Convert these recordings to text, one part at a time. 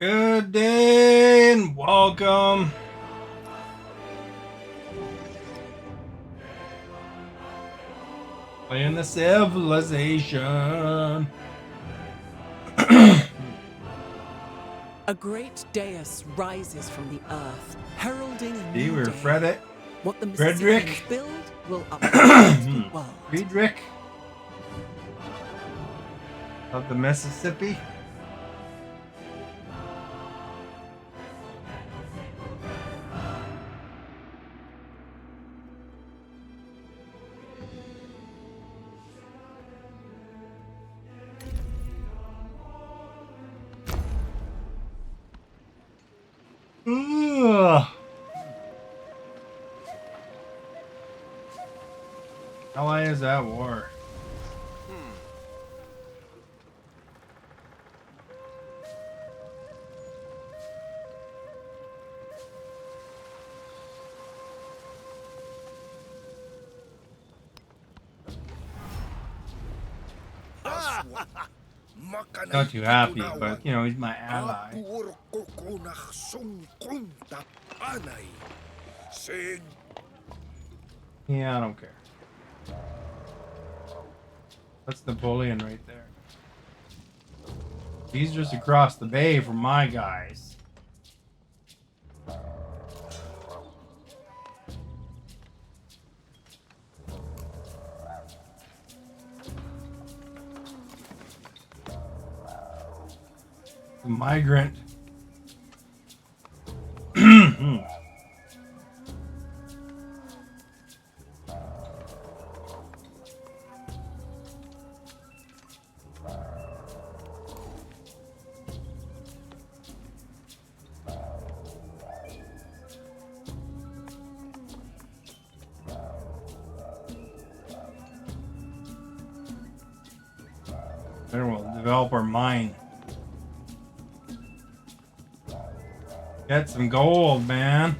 Good day and welcome. Playing the Civilization. A great dais rises from the earth, heralding a See, new we're day. Frederick. What the Frederick. Mississippians build will uplift the world. Friedrich of the Mississippi. Ugh. How long is that war? Not too happy, but you know, he's my ally. Yeah, I don't care. That's Napoleon right there. He's just across the bay from my guys. The migrant. Then we'll develop our mine. Get some gold, man.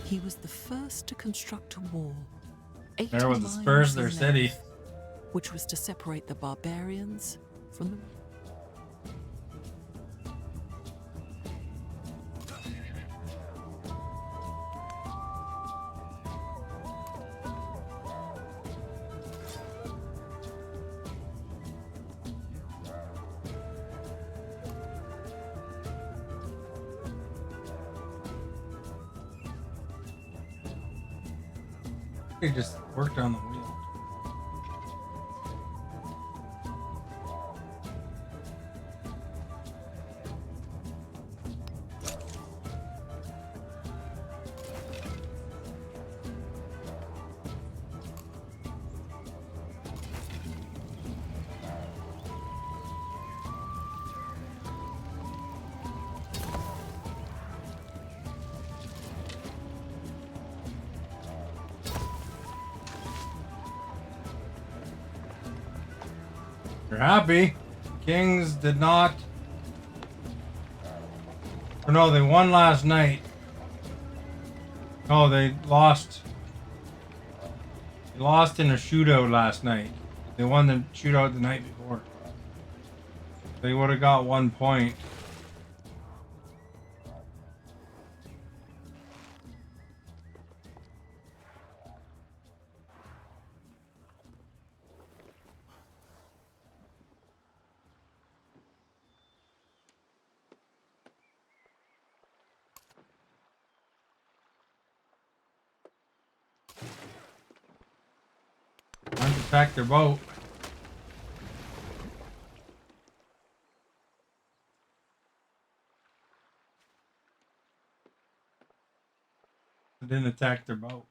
He was the first to construct a wall, 8 There was the miles Spurs, their in city. length, which was to separate the barbarians from the... they just worked on the wheel. You're happy. Kings did not. Or no, they won last night. No, they lost. They lost in a shootout last night. They won the shootout the night before. They would have got 1 point. Time to attack their boat. They didn't attack their boat.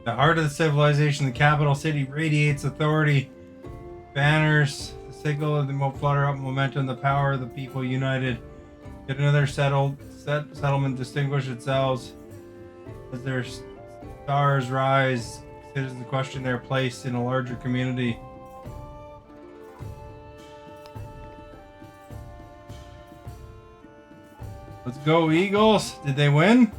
The heart of the civilization, the capital city, radiates authority. Banners, the signal of the flutter up momentum, the power of the people united. Get another settlement distinguish itself as their stars rise. Citizens question their place in a larger community. Let's go, Eagles. Did they win?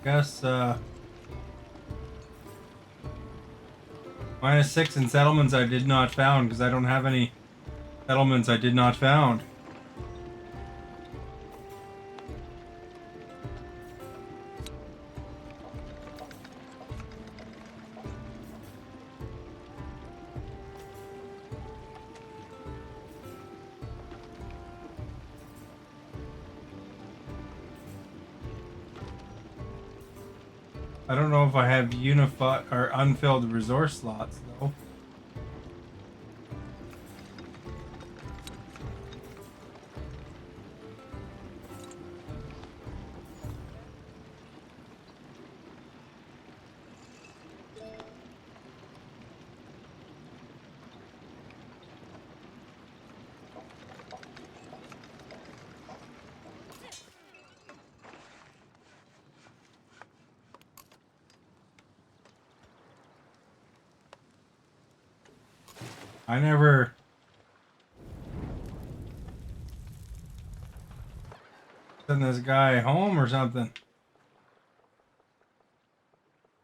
Guess -6 in settlements I did not found because I don't have any settlements I did not found. I don't know if I have unified or unfilled resource slots though. I never send this guy home or something.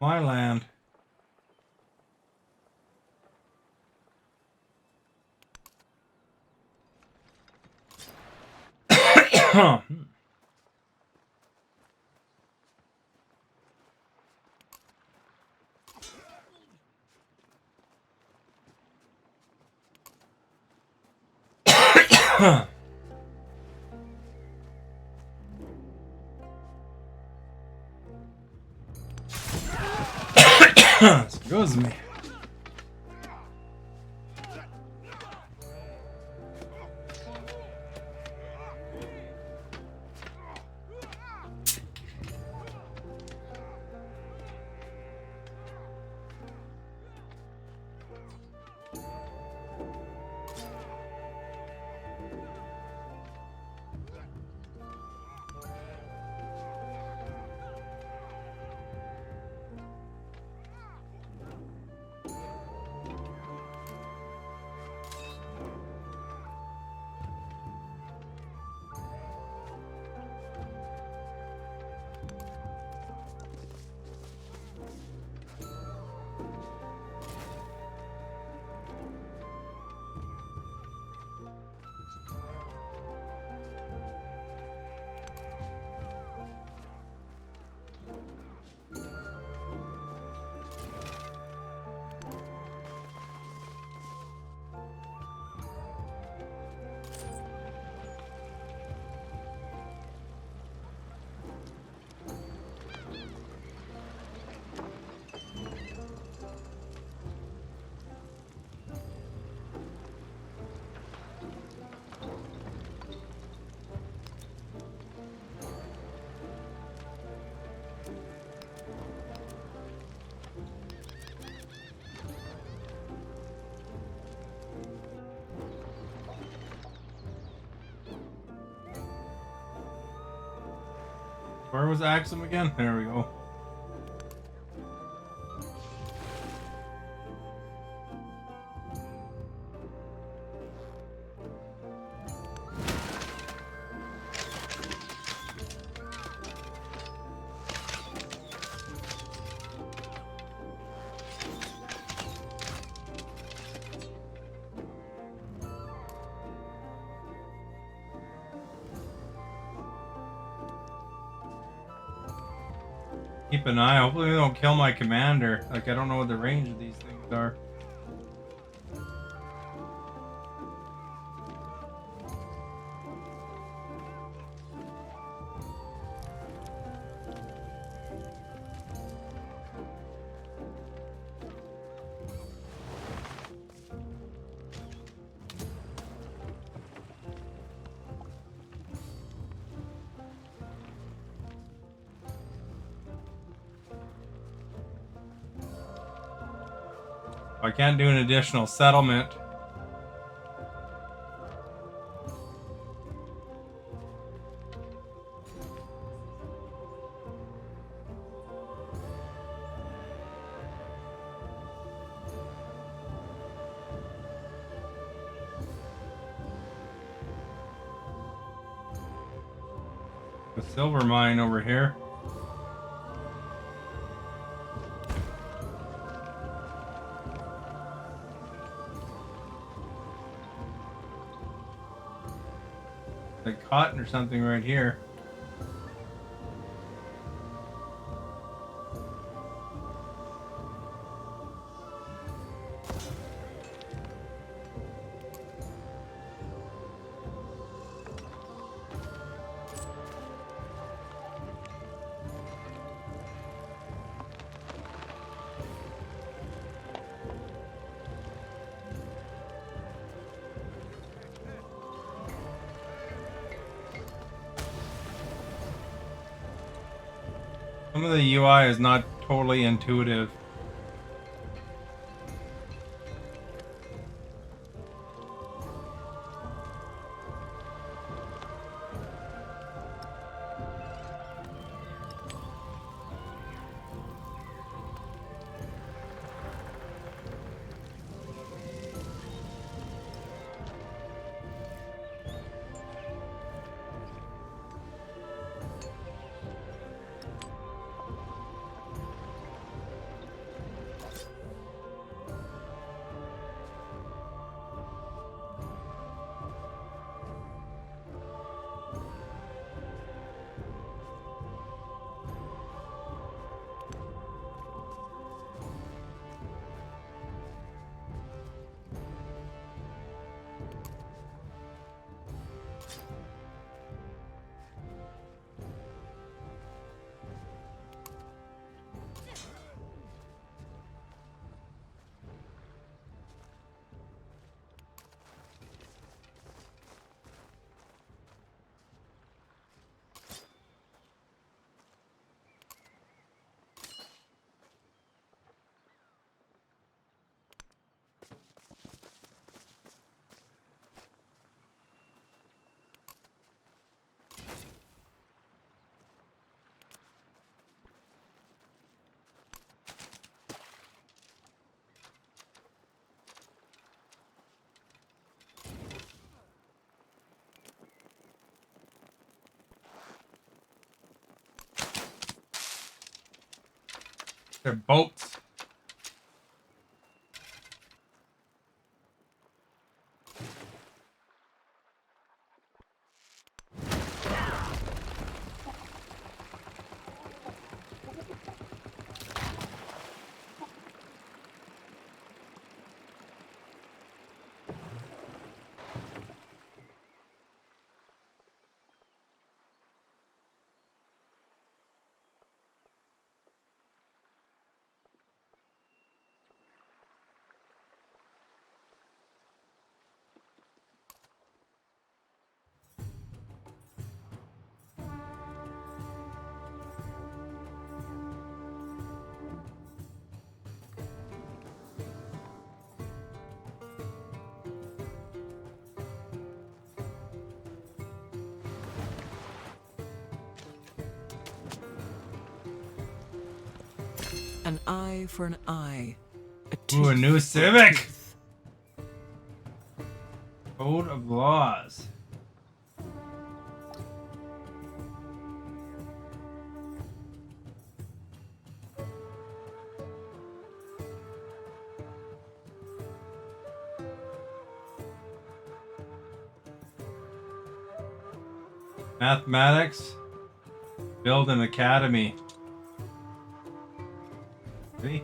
My land. Excuse me. Where was Axum again? There we go. Keep an eye. Hopefully they don't kill my commander. Like, I don't know what the range of these things are. I can't do an additional settlement. A silver mine over here. Like cotton or something right here. Some of the UI is not totally intuitive. They're boats. An eye for an eye. Ooh, a new for a civic. tooth. Code of laws. Mathematics. Build an academy. See?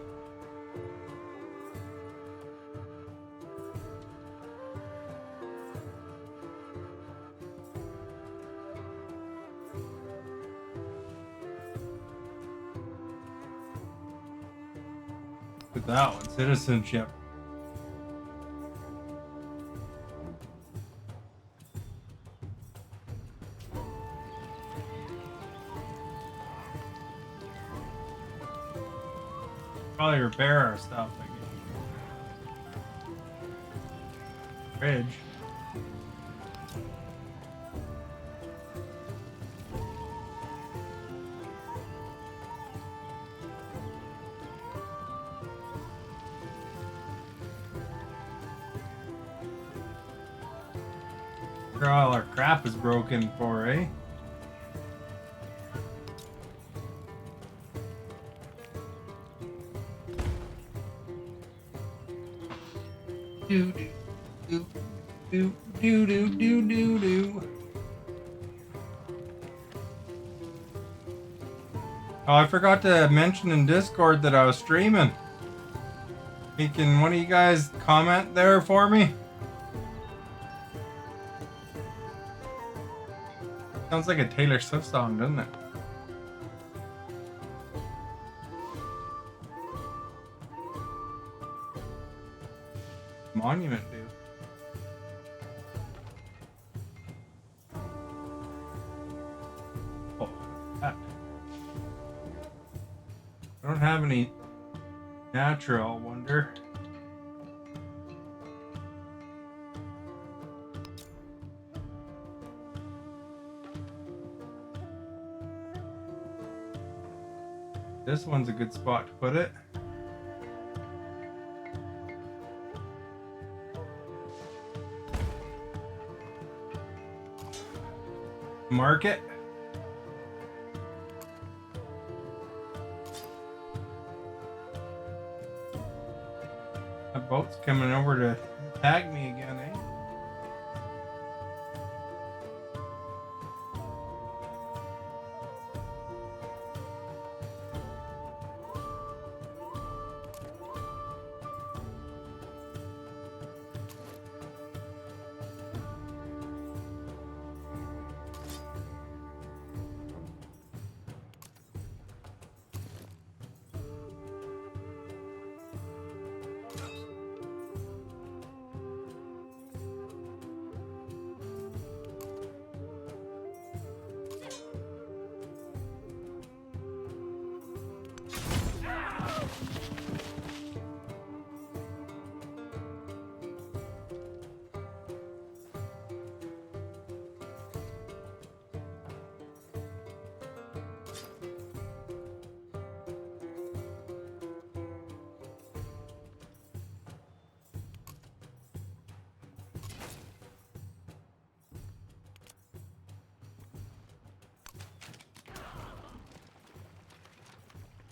With that one, citizenship. Probably repair our stuff again. Bridge. Where all our crap is broken for, eh? Do do do do do do do do do. Oh, I forgot to mention in Discord that I was streaming. Hey, can one of you guys comment there for me? Sounds like a Taylor Swift song, doesn't it? Monument, dude. Oh, that. I don't have any natural wonder. This one's a good spot to put it. Market. That boat's coming over to tag me again, eh?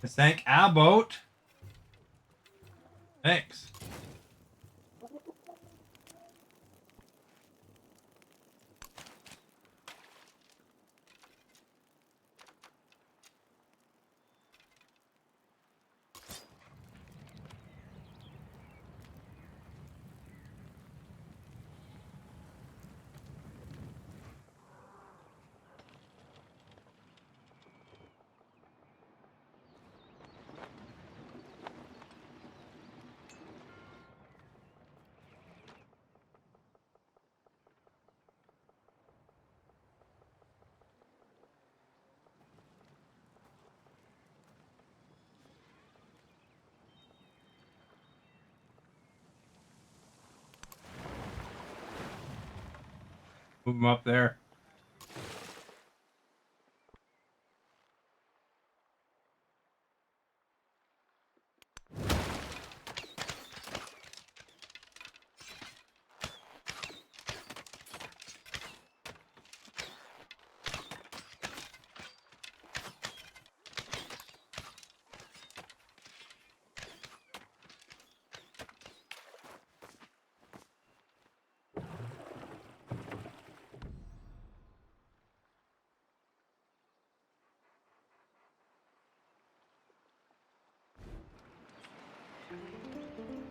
I sank a boat. Thanks. Move them up there.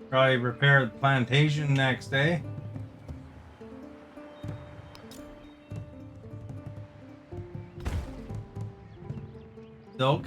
Probably repair the plantation next day. Silk.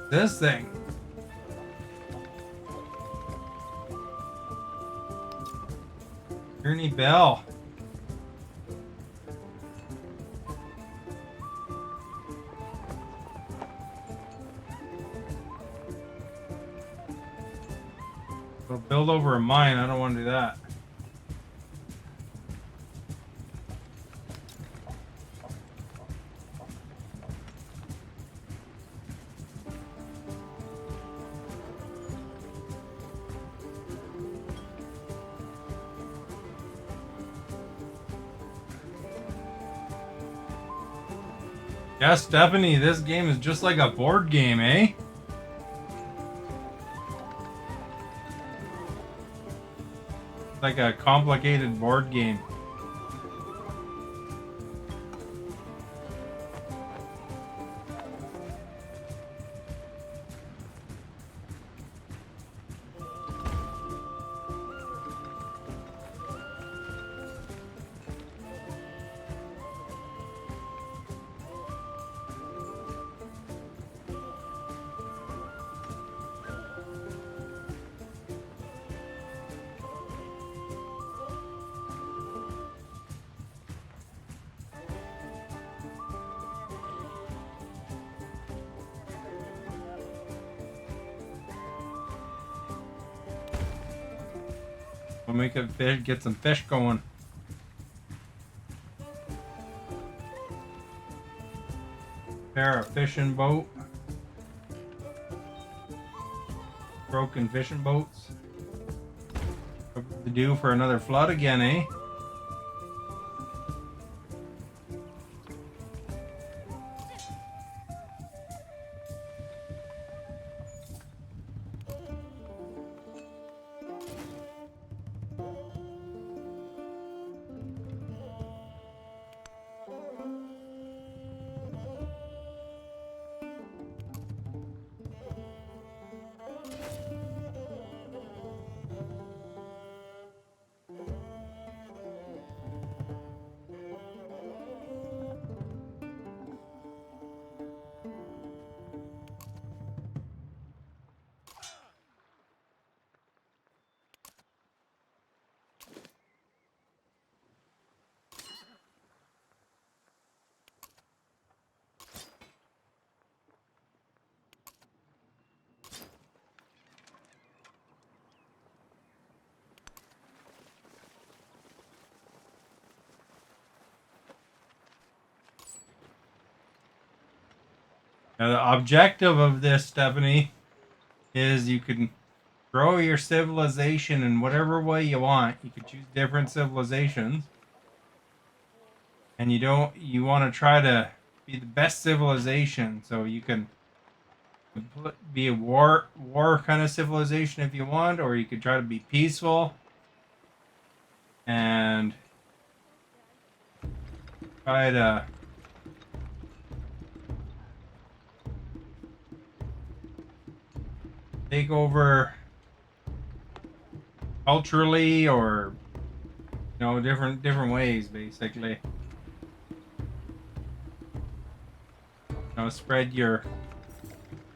This thing. Ernie Bell. We'll build over a mine. I don't want to do that. Yeah, Stephanie, this game is just like a board game, eh? Like a complicated board game. We'll make it fish, get some fish going. Repair a fishing boat. Broken fishing boats. What to do for another flood again, eh? Now, the objective of this, Stephanie, is you can grow your civilization in whatever way you want. You can choose different civilizations. And you want to try to be the best civilization so you can Be a war kind of civilization if you want, or you could try to be peaceful and try to take over culturally, or different ways, basically. Spread your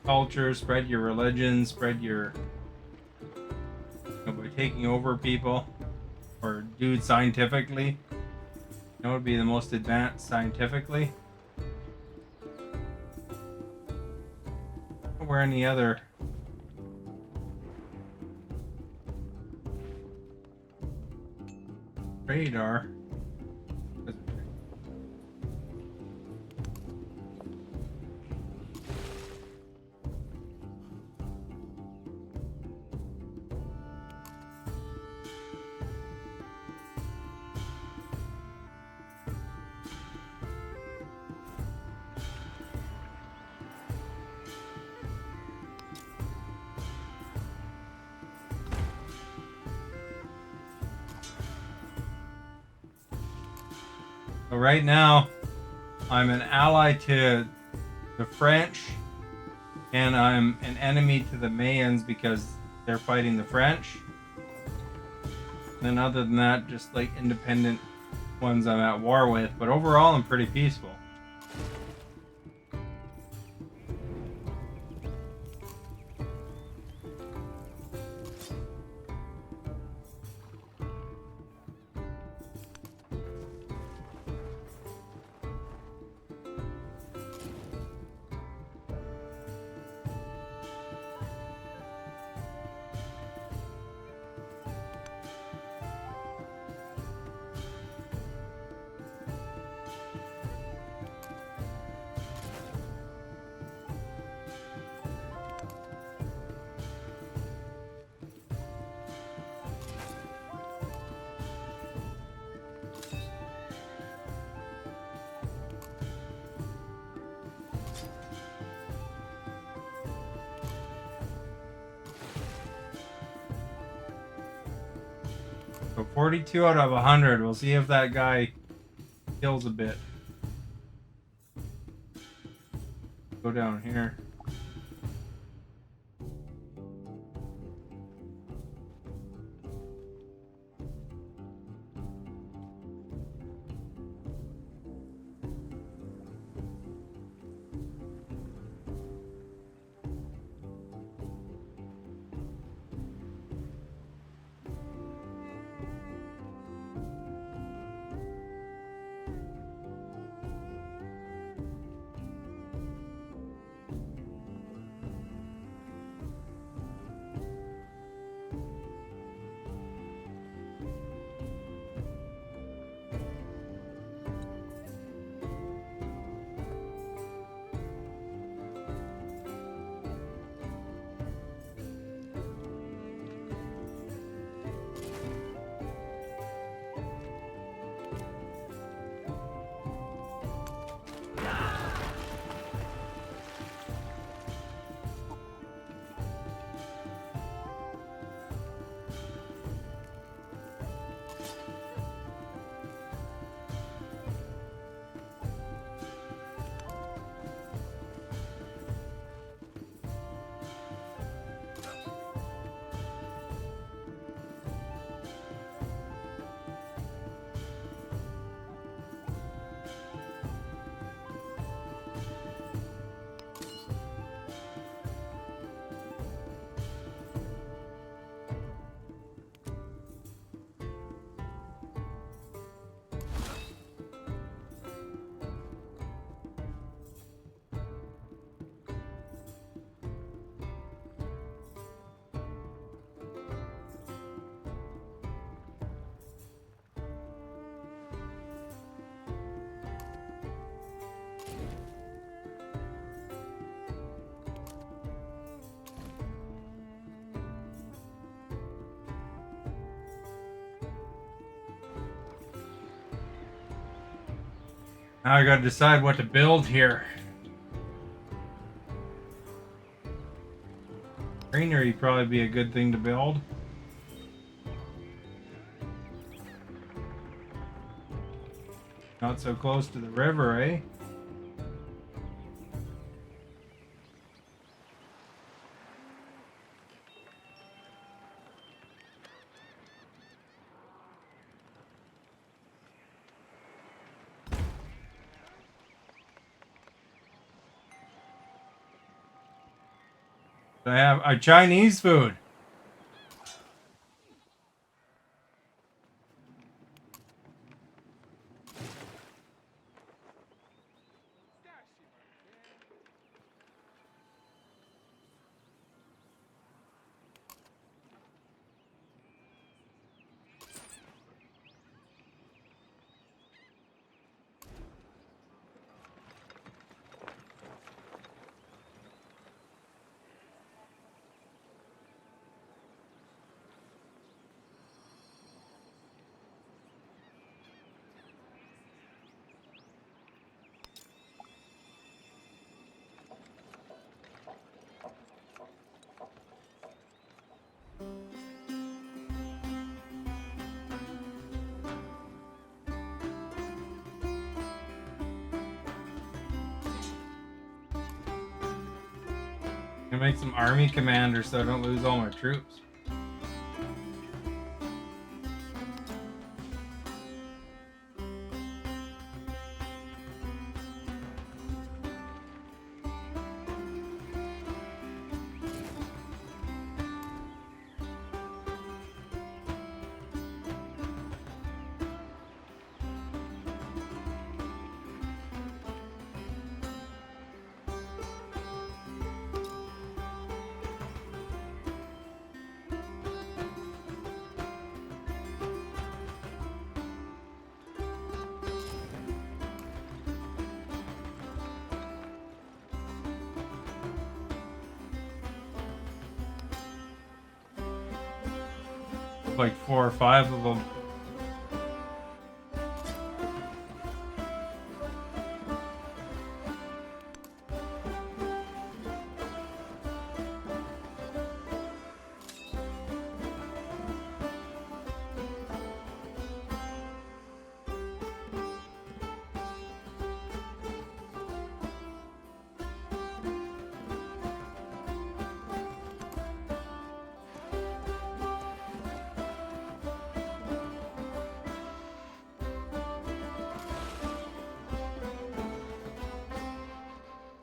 culture, spread your religion, spread your by taking over people, or do it scientifically. Would be the most advanced scientifically. Or any other radar. So right now, I'm an ally to the French, and I'm an enemy to the Mayans because they're fighting the French. And then other than that, just like independent ones I'm at war with. But overall, I'm pretty peaceful. So 42 out of 100. We'll see if that guy kills a bit. Go down here. Now I gotta decide what to build here. Greenery would probably be a good thing to build. Not so close to the river, eh? I have a Chinese food. I make some army commanders so I don't lose all my troops. Like 4 or 5 of them.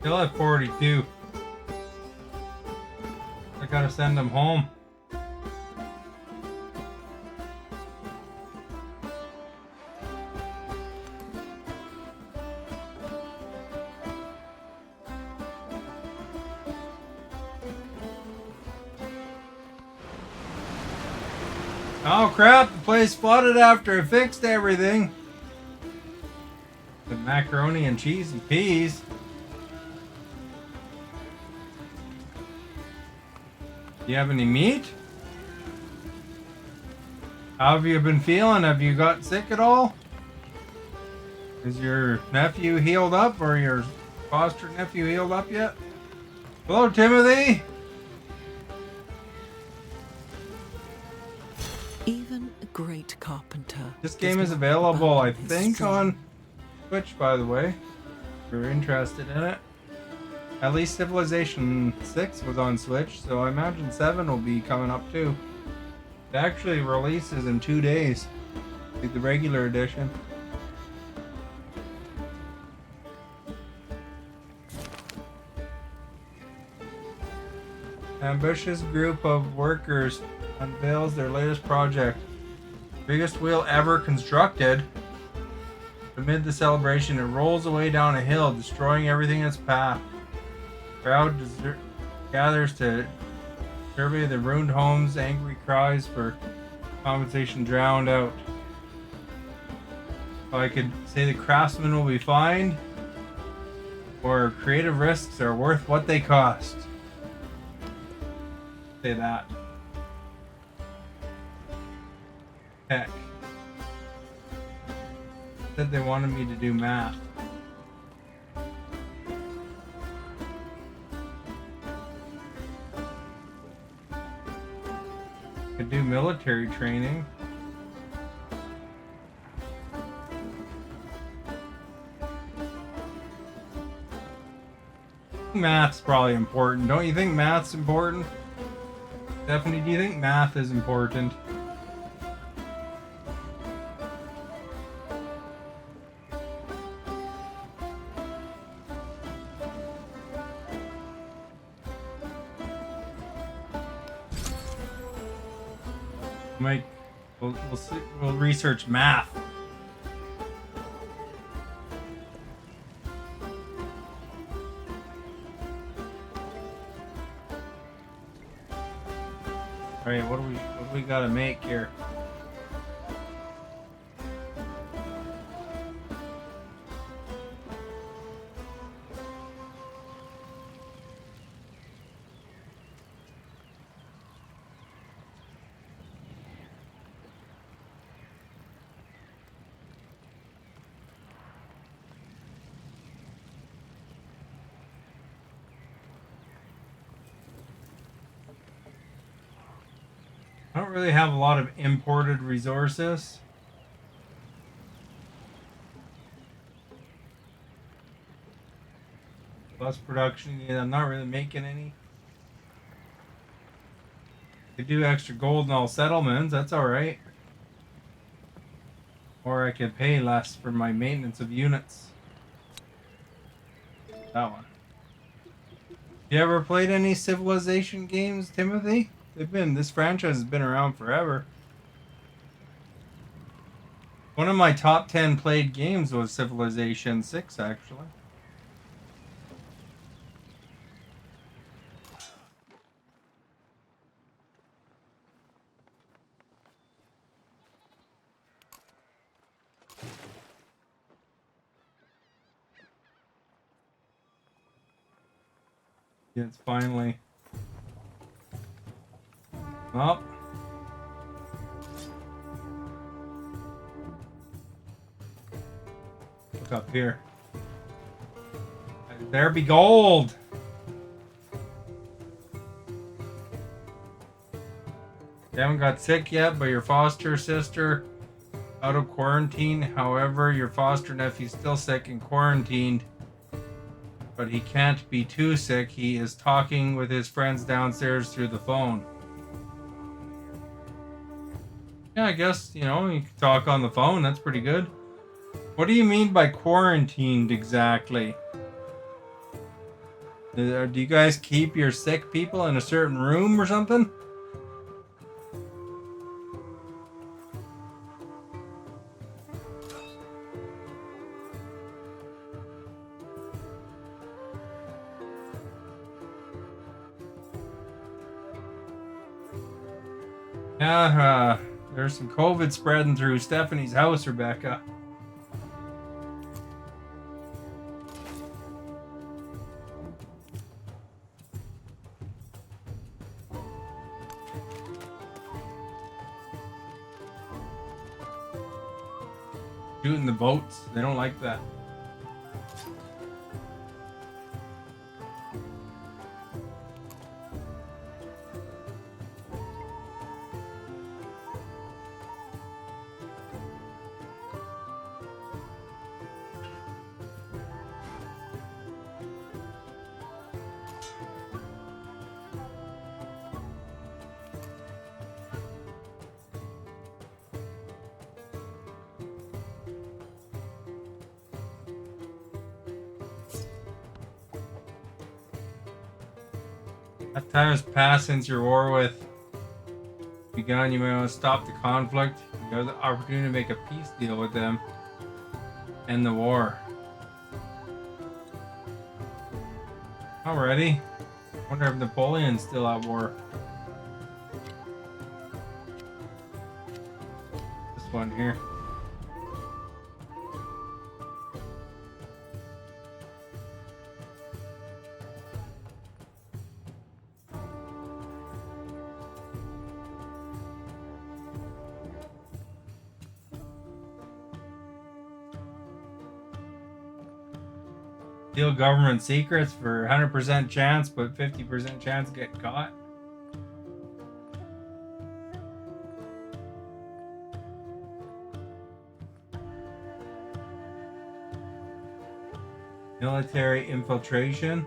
Still at 42. I gotta send them home. Oh crap, the place flooded after I fixed everything. The macaroni and cheese and peas. You have any meat? How have you been feeling? Have you got sick at all? Is your nephew healed up, or your foster nephew healed up yet? Hello, Timothy. Even a great carpenter. This game does is not available, I abandon his think, strength. on Twitch, by the way. If you're interested in it. At least Civilization 6 was on Switch, so I imagine 7 will be coming up too. It actually releases in 2 days, like the regular edition. Ambitious group of workers unveils their latest project. Biggest wheel ever constructed. Amid the celebration, it rolls away down a hill, destroying everything in its path. Crowd gathers to survey the ruined homes, angry cries for compensation drowned out. So I could say the craftsmen will be fined, or creative risks are worth what they cost. Say that. Heck. Said they wanted me to do math. could do military training. Math's probably important. Don't you think math's important? Stephanie, do you think math is important? Mike, we'll see, we'll research math. All right, what do we gotta make here? I don't really have a lot of imported resources. Plus production, yeah, I'm not really making any. They do extra gold in all settlements, that's alright. Or I could pay less for my maintenance of units. That one. You ever played any Civilization games, Timothy? This franchise has been around forever. One of my top 10 played games was Civilization 6, actually. Yeah, it's finally... Oh. Look up here. There be gold! You haven't got sick yet, but your foster sister out of quarantine. However, your foster nephew's still sick and quarantined. But he can't be too sick. He is talking with his friends downstairs through the phone. Yeah, I guess, you know, you can talk on the phone. That's pretty good. What do you mean by quarantined exactly? Do you guys keep your sick people in a certain room or something? Yeah, there's some COVID spreading through Stephanie's house, Rebecca. Shooting the boats, they don't like that. That time has passed since your war with begun. You may want to stop the conflict. You have the opportunity to make a peace deal with them. End the war. Alrighty. I wonder if Napoleon's still at war. This one here. Steal government secrets for 100% chance, but 50% chance of getting caught. Military infiltration.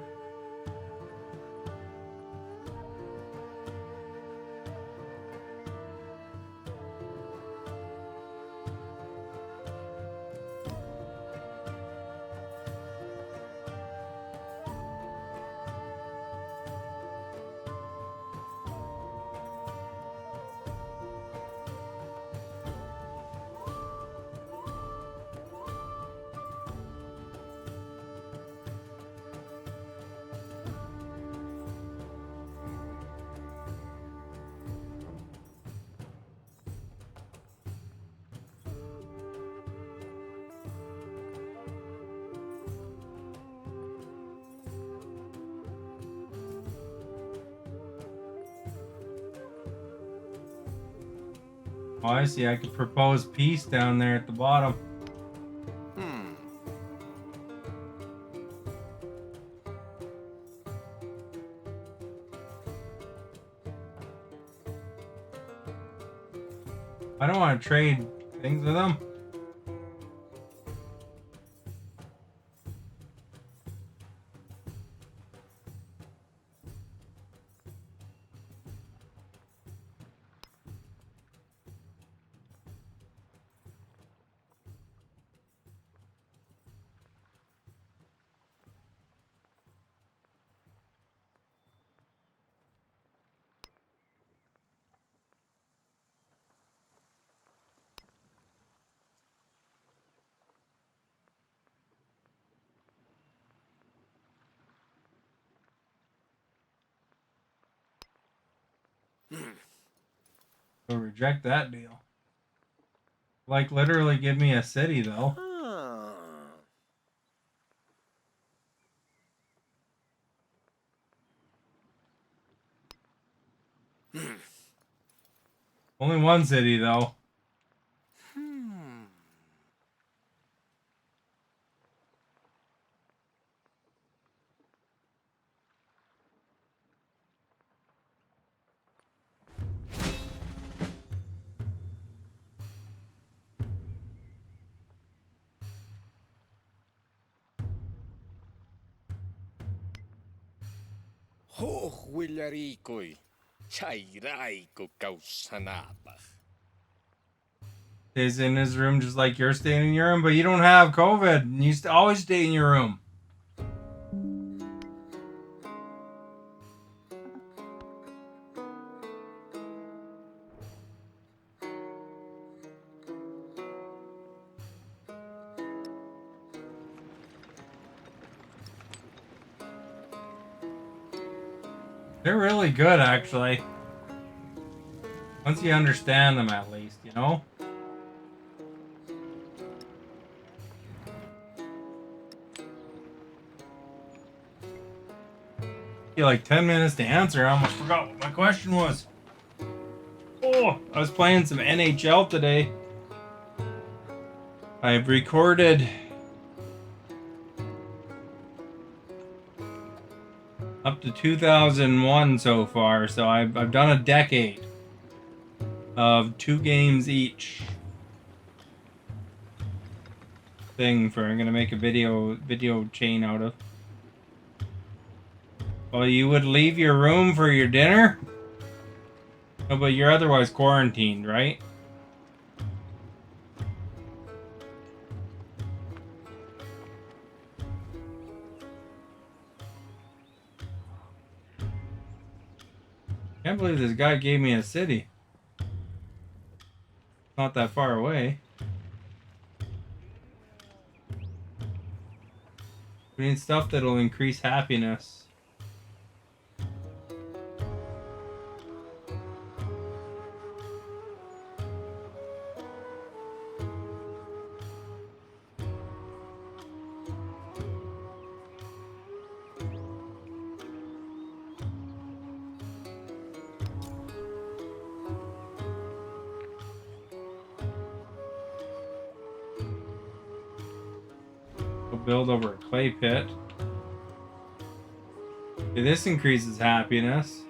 Oh, I see. I could propose peace down there at the bottom. I don't want to trade things with them. So reject that deal. Like, literally give me a city, though. Only one city, though. Hohvillarikoi, chairaiko kausanapa. Stays in his room just like you're staying in your room, but you don't have COVID. And you always stay in your room. They're really good, actually. Once you understand them, at least, you know? You like 10 minutes to answer. I almost forgot what my question was. Oh, I was playing some NHL today. I've recorded up to 2001 so far, so I've done a decade of 2 games each. Thing for I'm gonna make a video chain out of. Well, you would leave your room for your dinner? No, but you're otherwise quarantined, right? Can't believe this guy gave me a city. Not that far away. We need stuff that'll increase happiness. We'll build over a clay pit. Okay, this increases happiness.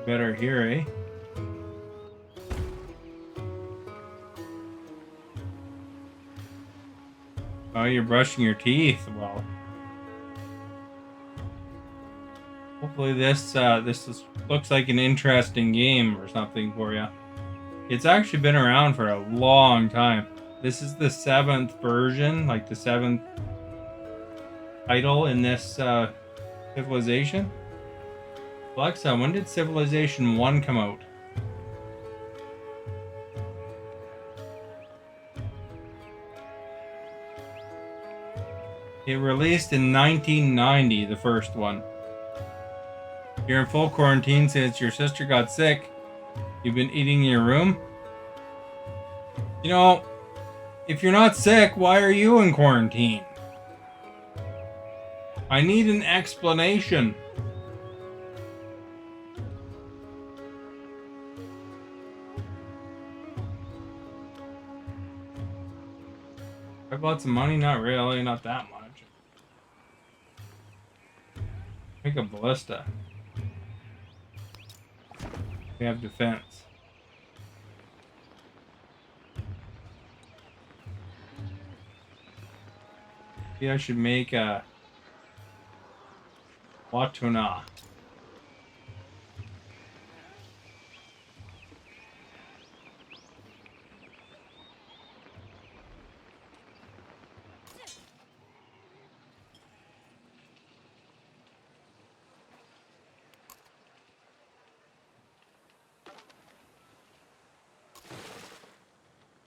better here, eh? Oh, you're brushing your teeth. Well, hopefully this looks like an interesting game or something for you. It's actually been around for a long time. This is the 7th version, like the 7th title in this Civilization. Alexa, when did Civilization 1 come out? It released in 1990, the first one. You're in full quarantine since your sister got sick. You've been eating in your room. You know, if you're not sick, why are you in quarantine? I need an explanation. I have lots of money? Not really, not that much. Make a ballista. We have defense. Maybe I should make a Watuna.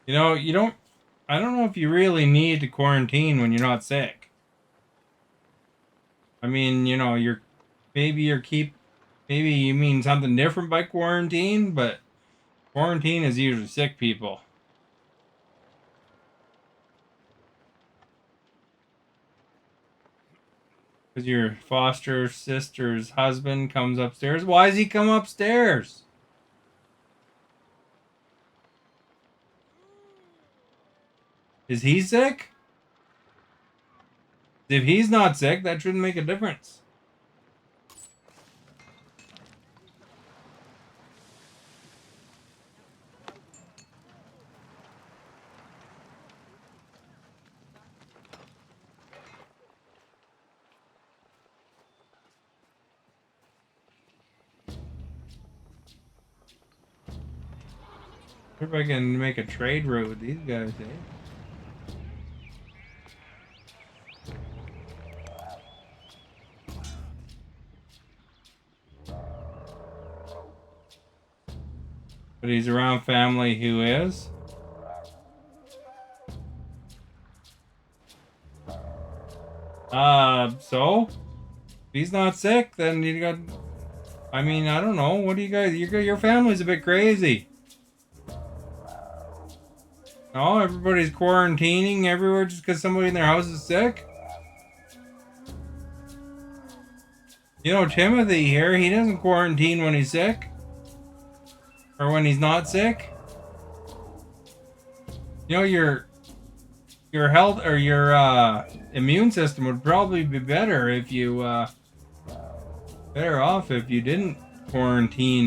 You know, I don't know if you really need to quarantine when you're not sick. I mean, you know, maybe you mean something different by quarantine, but quarantine is usually sick people. Because your foster sister's husband comes upstairs. Why does he come upstairs? Is he sick? If he's not sick, that shouldn't make a difference. If I can make a trade route with these guys, eh? But he's around family who is. So? If he's not sick, then you got... I mean, I don't know. What do you guys... Your family's a bit crazy. No, everybody's quarantining everywhere just because somebody in their house is sick? You know, Timothy here, he doesn't quarantine when he's sick. Or when he's not sick. You know, your health or your immune system would probably be better if you better off if you didn't quarantine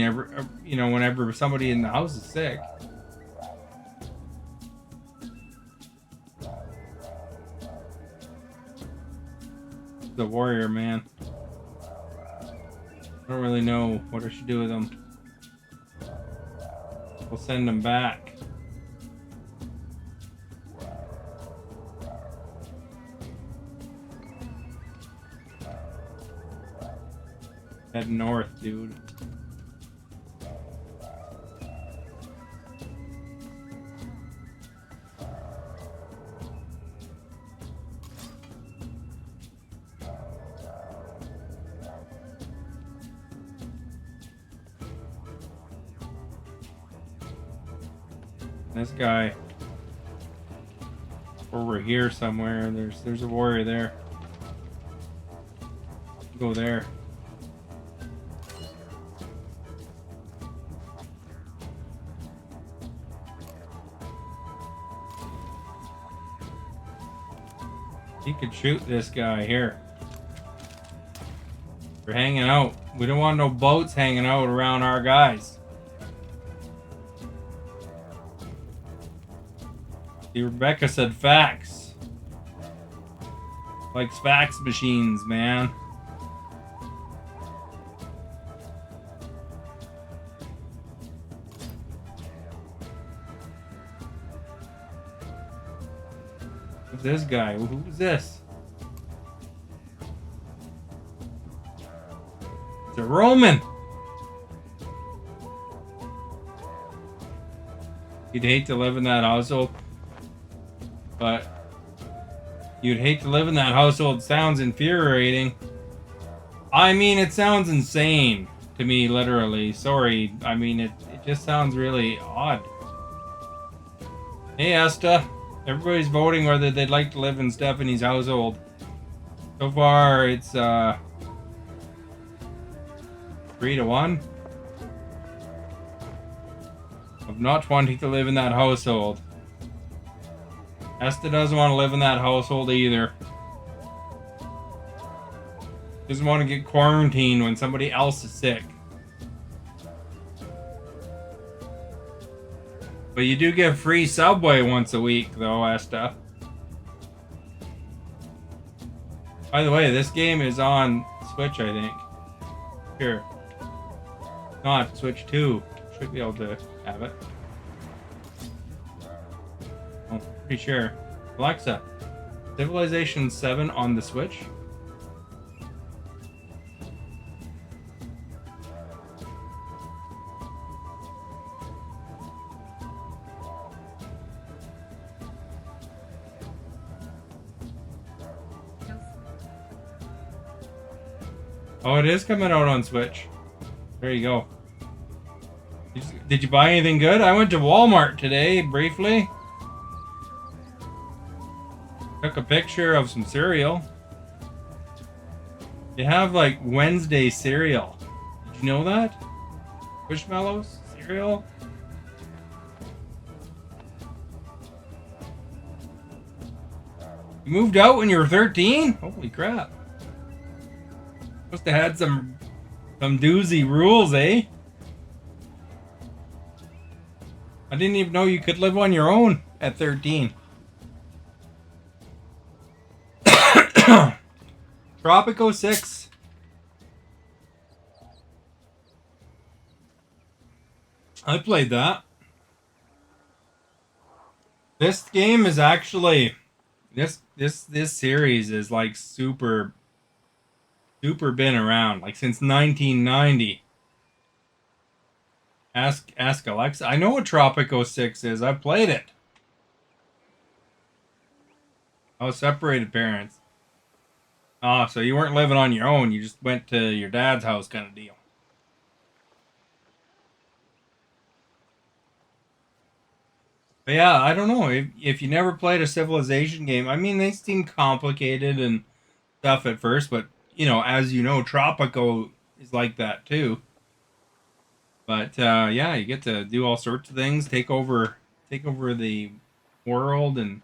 whenever somebody in the house is sick. The warrior man. I don't really know what I should do with him. We'll send him back. Head north, dude. This guy over here somewhere. There's a warrior there. Go there. He could shoot this guy here. We're hanging out. We don't want no boats hanging out around our guys. See, Rebecca said fax. Likes fax machines, man. Who's this guy? Who's this? It's a Roman. You'd hate to live in that household, but you'd hate to live in that household. Sounds infuriating. I mean, it sounds insane to me, literally. Sorry. I mean, it just sounds really odd. Hey, Asta. Everybody's voting whether they'd like to live in Stephanie's household. So far, it's 3-1 of not wanting to live in that household. Asta doesn't want to live in that household either. Doesn't want to get quarantined when somebody else is sick. But you do get free Subway once a week, though, Asta. By the way, this game is on Switch, I think. Here. Not Switch 2. Should be able to have it. Oh, pretty sure. Alexa, Civilization 7 on the Switch? Oh, it is coming out on Switch. There you go. Did you buy anything good? I went to Walmart today, briefly. Took a picture of some cereal. They have, like, Wednesday cereal. Did you know that? Squishmallows cereal? You moved out when you were 13? Holy crap. Must have had some doozy rules, eh? I didn't even know you could live on your own at 13. Tropico 6. I played that. This game is actually this series is like super been around, like since 1990. Ask Alexa. I know what Tropico 6 is. I played it. I was separated parents. Oh, so you weren't living on your own. You just went to your dad's house kind of deal. But yeah, I don't know. If you never played a Civilization game, I mean, they seem complicated and stuff at first, but, you know, as you know, Tropico is like that too. But yeah, you get to do all sorts of things, take over the world, and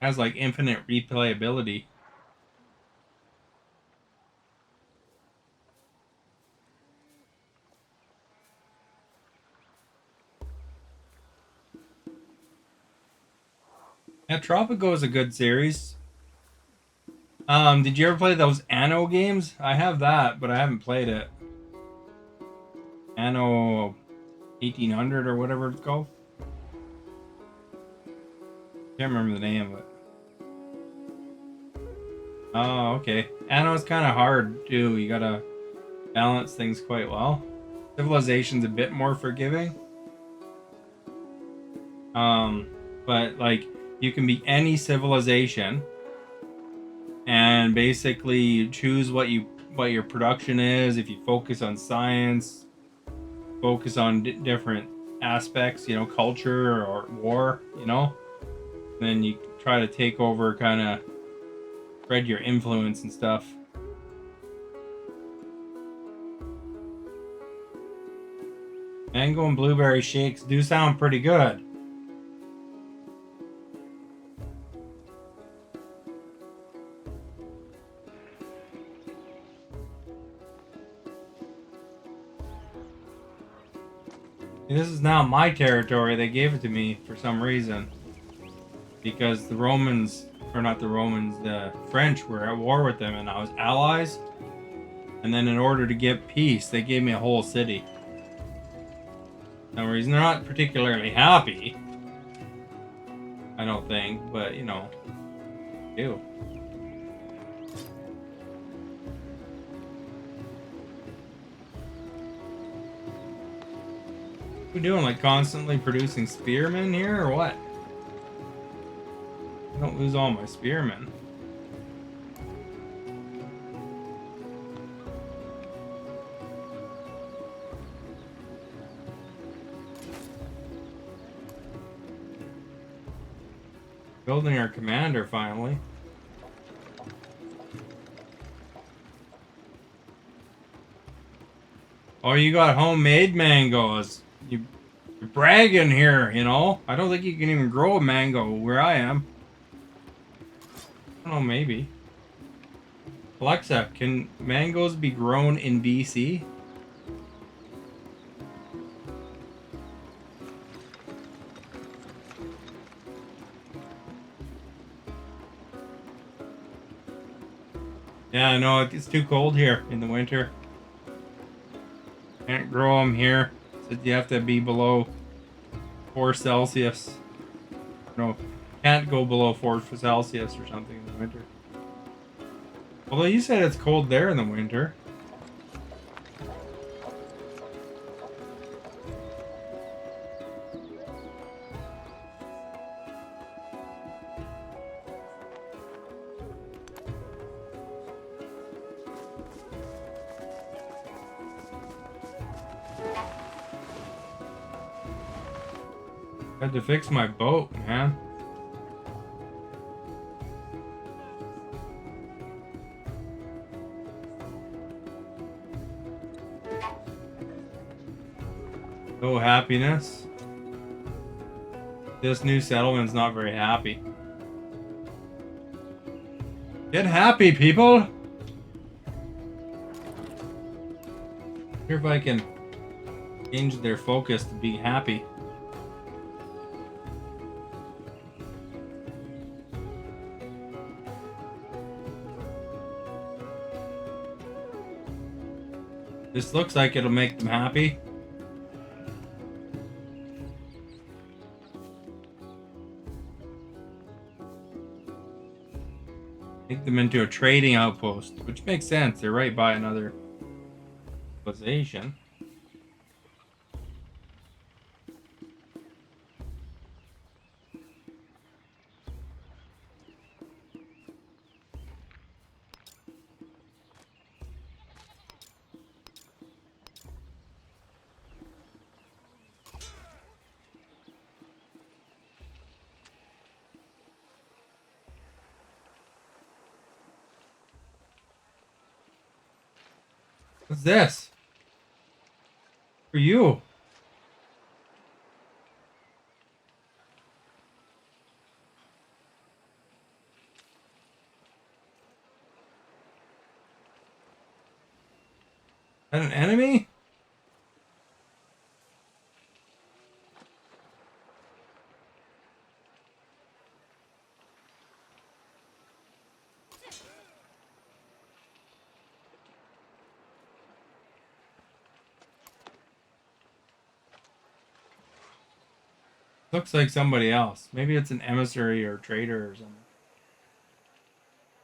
has like infinite replayability. Yeah, Tropico is a good series. Did you ever play those Anno games? I have that, but I haven't played it. Anno 1800 or whatever it's called. Can't remember the name of it. Oh, okay. Anno's kind of hard too. You gotta balance things quite well. Civilization's a bit more forgiving. But like you can be any civilization and basically choose what your production is. If you focus on science, focus on different aspects, you know, culture or war, you know, then you try to take over, kind of spread your influence and stuff. Mango and blueberry shakes do sound pretty good. This is now my territory. They gave it to me for some reason. Because the Romans, or not the Romans, the French were at war with them and I was allies. And then in order to get peace, they gave me a whole city. For some reason, they're not particularly happy. I don't think, but you know, ew. We doing like constantly producing spearmen here or what? I don't lose all my spearmen. Building our commander finally. Oh, you got homemade mangoes. You're bragging here, you know? I don't think you can even grow a mango where I am. I don't know, maybe. Alexa, can mangoes be grown in BC? Yeah, no, it's too cold here in the winter. Can't grow them here. So you have to be below 4 Celsius. No, can't go below 4 Celsius or something in the winter. Although you said it's cold there in the winter. Had to fix my boat, man. Oh, happiness. This new settlement's not very happy. Get happy, people! Wonder if I can change their focus to being happy. This looks like it'll make them happy. Make them into a trading outpost, which makes sense. They're right by another civilization. What's this? For you. Is that an enemy? Looks like somebody else. Maybe it's an emissary or trader or something.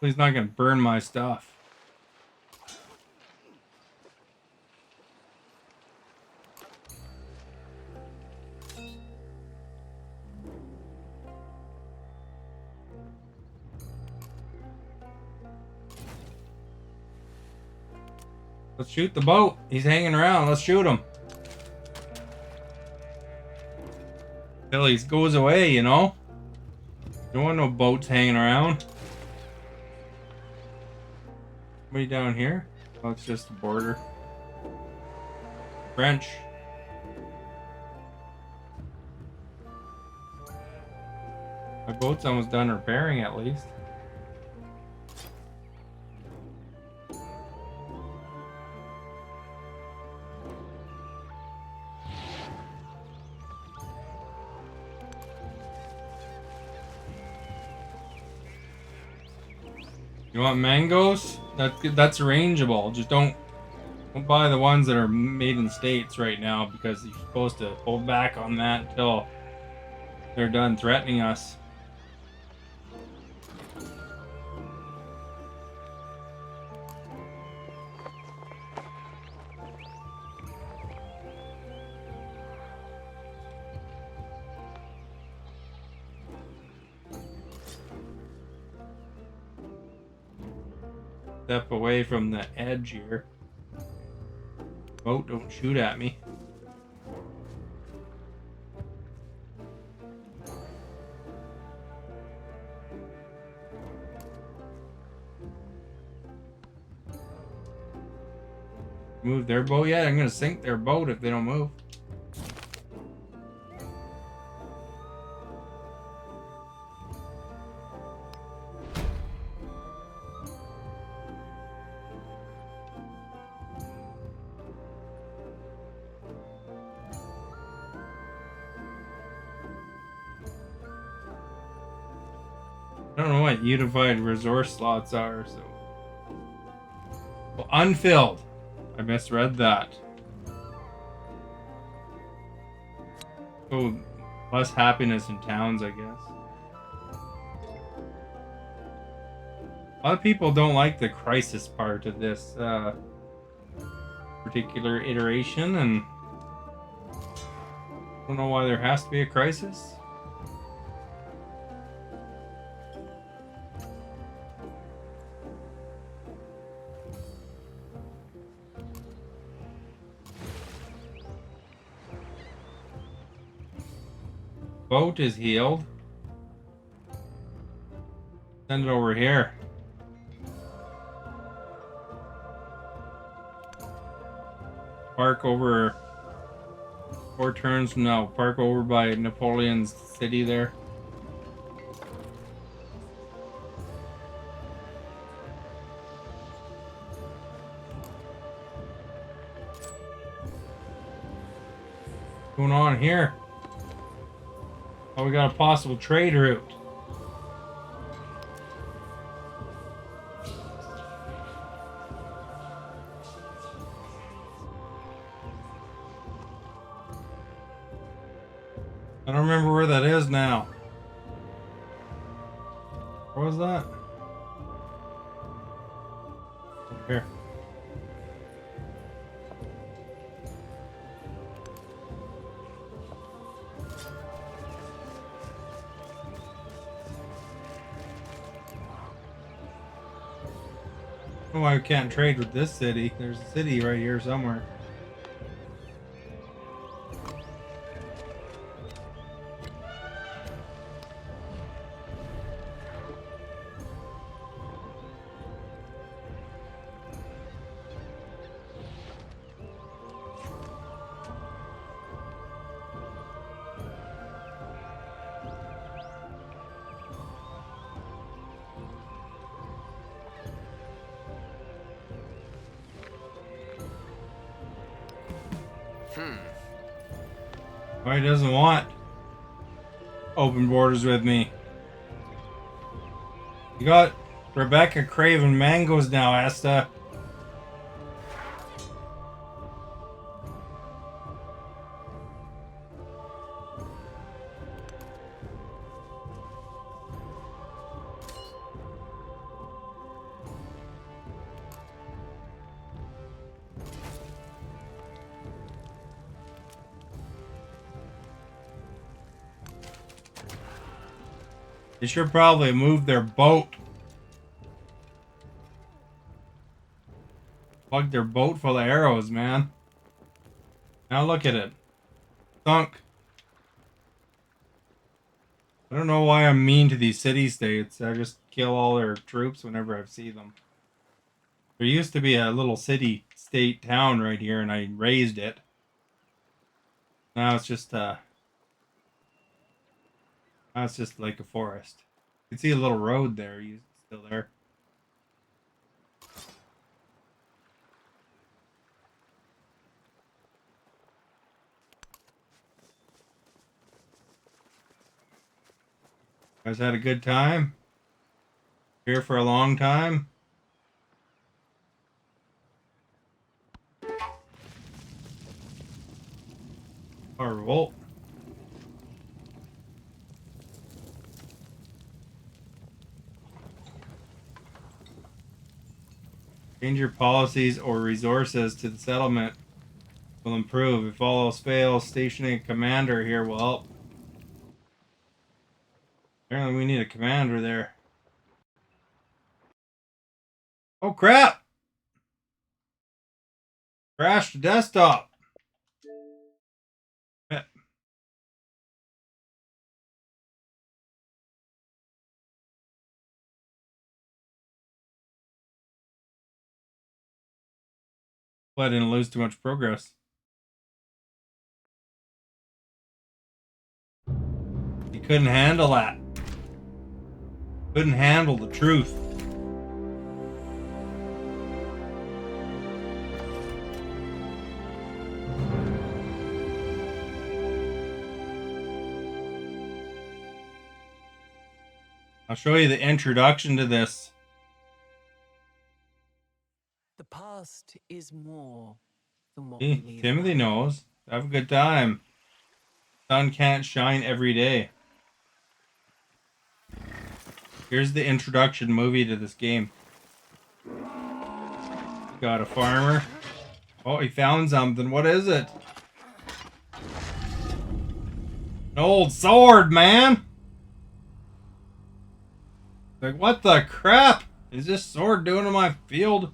He's not gonna burn my stuff. Let's shoot the boat. He's hanging around. Let's shoot him. Till he goes away, you know? Don't want no boats hanging around. Somebody down here? Oh, it's just the border. French. My boat's almost done repairing at least. You want mangoes? That's arrangeable. Just don't buy the ones that are made in states right now because you're supposed to hold back on that until they're done threatening us. Step away from the edge here. Boat, don't shoot at me. Move their boat yet? I'm gonna sink their boat if they don't move. I don't know what unified resource slots are, so. Well, unfilled. I misread that. Oh, less happiness in towns, I guess. A lot of people don't like the crisis part of this particular iteration, and I don't know why there has to be a crisis. Boat is healed. Send it over here. Park over 4 turns from now. Park over by Napoleon's city there. What's going on here? Oh, we got a possible trade route. I don't remember where that is now. Where was that? Over here. I don't know why we can't trade with this city. There's a city right here somewhere. Why he doesn't want open borders with me? You got Rebecca craving mangoes now, Asta. They should probably move their boat. Plug their boat full of arrows, man. Now look at it. Sunk. I don't know why I'm mean to these city-states. I just kill all their troops whenever I see them. There used to be a little city-state town right here, and I raised it. Now it's just now it's just like a forest. You can see a little road there. You still there? Guys had a good time? Here for a long time. Or revolt. Change your policies or resources to the settlement will improve. If all else fails, stationing a commander here will help. Apparently we need a commander there. Oh crap! Crashed the desktop. Well, I didn't lose too much progress. He couldn't handle that. Couldn't handle the truth. I'll show you the introduction to this. The past is more than what See, we leave Timothy behind. knows. Have a good time. Sun can't shine every day. Here's the introduction movie to this game. Got a farmer. Oh, he found something. What is it? An old sword, man! Like, what the crap is this sword doing in my field?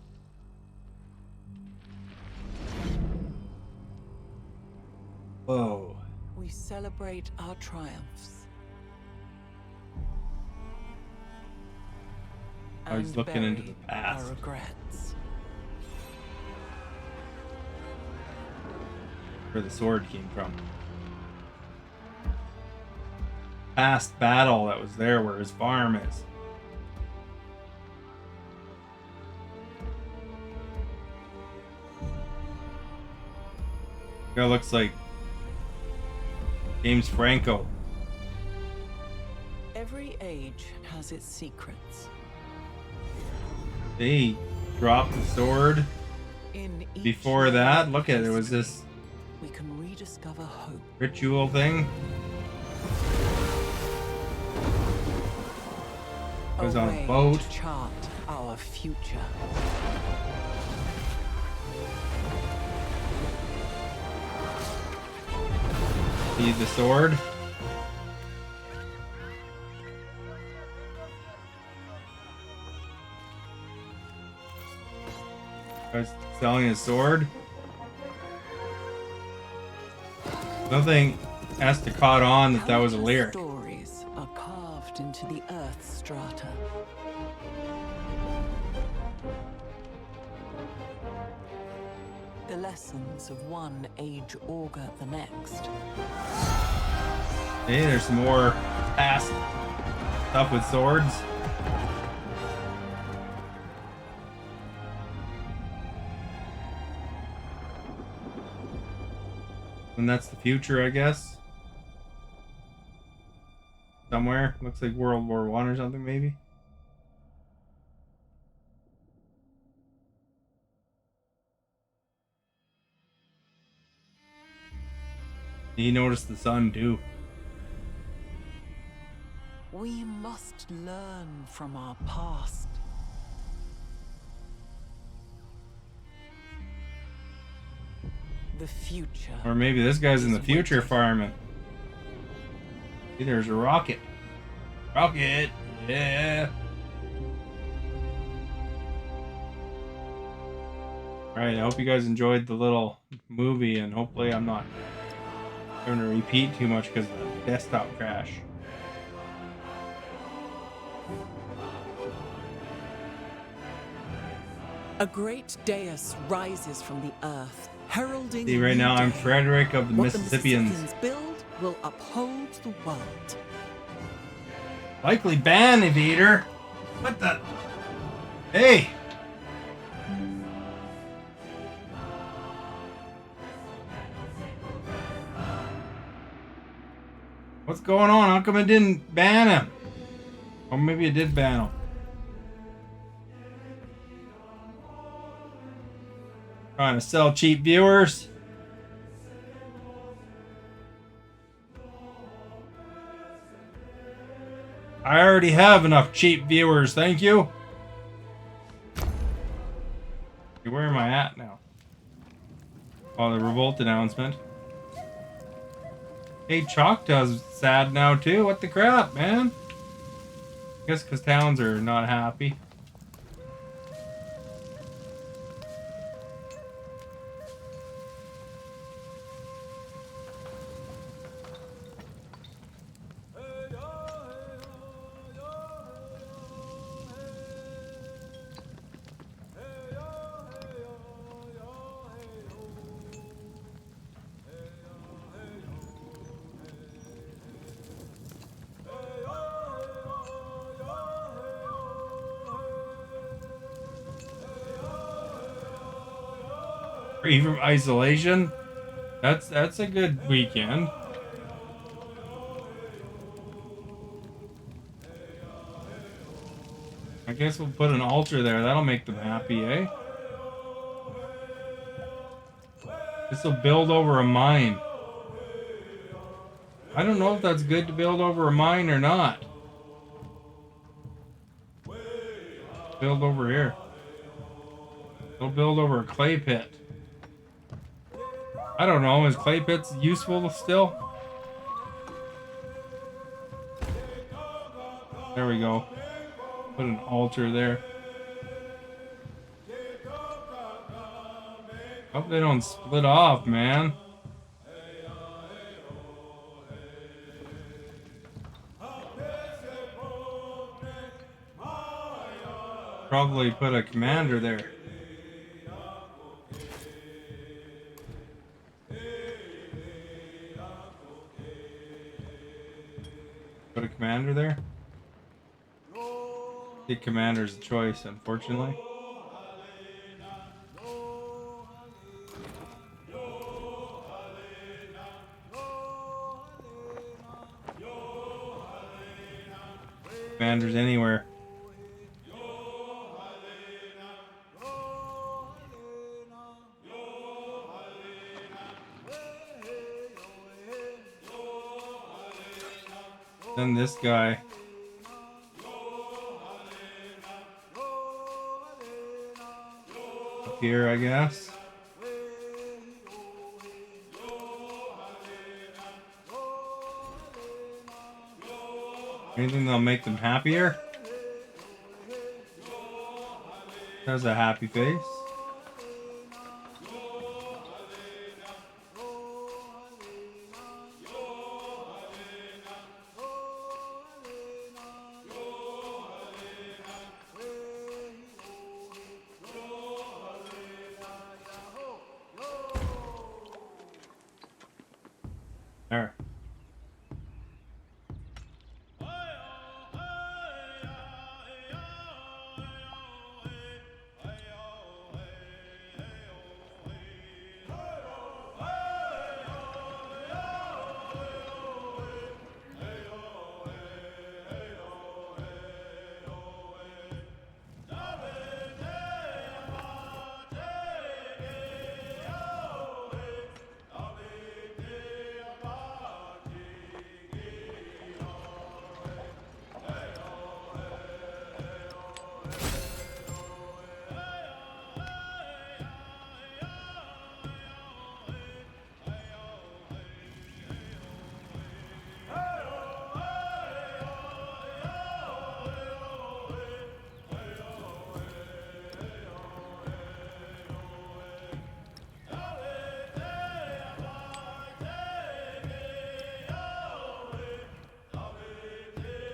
Whoa. We celebrate our triumphs. I was and looking into bury the past. Our regrets. Where the sword came from. Past battle that was there where his farm is. Guy looks like James Franco. Every age has its secrets. They dropped the sword. In each Before that, layer look of at it. It was history, this we can rediscover hope. ritual thing. It was on a way boat. to chart our future. See the sword? Guy's selling his sword. Nothing has to caught on that was a Countless lyric. Stories are carved into the earth strata. The lessons of one age augur the next. Hey, there's some more past stuff with swords. And that's the future, I guess. Somewhere. Looks like World War I or something, maybe. He noticed the sun, too. We must learn from our past. The future. Or maybe this guy's in the is future waiting. farming. See, there's a rocket. Rocket! Yeah! Alright, I hope you guys enjoyed the little movie, and hopefully I'm not going to repeat too much because of the desktop crash. A great dais rises from the earth, heralding See, a right new now I'm day. Frederick of the What Mississippians. the Mississippians build will uphold the world. Likely ban evader. What the? Hey! What's going on? How come it didn't ban him? Or maybe it did ban him. Trying to sell cheap viewers. I already have enough cheap viewers, thank you. Okay, where am I at now? Oh, the revolt announcement. Hey, Choctaw's sad now too. What the crap, man? I guess because towns are not happy. Free from isolation. That's a good weekend. I guess we'll put an altar there. That'll make them happy, eh? This will build over a mine. I don't know if that's good to build over a mine or not. Build over here. It'll build over a clay pit. I don't know, is clay pits useful still? There we go. Put an altar there. Hope they don't split off, man. Probably put a commander there. Put a commander there? I think commander's a choice, unfortunately. Commanders anywhere. Then this guy. Up here, I guess. Anything that'll make them happier? There's a happy face. There.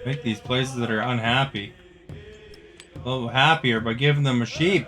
Make these places that are unhappy a little happier by giving them a sheep.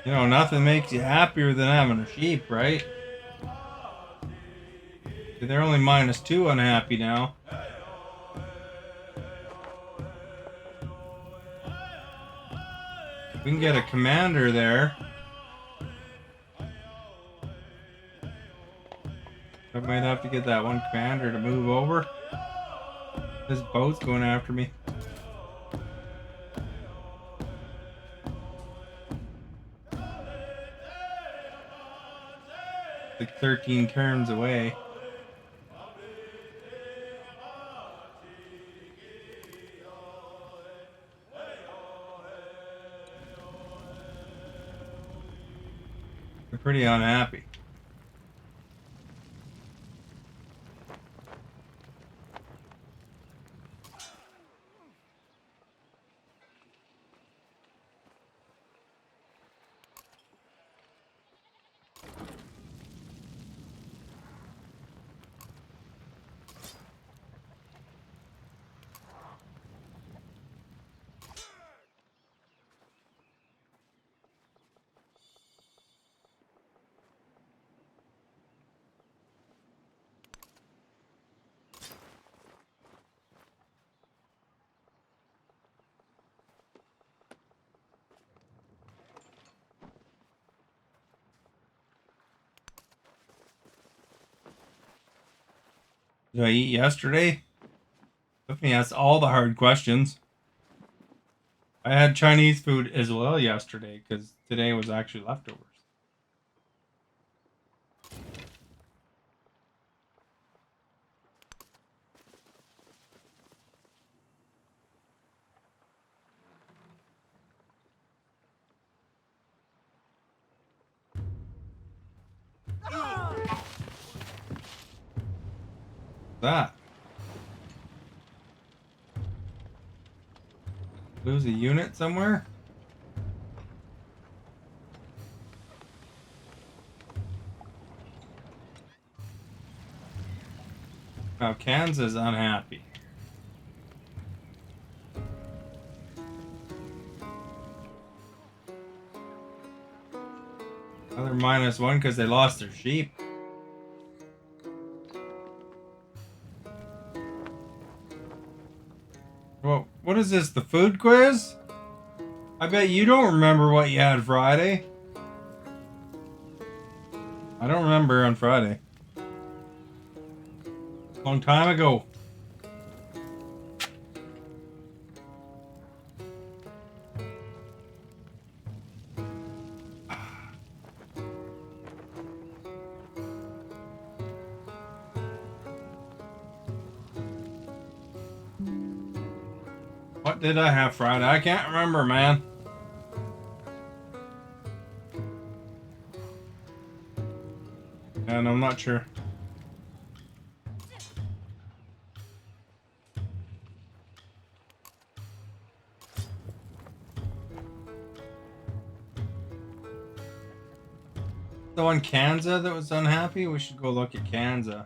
You know, nothing makes you happier than having a sheep, right? they're only -2 unhappy now. We can get a commander there. I might have to get that one commander to move over. This boat's going after me. Like 13 turns away. They're pretty unhappy. Did I eat yesterday? Tiffany asked all the hard questions. I had Chinese food as well yesterday because today was actually leftovers. That? Lose a unit somewhere? Now Kansas unhappy. Another -1 because they lost their sheep. Well, what is this, the food quiz? I bet you don't remember what you had Friday. I don't remember on Friday. Long time ago. What did I have Friday? I can't remember, man. And I'm not sure. The one Kansas that was unhappy? We should go look at Kansas.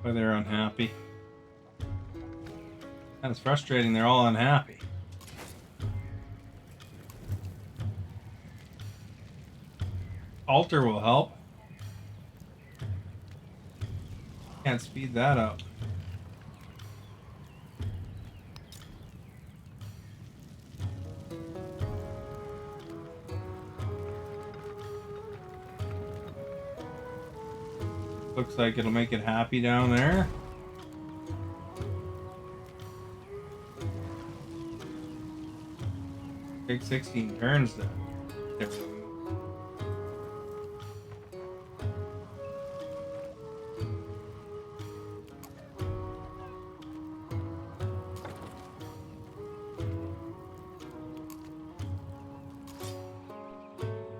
Why they're unhappy. That's frustrating, they're all unhappy. Alter will help. Can't speed that up. Looks like it'll make it happy down there. Take 16 turns there.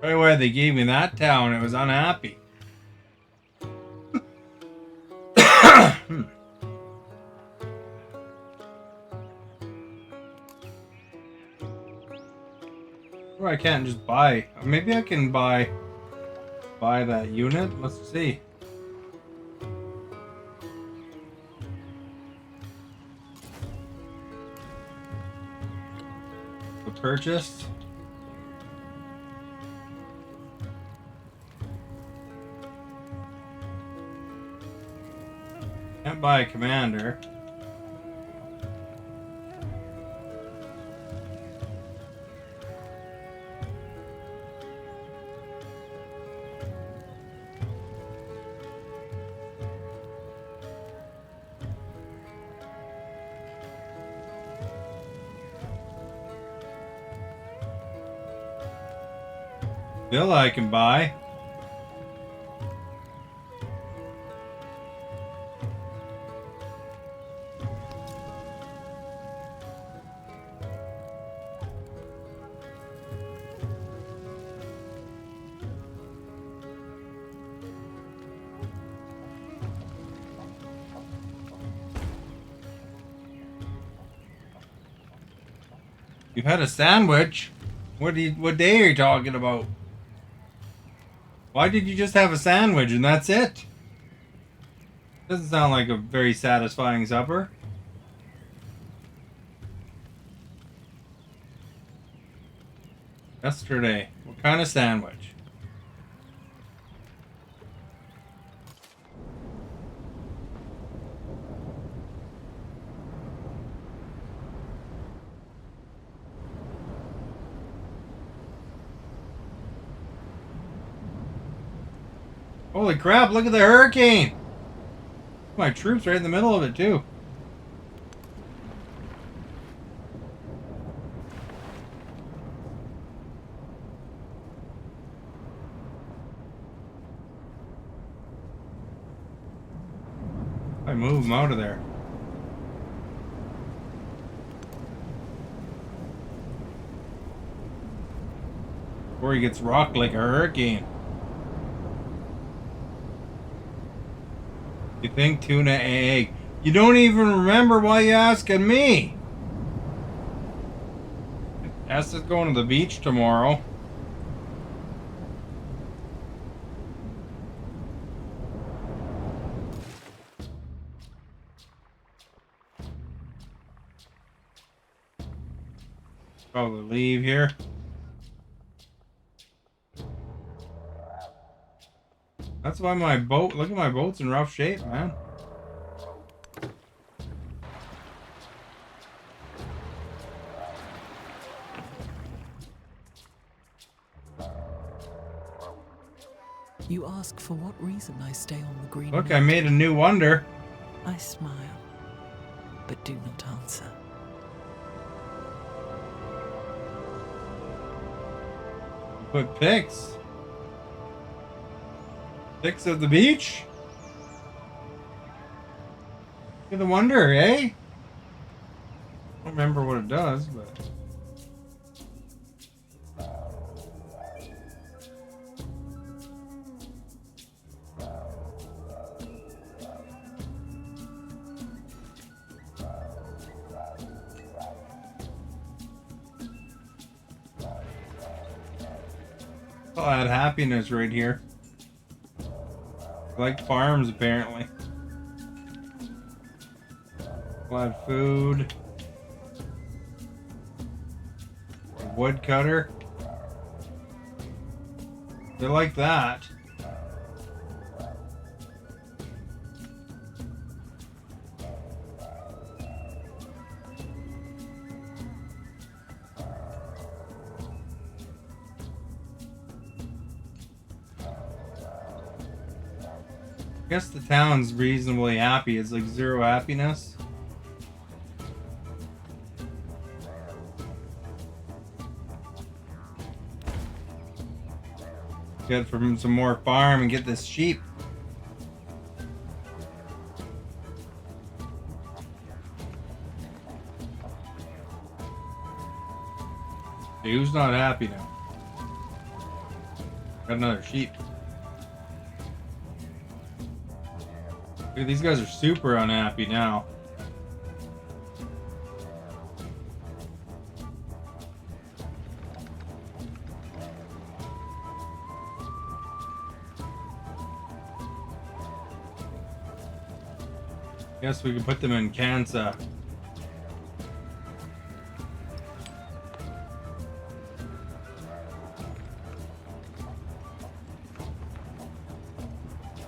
Right away they gave me that town, it was unhappy. Or I can't just buy. Maybe I can buy that unit. Let's see. The purchase. Can't buy a commander. Villa I can buy. You had a sandwich? What day are you talking about? Why did you just have a sandwich and that's it? Doesn't sound like a very satisfying supper. Yesterday. What kind of sandwich? Holy crap, look at the hurricane! My troops right in the middle of it, too. I move him out of there. Before he gets rocked like a hurricane. You think tuna egg? You don't even remember why you asking me. Esther's going to the beach tomorrow. Probably leave here. That's why my boat, look at my boat's in rough shape, man. You ask for what reason I stay on the green. Look, I made a new wonder. I smile, but do not answer. Put pics. Pics of the beach? Look at the wonder, eh? I don't remember what it does, but... I'll add happiness right here. I like farms, apparently. I'll add food. A woodcutter. They like that. I guess the town's reasonably happy. It's like zero happiness. Get from some more farm and get this sheep. Hey, who's not happy now? Got another sheep. Dude, these guys are super unhappy now. Guess we can put them in Kansa.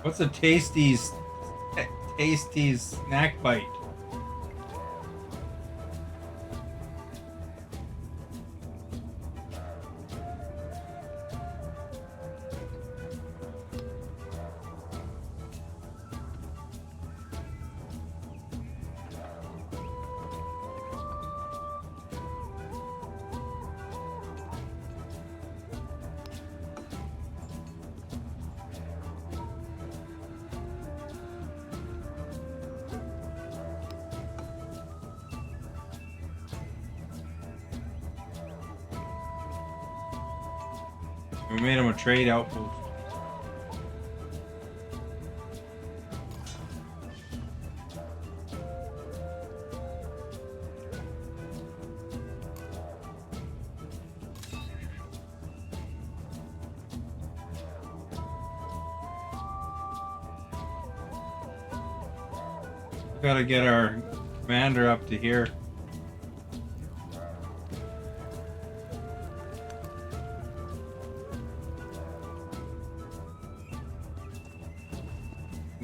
What's a tasty tasty snack bite. We made him a trade outpost. We gotta get our commander up to here.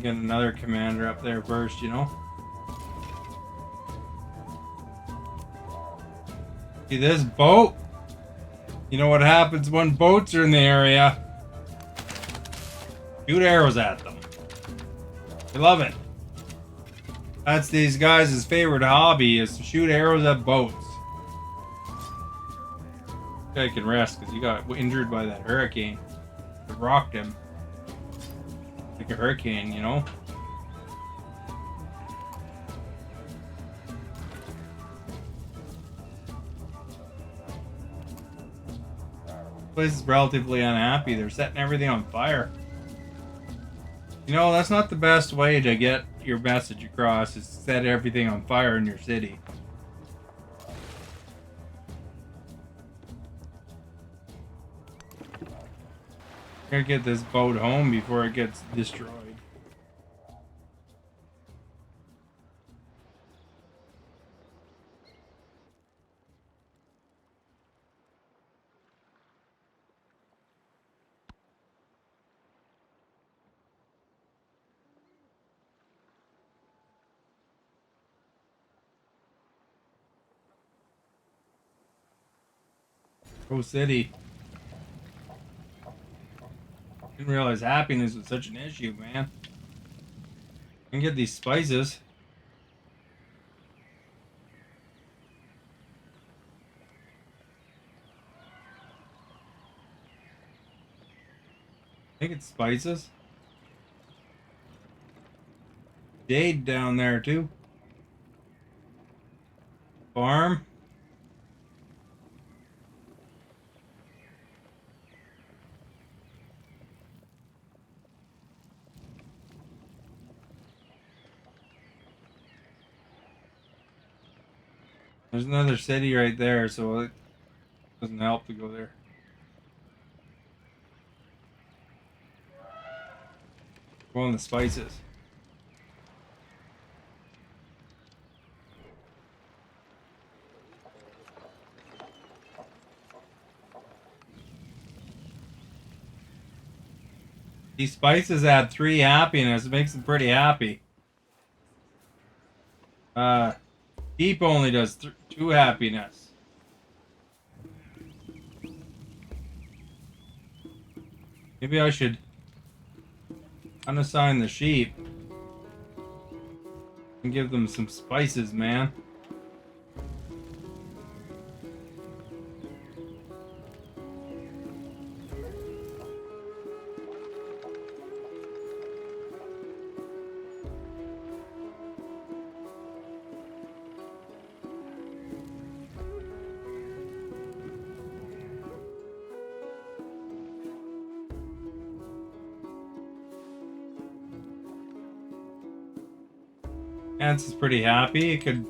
Get another commander up there first, you know? See this boat? You know what happens when boats are in the area? Shoot arrows at them. They love it. That's these guys' favorite hobby is to shoot arrows at boats. Guy can rest because he got injured by that hurricane. It rocked him. Like a hurricane, you know? This place is relatively unhappy. They're setting everything on fire. You know, that's not the best way to get your message across, is set everything on fire in your city. Gotta get this boat home before it gets destroyed. Pro City. Didn't realize happiness was such an issue, man. I can get these spices. I think it's spices. Jade down there too. Farm. There's another city right there, so it doesn't help to go there. Go on the spices. These spices add 3 happiness. It makes them pretty happy. Deep only does 2 happiness. Maybe I should unassign the sheep and give them some spices, man. Ants is pretty happy. It could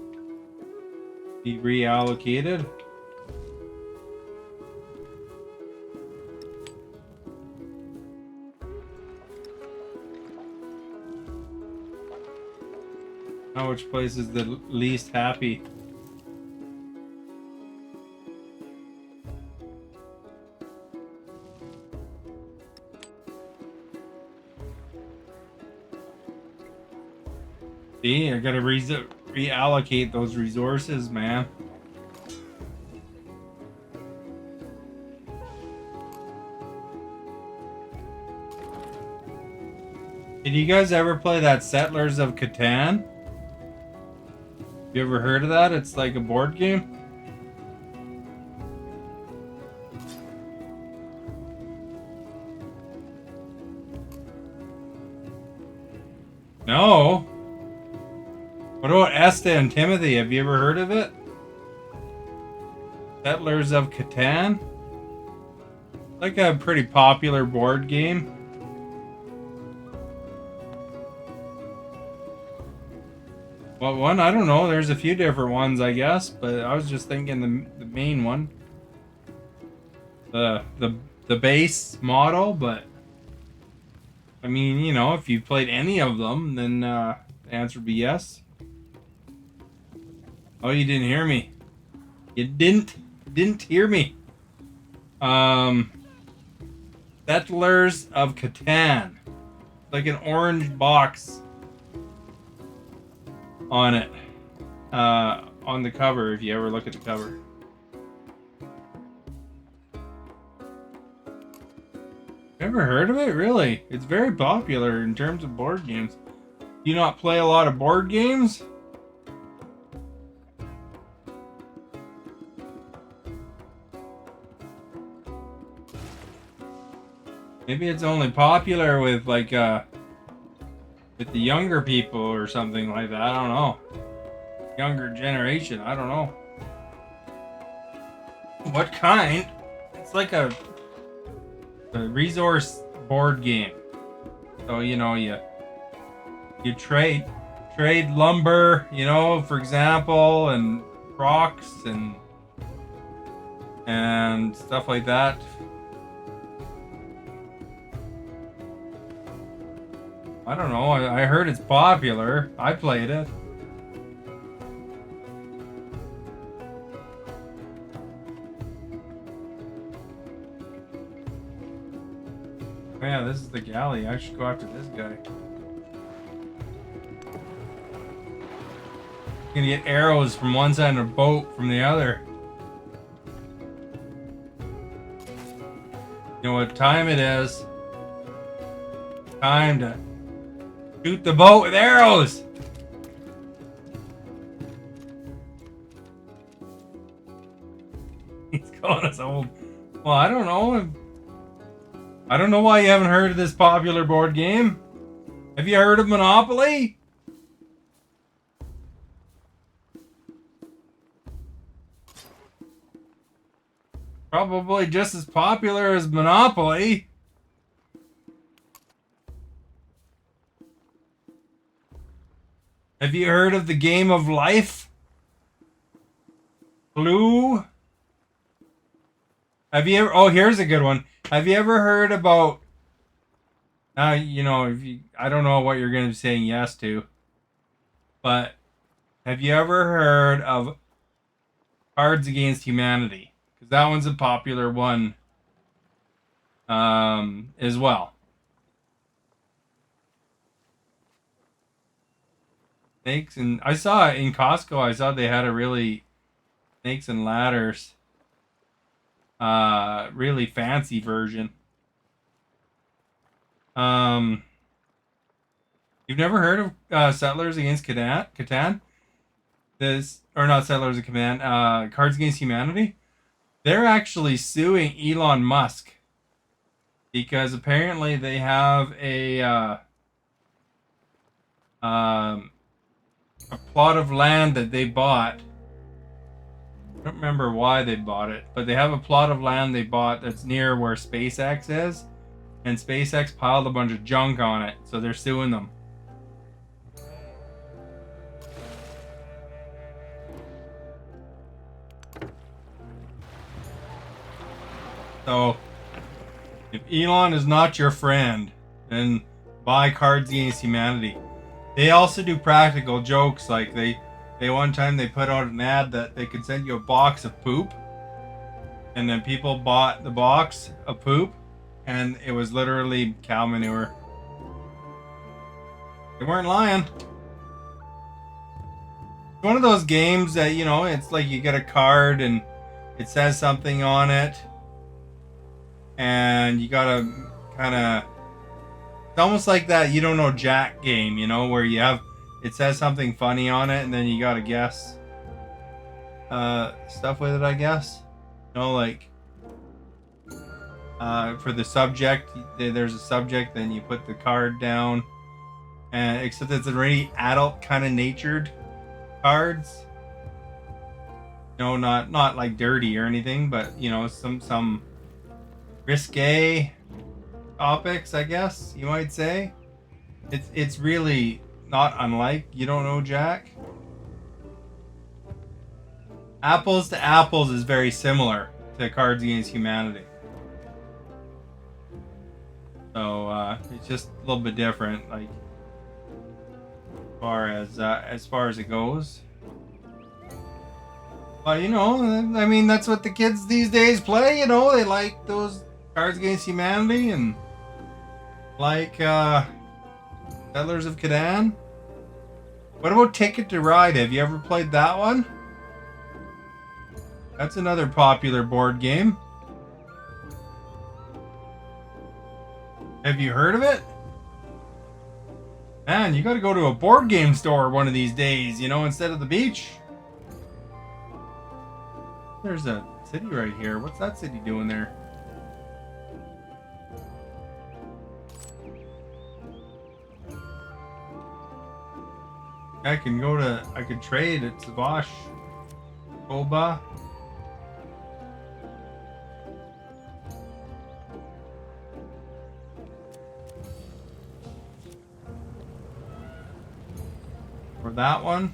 be reallocated. Now which place is the least happy? See, I gotta reallocate those resources, man. Did you guys ever play that Settlers of Catan? You ever heard of that? It's like a board game. No. What about Esta and Timothy? Have you ever heard of it? Settlers of Catan? Like a pretty popular board game. What one? I don't know. There's a few different ones, I guess, but I was just thinking the main one. The base model, but I mean, you know, if you played any of them, then the answer would be yes. Oh, you didn't hear me. You didn't hear me. Settlers of Catan. Like an orange box on it. On the cover, if you ever look at the cover. Never heard of it? Really? It's very popular in terms of board games. Do you not play a lot of board games? Maybe it's only popular with like with the younger people or something like that. I don't know. Younger generation. I don't know. What kind? It's like a resource board game. So you know you trade lumber, you know, for example, and rocks and stuff like that. I don't know. I heard it's popular. I played it. Oh yeah, this is the galley. I should go after this guy. Gonna get arrows from one side and a boat from the other. You know what time it is? Time to shoot the boat with arrows! He's calling us old. Well, I don't know. I don't know why you haven't heard of this popular board game. Have you heard of Monopoly? Probably just as popular as Monopoly. Have you heard of the Game of Life? Clue? Have you ever... Oh, here's a good one. Have you ever heard about... you know, if you, I don't know what you're going to be saying yes to. But have you ever heard of Cards Against Humanity? Because that one's a popular one as well. Snakes and... I saw it in Costco. I saw they had a really... Snakes and Ladders... really fancy version. You've never heard of Settlers Against Catan? This, or not Settlers of Catan, Cards Against Humanity? They're actually suing Elon Musk because apparently they have a plot of land that they bought. I don't remember why they bought it, but they have a plot of land they bought that's near where SpaceX is, and SpaceX piled a bunch of junk on it, so they're suing them. So, if Elon is not your friend, then buy Cards Against Humanity. They also do practical jokes, like they one time they put out an ad that they could send you a box of poop, and then people bought the box of poop, and it was literally cow manure. They weren't lying. one of those games that, you know, it's like you get a card and it says something on it, and you gotta kind of. It's almost like that You Don't Know Jack game, you know, where you have it says something funny on it, and then you gotta guess stuff with it. I guess, you know, like for the subject, there's a subject, then you put the card down, and except it's already adult kind of natured cards. No, not like dirty or anything, but you know, some risque topics, I guess you might say. It's really not unlike You Don't Know Jack. Apples to Apples is very similar to Cards Against Humanity. So it's just a little bit different, like as far as it goes. But you know, I mean, that's what the kids these days play. You know, they like those Cards Against Humanity and like Settlers of Catan. What about Ticket to Ride? Have you ever played that one? That's another popular board game. Have you heard of it? Man, you gotta go to a board game store one of these days, you know, instead of the beach. There's a city right here. What's that city doing there? I could trade at Savash. Boba. Or that one.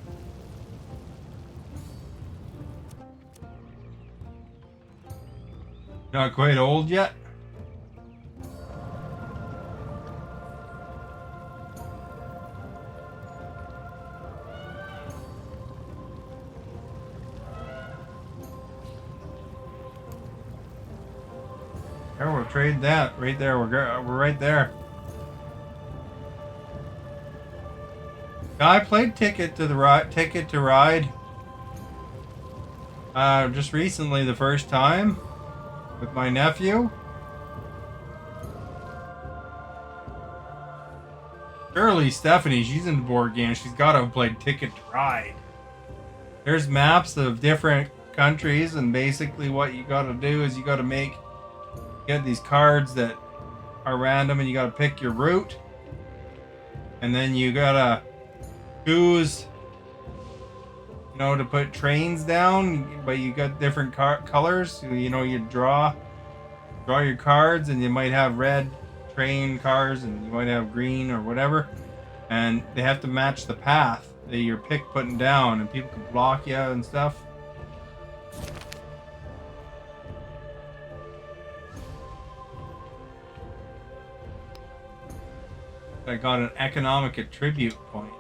Not quite old yet. There, we'll trade that right there. We're right there. I played Ticket to Ride. Just recently, the first time with my nephew. Surely Stephanie, she's into board games. She's got to have played Ticket to Ride. There's maps of different countries, and basically what you got to do is you got to get these cards that are random, and you got to pick your route, and then you gotta choose, you know, to put trains down, but you got different colors. So, you know, you draw your cards, and you might have red train cars, and you might have green or whatever, and they have to match the path that you're putting down, and people can block you and stuff. I got an economic attribute point.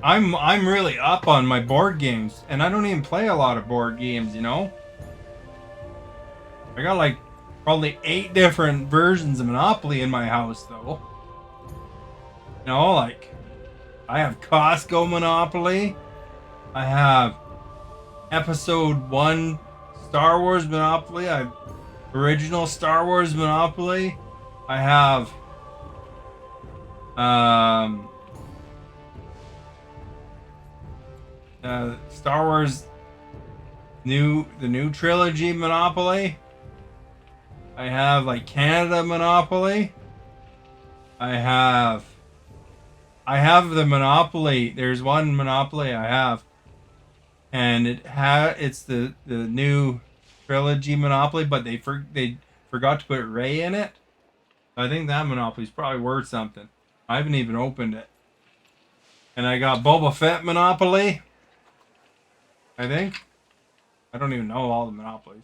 I'm really up on my board games, and I don't even play a lot of board games, you know? I got like probably 8 different versions of Monopoly in my house, though. You know, like I have Costco Monopoly. I have Episode 1 Star Wars Monopoly. I have original Star Wars Monopoly. I have Star Wars the new trilogy Monopoly. I have like Canada Monopoly. I have the Monopoly. There's one Monopoly I have, and it's the new trilogy Monopoly, but they forgot to put Ray in it. I think that Monopoly's probably worth something. I haven't even opened it. And I got Boba Fett Monopoly, I think. I don't even know all the Monopolies.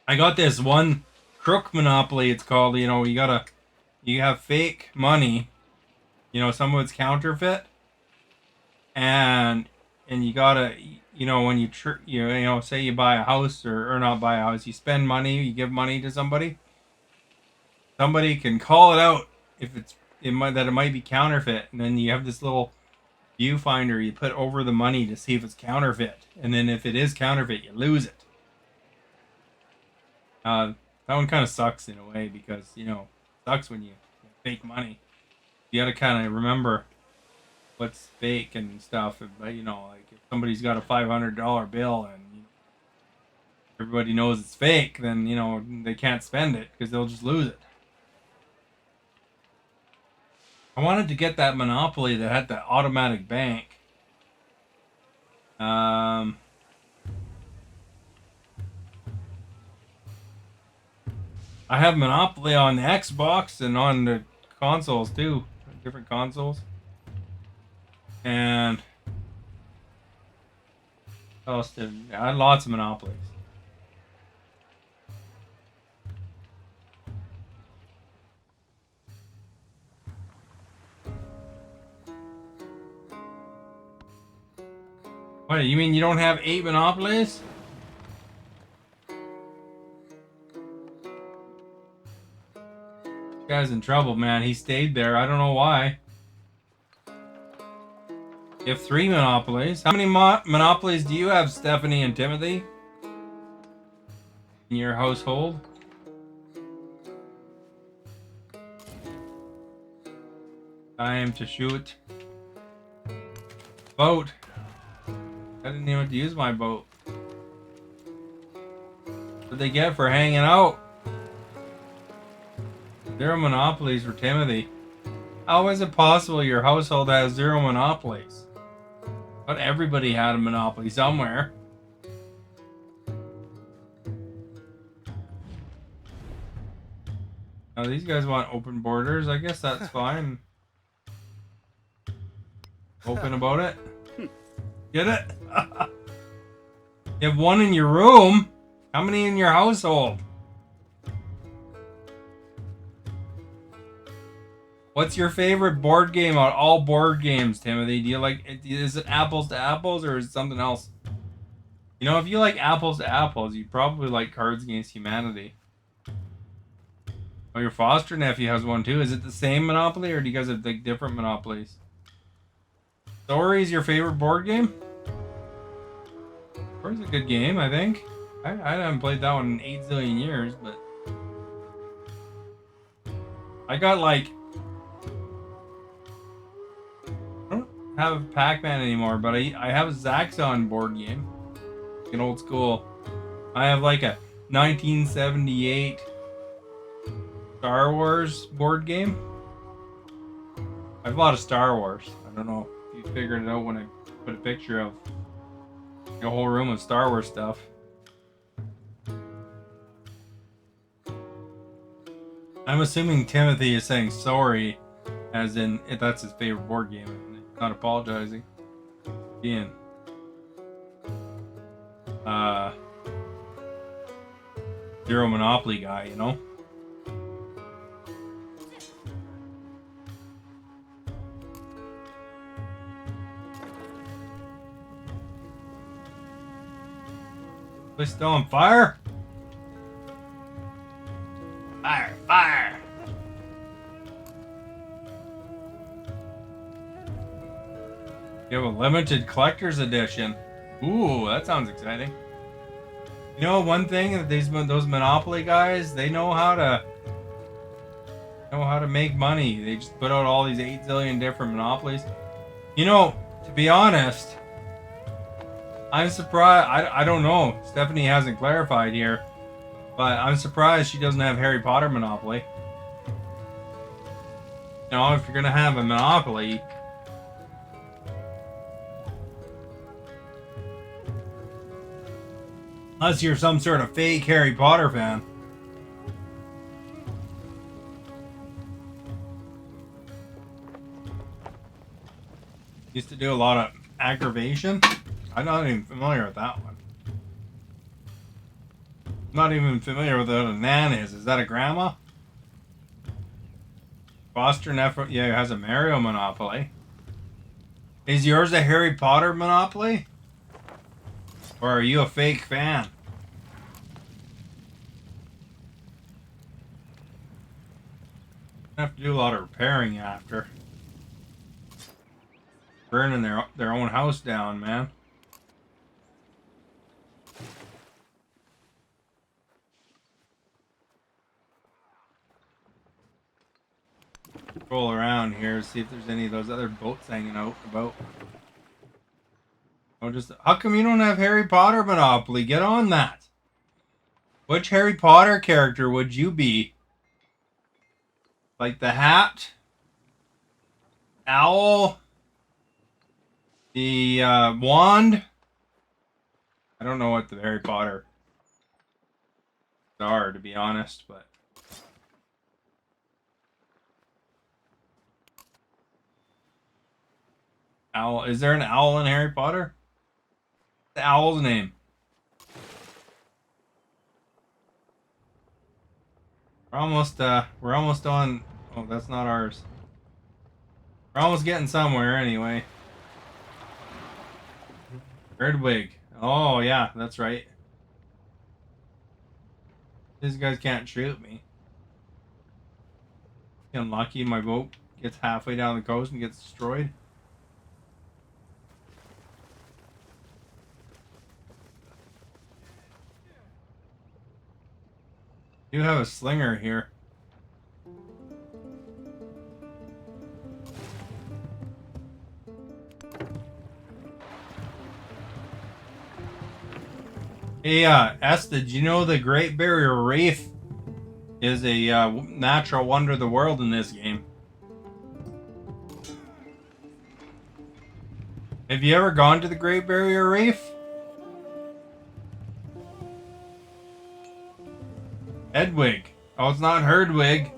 I got this one Crook Monopoly, it's called. You know, you have fake money. You know, some of it's counterfeit. And you you know, when you know, say you buy a house or not buy a house, you spend money, you give money to somebody. Somebody can call it out if it might be counterfeit, and then you have this little viewfinder you put over the money to see if it's counterfeit, and then if it is counterfeit, you lose it. That one kind of sucks in a way because, you know, it sucks when you fake money. You got to kind of remember what's fake and stuff. But, you know, like if somebody's got a $500 bill and you know, everybody knows it's fake, then, you know, they can't spend it because they'll just lose it. I wanted to get that Monopoly that had the automatic bank. I have Monopoly on the Xbox and on the consoles too, different consoles. And what else I had lots of Monopolies. What, you mean you don't have 8 Monopolies? This guy's in trouble, man. He stayed there. I don't know why. You have 3 Monopolies. How many Monopolies do you have, Stephanie and Timothy? In your household? Time to shoot. Boat. I didn't even have to use my boat. What'd they get for hanging out? 0 Monopolies for Timothy. How is it possible your household has 0 Monopolies? But everybody had a Monopoly somewhere. Now these guys want open borders. I guess that's fine. Open about it. Get it? You have 1 in your room. How many in your household? What's your favorite board game out of all board games, Timothy? Do you like? Is it Apples to Apples or is it something else? You know, if you like Apples to Apples, you probably like Cards Against Humanity. Oh, your foster nephew has one too. Is it the same Monopoly or do you guys have like different Monopolies? Story is your favorite board game? Story's a good game, I think. I haven't played that one in 8 zillion years, but I got like, I don't have Pac-Man anymore, but I have a Zaxxon board game, an old school. I have like a 1978 Star Wars board game. I have a lot of Star Wars. I don't know if you figured it out when I put a picture of a whole room of Star Wars stuff. I'm assuming Timothy is saying sorry, as in if that's his favorite board game, and not apologizing. Being Zero Monopoly guy, you know. Place still on fire? Fire, fire! You have a limited collector's edition. Ooh, that sounds exciting. You know, one thing that those Monopoly guys, they know how to make money. They just put out all these 8 zillion different Monopolies. You know, to be honest, I'm surprised. I don't know. Stephanie hasn't clarified here, but I'm surprised she doesn't have Harry Potter Monopoly. You know, if you're gonna have a Monopoly, unless you're some sort of fake Harry Potter fan. Used to do a lot of aggravation. I'm not even familiar with that one. I'm not even familiar with what a nan is. Is that a grandma? Foster nephew, yeah, has a Mario Monopoly. Is yours a Harry Potter Monopoly? Or are you a fake fan? I have to do a lot of repairing after. Burning their own house down, man. Roll around here, see if there's any of those other boats hanging out about. Oh, just how come you don't have Harry Potter Monopoly? Get on that. Which Harry Potter character would you be? Like the hat, owl, the wand. I don't know what the Harry Potter are, to be honest, but owl. Is there an owl in Harry Potter? The owl's name. We're almost on. Oh, that's not ours. We're almost getting somewhere anyway. Erdwig. Oh yeah, that's right. These guys can't shoot me. Unlucky, my boat gets halfway down the coast and gets destroyed. You have a slinger here. Hey, Esta, did you know the Great Barrier Reef is a natural wonder of the world in this game? Have you ever gone to the Great Barrier Reef? Edwig. Oh, it's not Herdwig.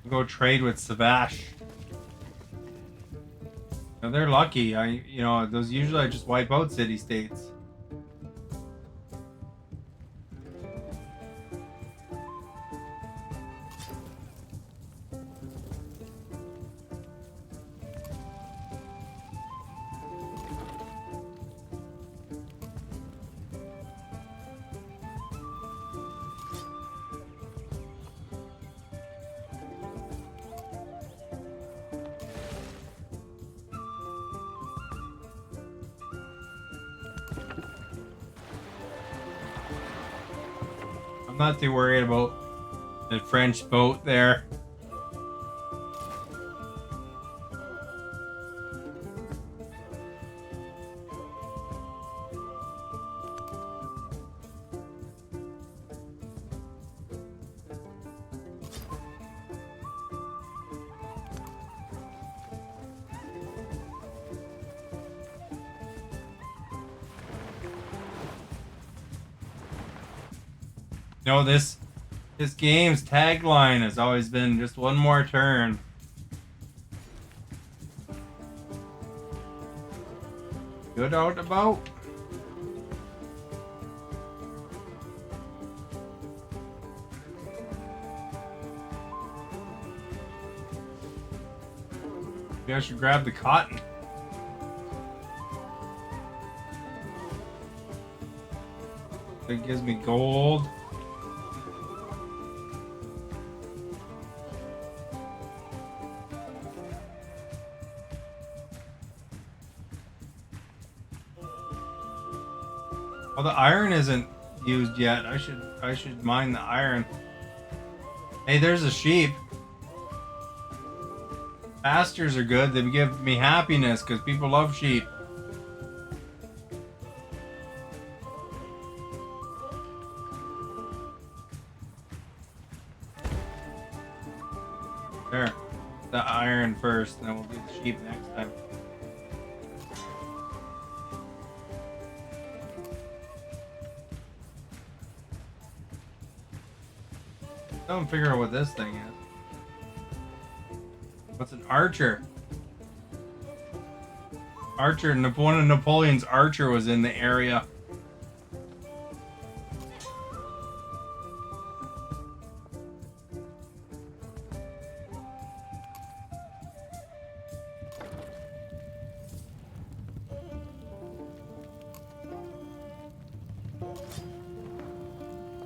Go trade with Savash. Now they're lucky. Those usually I just wipe out city states. I'm not too worried about the French boat there. No, this game's tagline has always been just one more turn. Good out about. Maybe I should grab the cotton. It gives me gold. Well, the iron isn't used yet. I should mine the iron. Hey, there's a sheep. Pastures are good. They give me happiness because people love sheep. There. The iron first, and then we'll do the sheep next time. Don't figure out what this thing is. What's an archer? Archer, one of Napoleon's archer was in the area.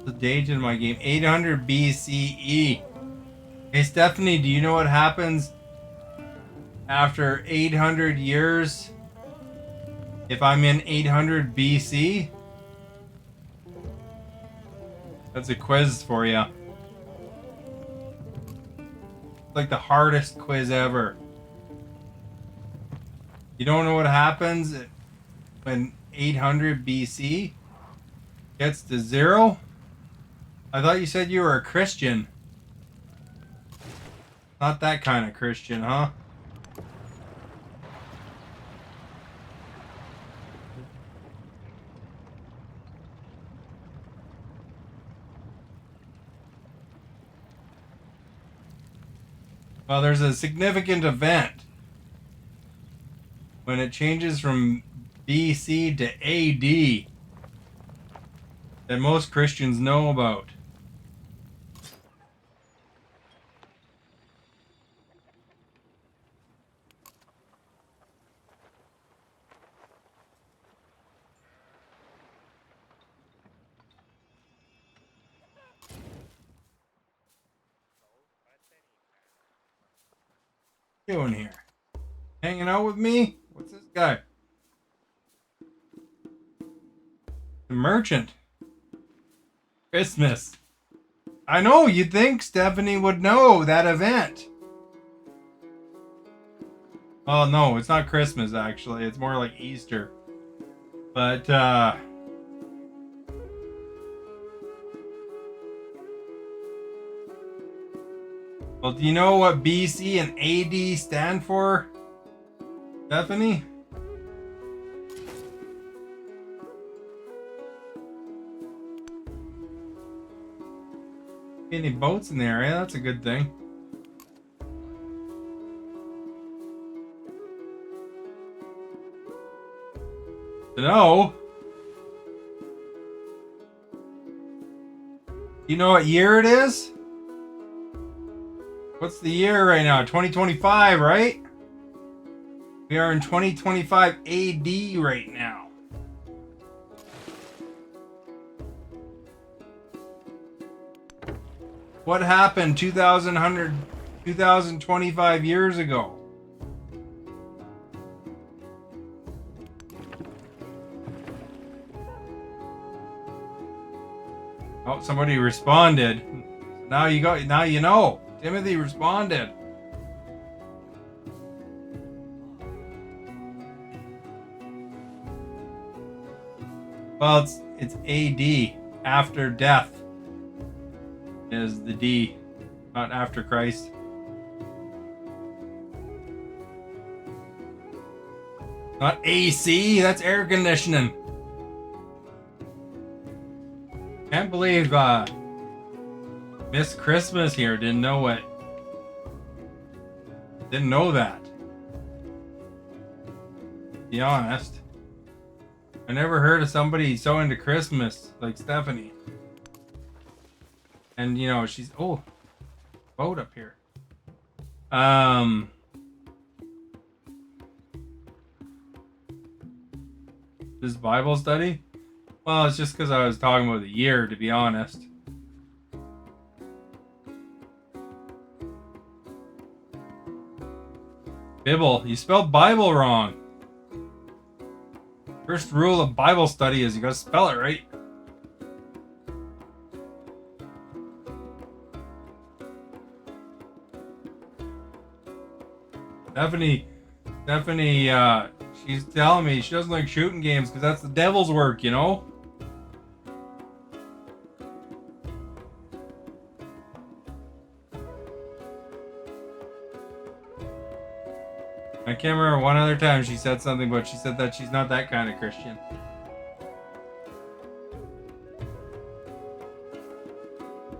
The date in my game, 800 BCE. Hey Stephanie, do you know what happens after 800 years if I'm in 800 BC? That's a quiz for you. It's like the hardest quiz ever. You don't know what happens when 800 BC gets to 0? I thought you said you were a Christian. Not that kind of Christian, huh? Well, there's a significant event when it changes from BC to AD that most Christians know about. Doing here? Hanging out with me? What's this guy? The merchant. Christmas. I know, you'd think Stephanie would know that event. Oh no, it's not Christmas actually. It's more like Easter. But well, do you know what BC and AD stand for, Stephanie? Any boats in the area? That's a good thing. No. You know what year it is? What's the year right now? 2025, right? We are in 2025 AD right now. What happened 2025 years ago? Oh, somebody responded. Now you know. Timothy responded. Well, it's AD, after death is the D, not after Christ. Not AC, that's air conditioning. Can't believe Miss Christmas here didn't know it. Didn't know that. To be honest. I never heard of somebody so into Christmas like Stephanie. And you know, she's boat up here. This Bible study? Well, it's just because I was talking about the year, to be honest. Bibble. You spelled Bible wrong. First rule of Bible study is you gotta spell it right. Stephanie, she's telling me she doesn't like shooting games because that's the devil's work, you know? I can't remember one other time she said something, but she said that she's not that kind of Christian.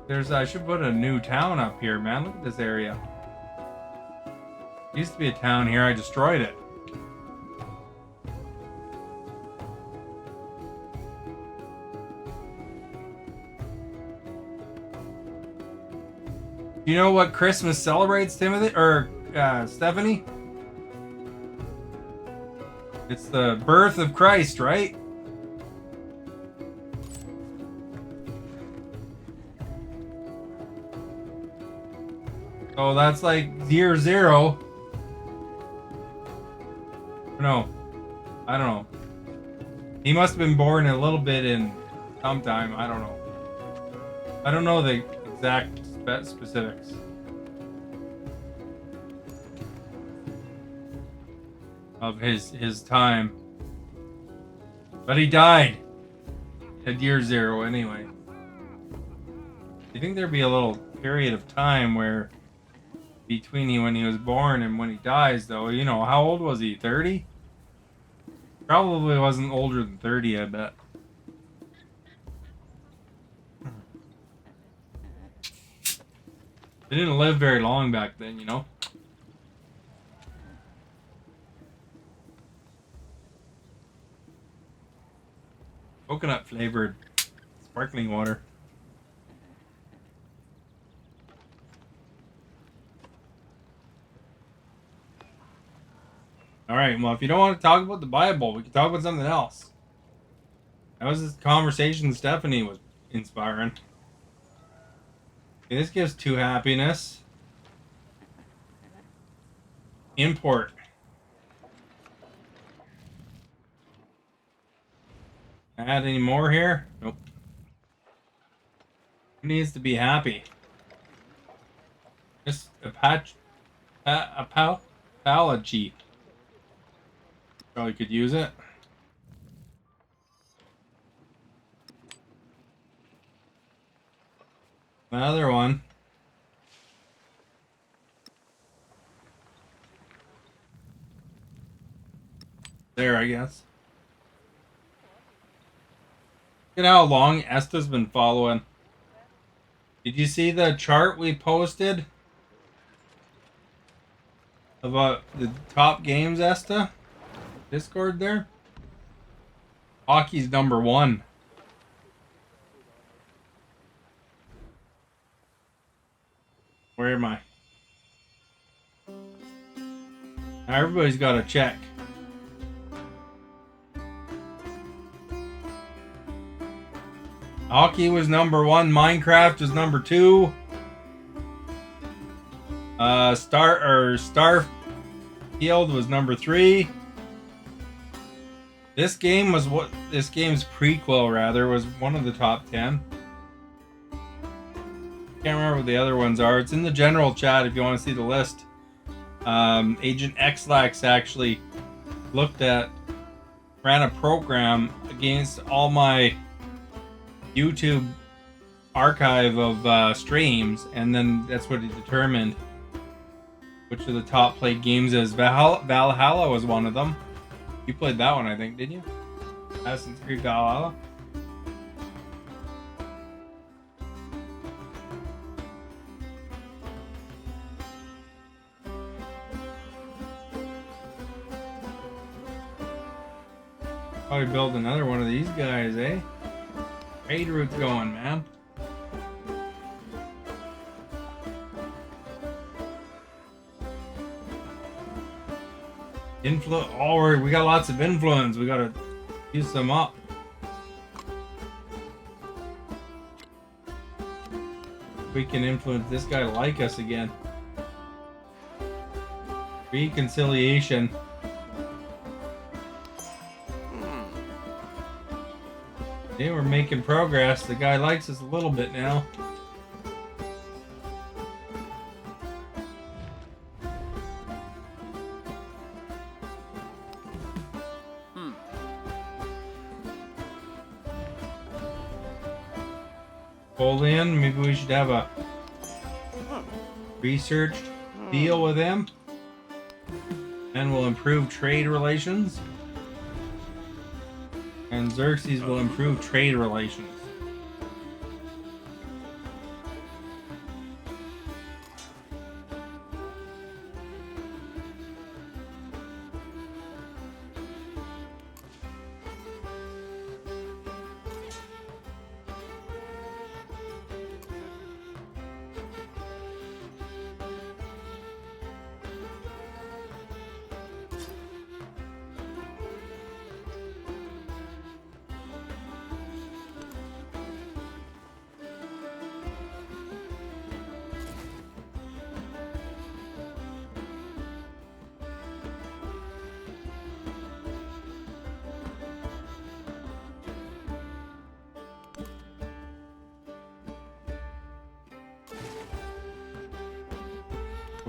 I should put a new town up here, man. Look at this area. Used to be a town here. I destroyed it. Do you know what Christmas celebrates, Timothy or Stephanie? It's the birth of Christ, right? So that's like year 0. No, I don't know. He must have been born a little bit in sometime. I don't know. I don't know the exact specifics. Of his time. But he died at year 0 anyway. Do you think there'd be a little period of time where between when he was born and when he dies, though? You know, how old was he? 30? Probably wasn't older than 30, I bet. They didn't live very long back then, you know? Coconut flavored sparkling water. Alright, well, if you don't want to talk about the Bible, we can talk about something else. That was this conversation Stephanie was inspiring. Okay, this gives 2 happiness. Import. Add any more here? Nope. Who needs to be happy? Just apology. Probably could use it. Another one. There, I guess. Look at how long Esta's been following. Did you see the chart we posted about the top games, Esta? Discord there? Hockey's number 1. Where am I? Now everybody's got to check. Hockey was number 1. Minecraft was number 2. Starfield was number 3. This game's prequel rather was one of the top 10. Can't remember what the other ones are. It's in the general chat if you want to see the list. Agent Xlax actually ran a program against all my YouTube archive of streams, and then that's what he determined which of the top played games is. Valhalla was one of them. You played that one, I think, didn't you? Assassin's Creed Valhalla. Probably build another one of these guys, eh? Trade route's going, man. We got lots of influence. We gotta use them up. We can influence this guy to like us again. Reconciliation. Yeah, we're making progress. The guy likes us a little bit now. Napoleon, maybe we should have a research deal with him, and we'll improve trade relations. And Xerxes will improve trade relations.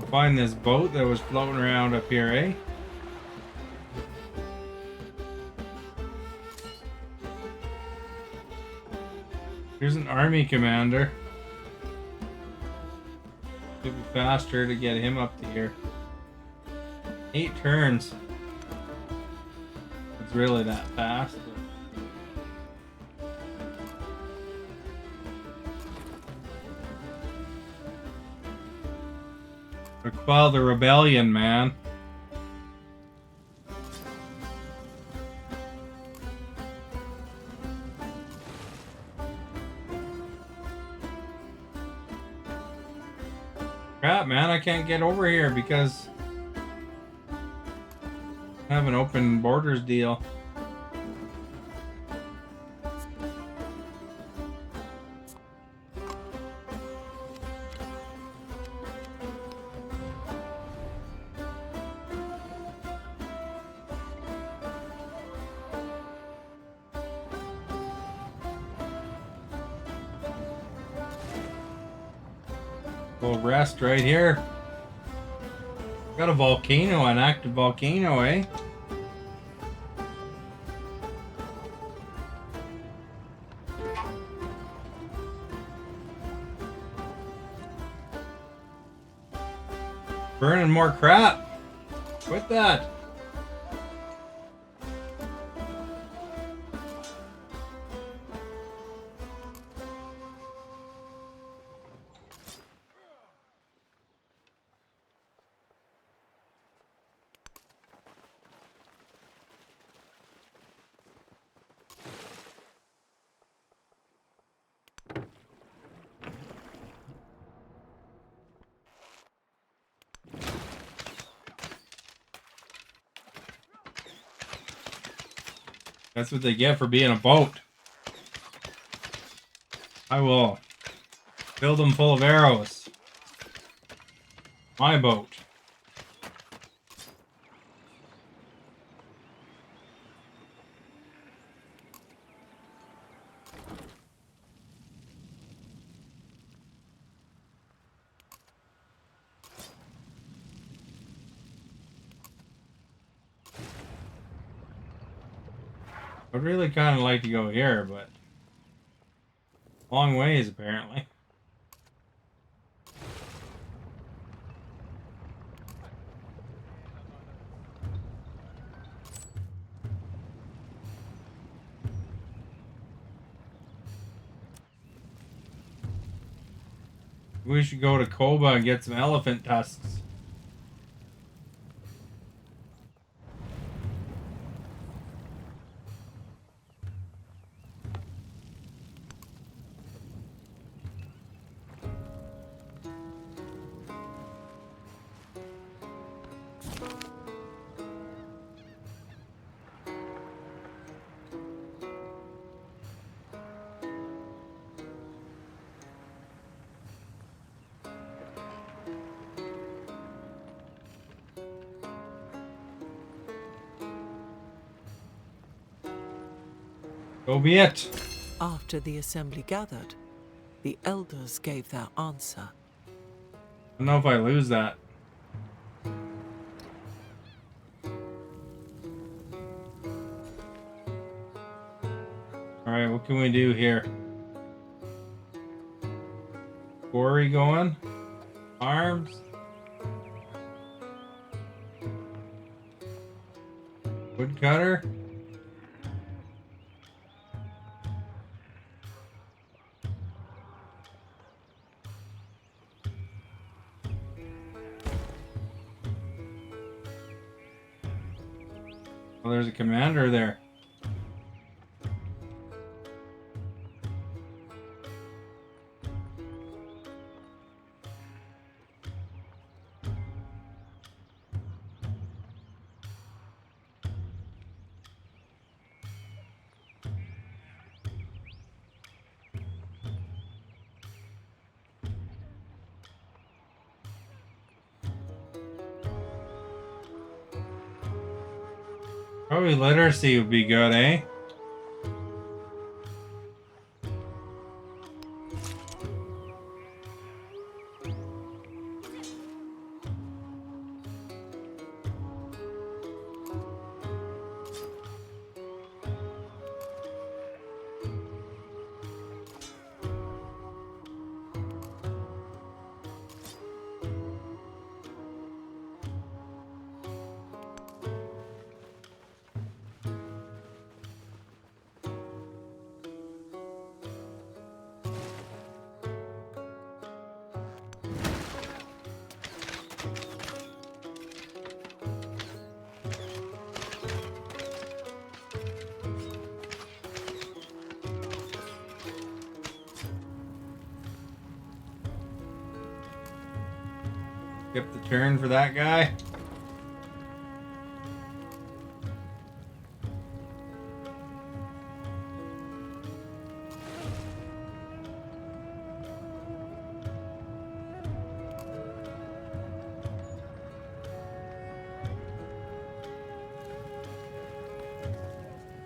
Find this boat that was floating around up here, eh? Here's an army commander. It'd be faster to get him up to here. 8 turns. It's really that fast. But... quell the rebellion, man. Crap, man, I can't get over here because I have an open borders deal. We'll rest right here. Got a volcano, an active volcano, eh? Burning more crap. Quit that. That's what they get for being a boat. I will fill them full of arrows. My boat. I'd really kind of like to go here, but long ways apparently. We should go to Koba and get some elephant tusks. So be it. After the assembly gathered, the elders gave their answer. I don't know if I lose that. Alright, what can we do here? Quarry going? Arms? Woodcutter? Oh, there's a commander there. Probably literacy would be good, eh? Skip the turn for that guy.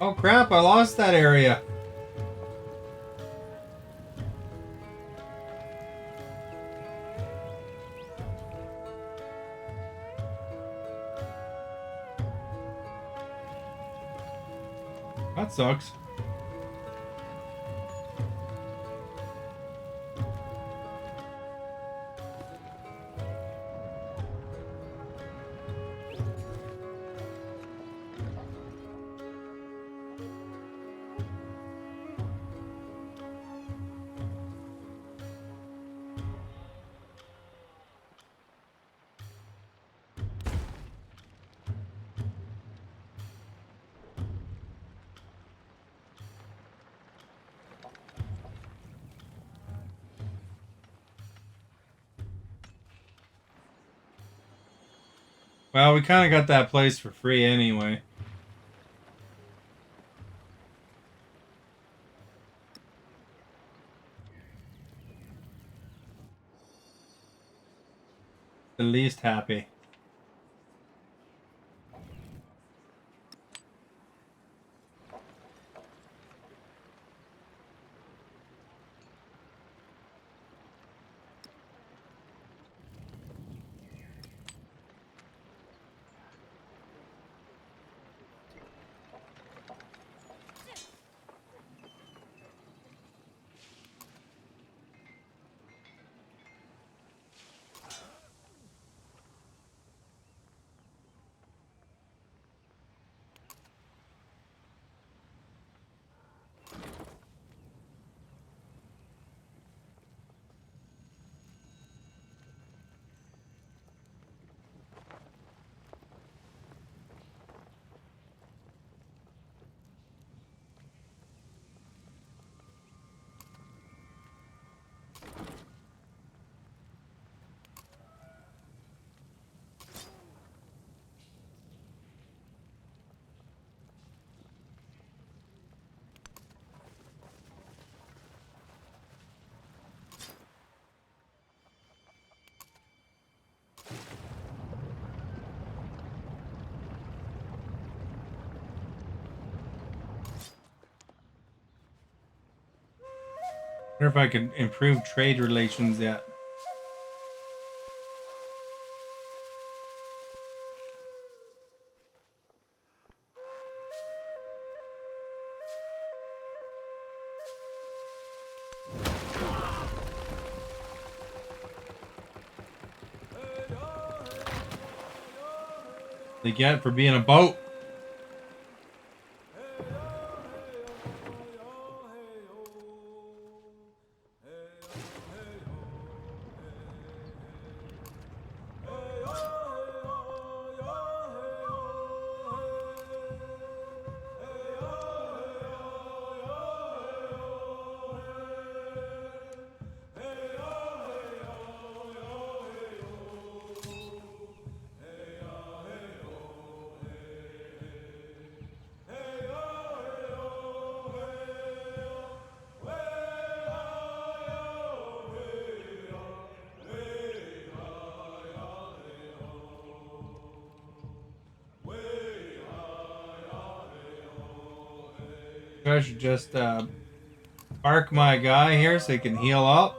Oh crap, I lost that area. That sucks. Well, we kind of got that place for free anyway. The least happy. I wonder if I could improve trade relations yet. They get for being a boat. I should just park my guy here so he can heal up.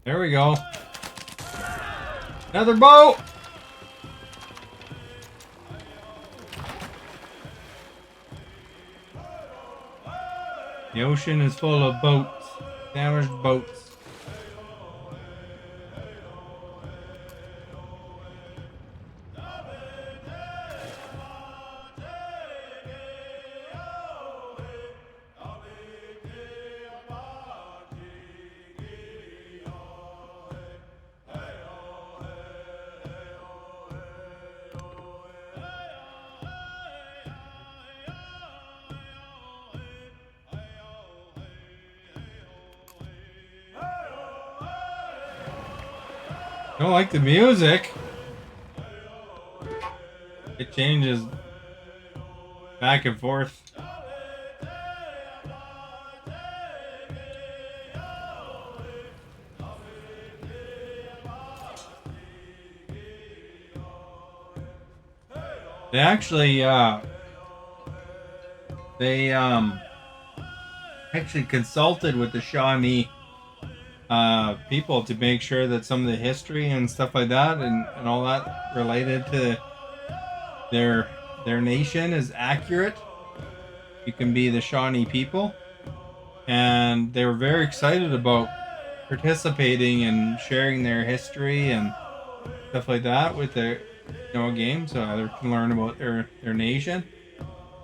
There we go. Another boat! The ocean is full of boats. Damaged boats. Don't like the music. It changes back and forth. They actually actually consulted with the Shawnee people to make sure that some of the history and stuff like that and all that related to their nation is accurate. You can be the Shawnee people, and they were very excited about participating and sharing their history and stuff like that with their game, so they can learn about their nation.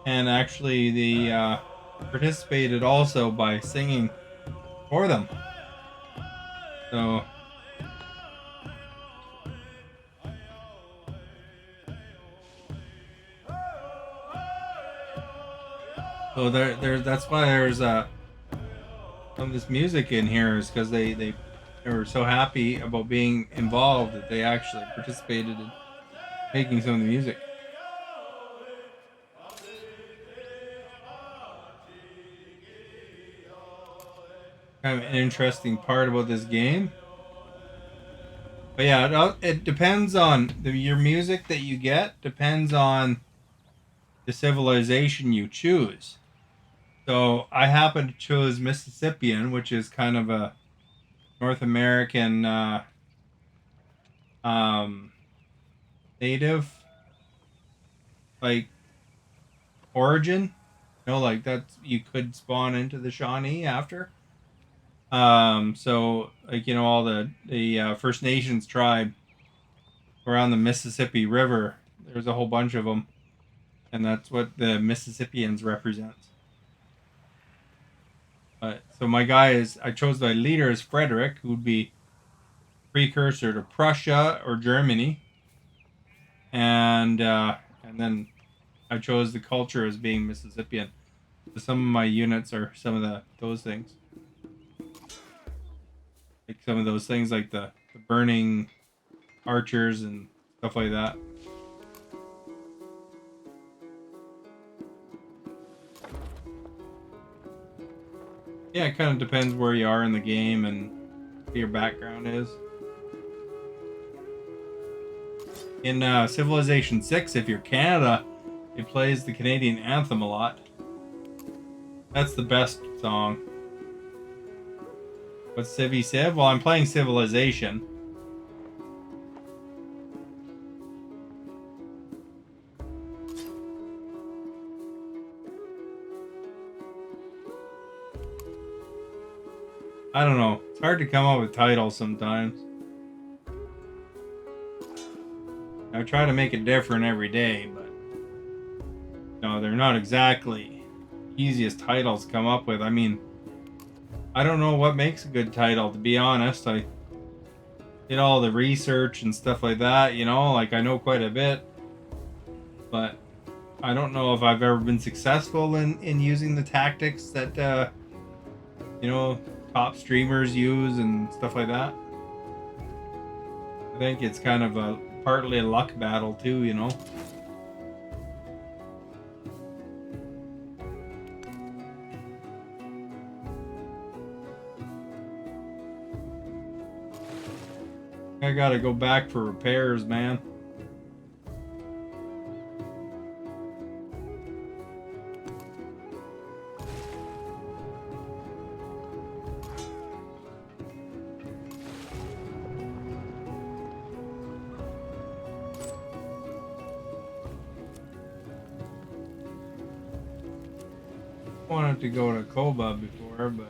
And actually, they participated also by singing for them. So that's why there's some of this music in here, is because they were so happy about being involved that they actually participated in making some of the music. Kind of an interesting part about this game. But yeah, it depends on your music that you get depends on the civilization you choose. So I happen to choose Mississippian, which is kind of a North American native like origin. Like that you could spawn into the Shawnee after. So like all the First Nations tribe around the Mississippi River. There's a whole bunch of them, and that's what the Mississippians represents. So I chose my leader as Frederick, who would be precursor to Prussia or Germany, and then I chose the culture as being Mississippian. So some of my units are some of those things. Like some of those things like the burning archers and stuff like that. Yeah, it kind of depends where you are in the game and what your background is. In Civilization 6, if you're Canada, it plays the Canadian anthem a lot. That's the best song. What's Civ Civ? Well, I'm playing Civilization. I don't know. It's hard to come up with titles sometimes. I try to make it different every day, but no, they're not exactly easiest titles to come up with. I mean, I don't know what makes a good title, to be honest. I did all the research and stuff like that, like I know quite a bit, but I don't know if I've ever been successful in using the tactics that top streamers use and stuff like that. I think it's kind of partly a luck battle too, I gotta go back for repairs, man. Wanted to go to Koba before, but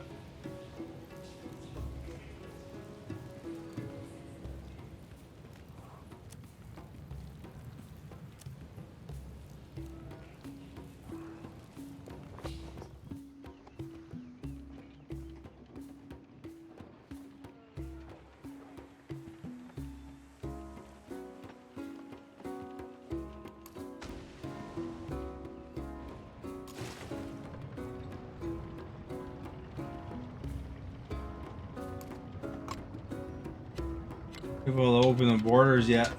people will open the borders yet.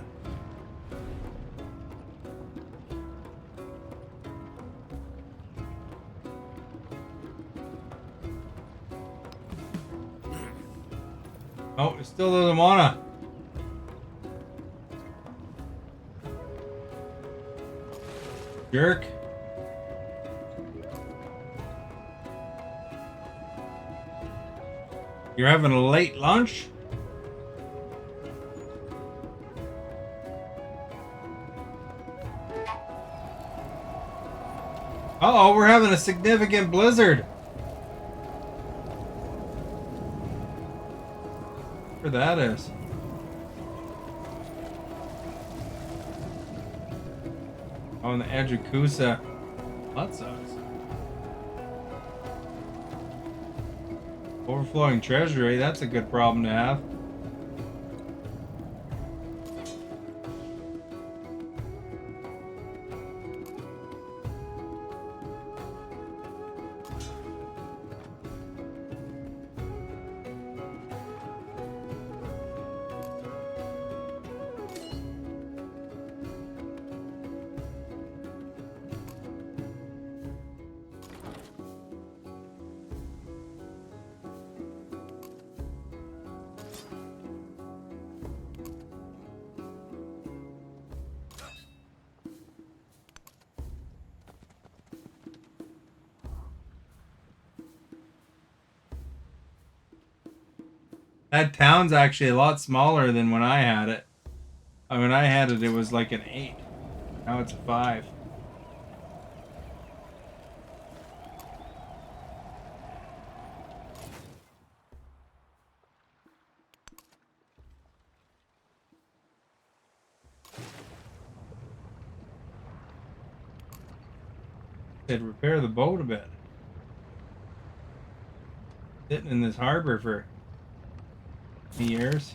Oh, it still doesn't wanna. Jerk. You're having a late lunch? Uh-oh, we're having a significant blizzard. Where that is. Oh, on the edge of Kusa. That sucks. Overflowing treasury, that's a good problem to have. That town's actually a lot smaller than when I had it. When I had it, it was like an 8. Now it's a 5. They'd repair the boat a bit. Sitting in this harbor for years.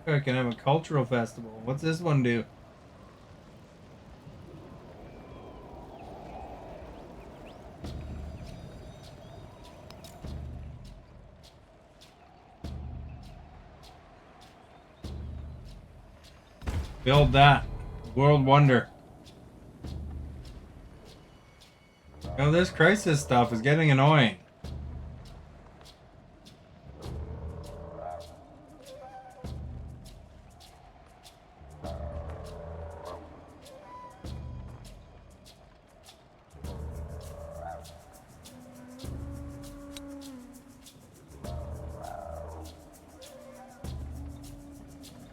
I can have a cultural festival. What's this one do? Build that. World wonder. You know, this crisis stuff is getting annoying.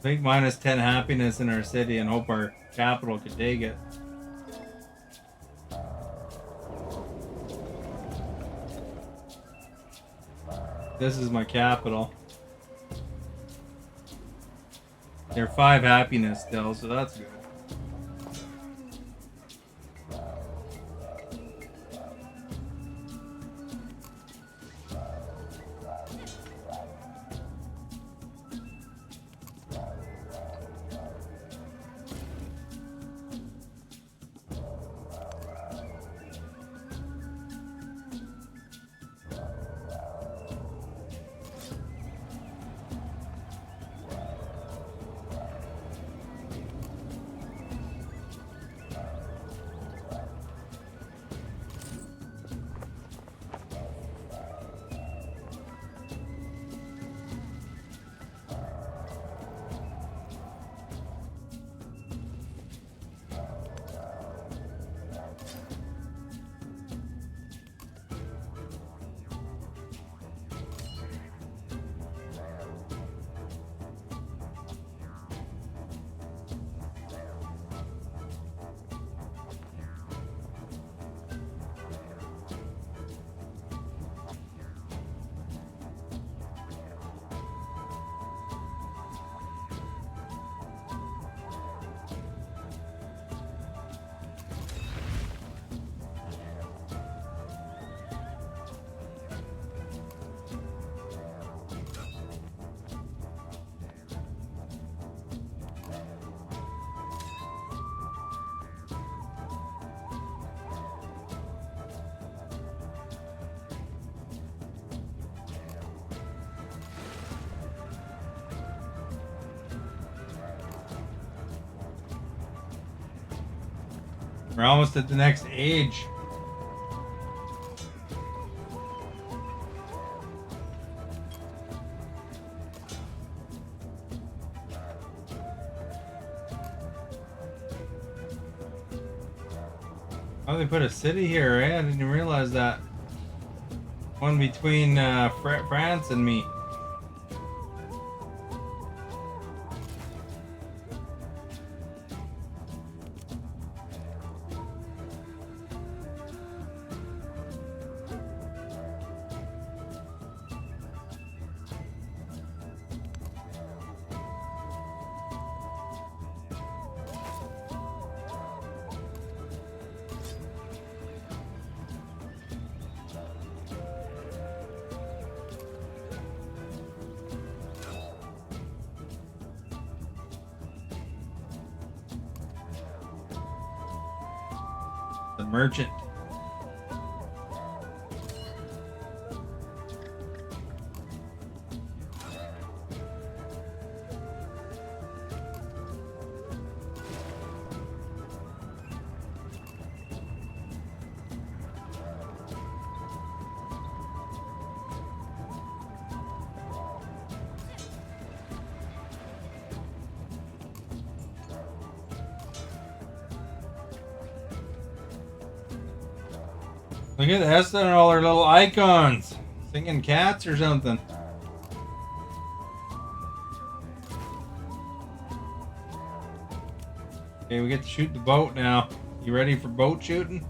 Think -10 happiness in our city and hope our capital could take it. This is my capital. They're 5 happiness still, so that's good. We're almost at the next age. Oh, they put a city here, eh? I didn't even realize that. One between France and me. The merchant. Look at Esther and all her little icons. Singing cats or something. Okay, we get to shoot the boat now. You ready for boat shooting?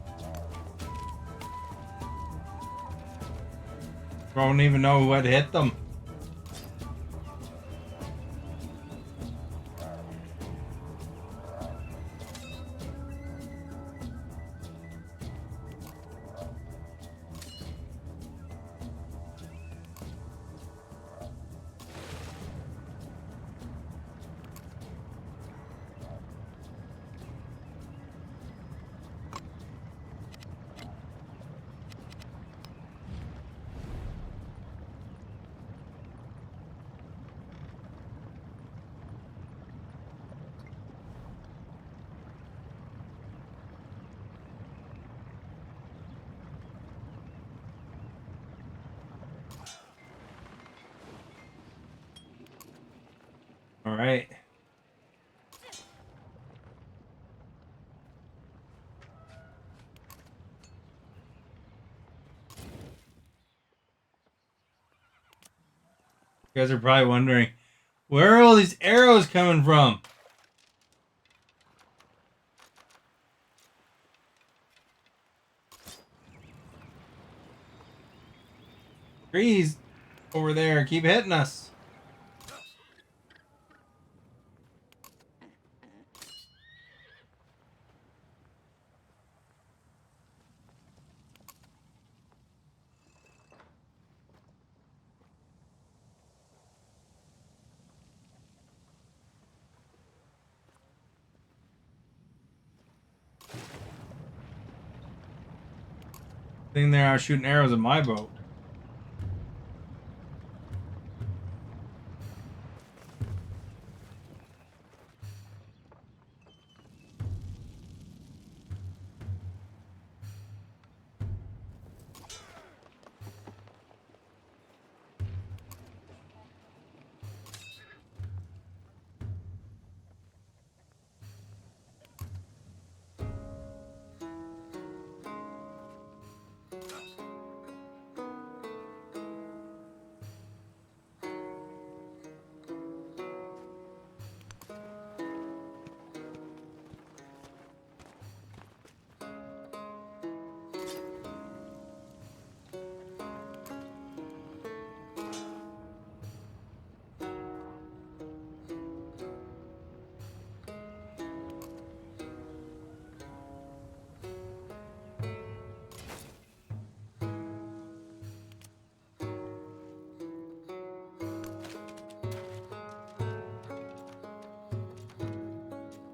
Don't even know what hit them. All right. You guys are probably wondering, where are all these arrows coming from? Trees over there keep hitting us. Thing there, I was shooting arrows at my boat.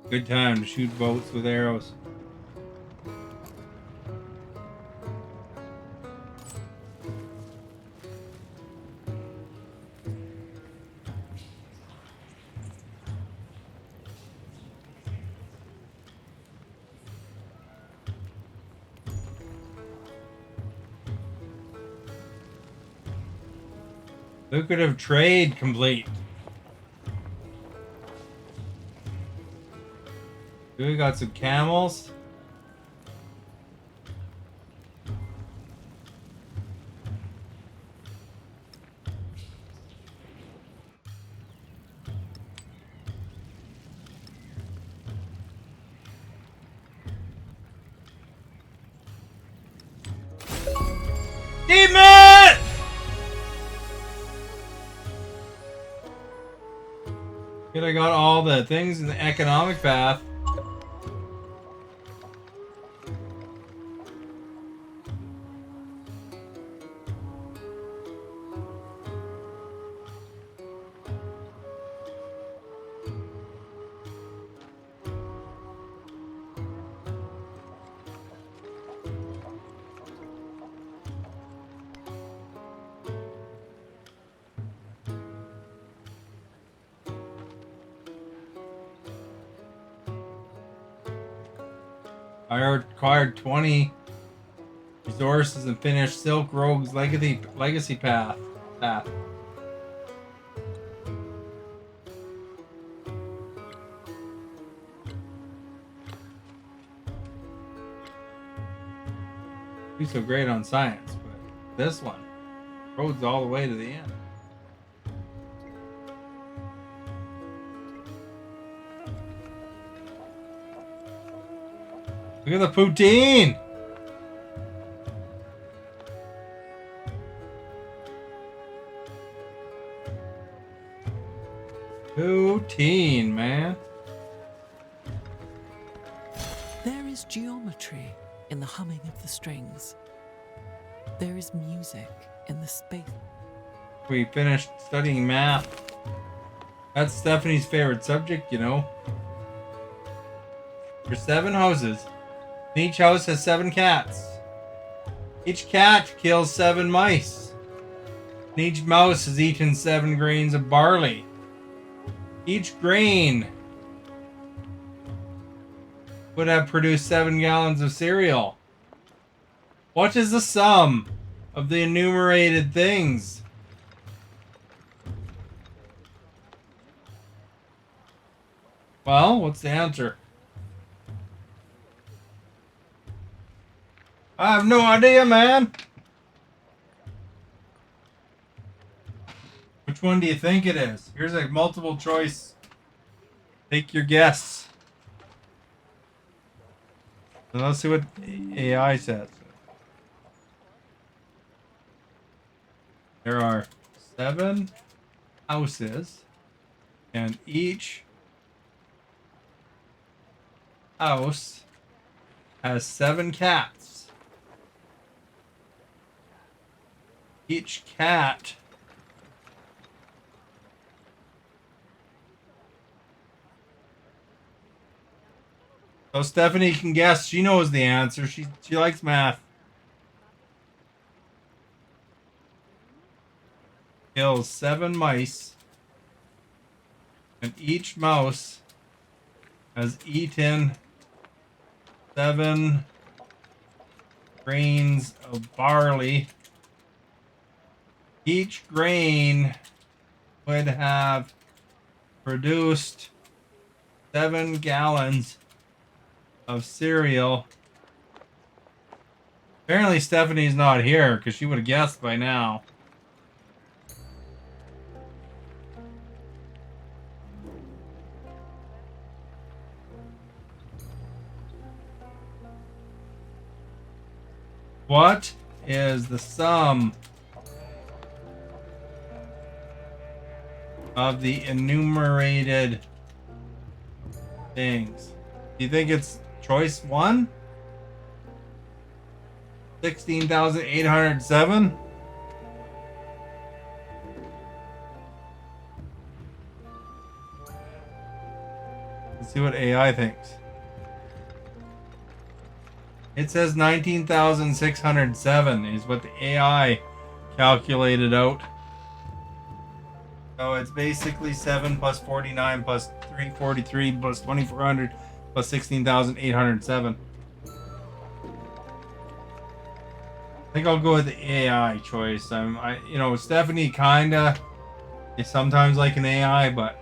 Good time to shoot boats with arrows. Lucrative trade complete. We got some camels. Demon! Good, I got all the things in the economic path. I acquired 20 resources and finished Silk Rogue's legacy path. Be so great on science, but this one roads all the way to the end. Look at the poutine! Poutine, man. There is geometry in the humming of the strings. There is music in the space. We finished studying math. That's Stephanie's favorite subject, you know. There's 7 houses. Each house has 7 cats. Each cat kills 7 mice. And each mouse has eaten 7 grains of barley. Each grain would have produced 7 gallons of cereal. What is the sum of the enumerated things? Well, what's the answer? I have no idea, man. Which one do you think it is? Here's a multiple choice. Take your guess. And let's see what AI says. There are 7 houses, and each house has 7 cats. Each cat so Stephanie can guess. She knows the answer. She likes math. Kills 7 mice, and each mouse has eaten 7 grains of barley. Each grain would have produced 7 gallons of cereal. Apparently Stephanie's not here because she would have guessed by now. What is the sum of the enumerated things? Do you think it's choice 1? 16,807? Let's see what AI thinks. It says 19,607 is what the AI calculated out. So it's basically 7 plus 49 plus 343 plus 2,400 plus 16,807. I think I'll go with the AI choice. You know, Stephanie kinda is sometimes like an AI, but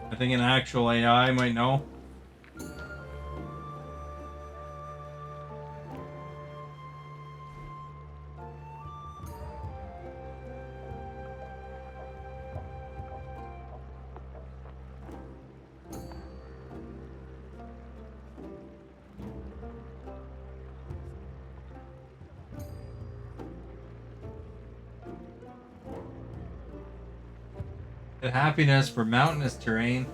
I think an actual AI might know. The happiness for mountainous terrain.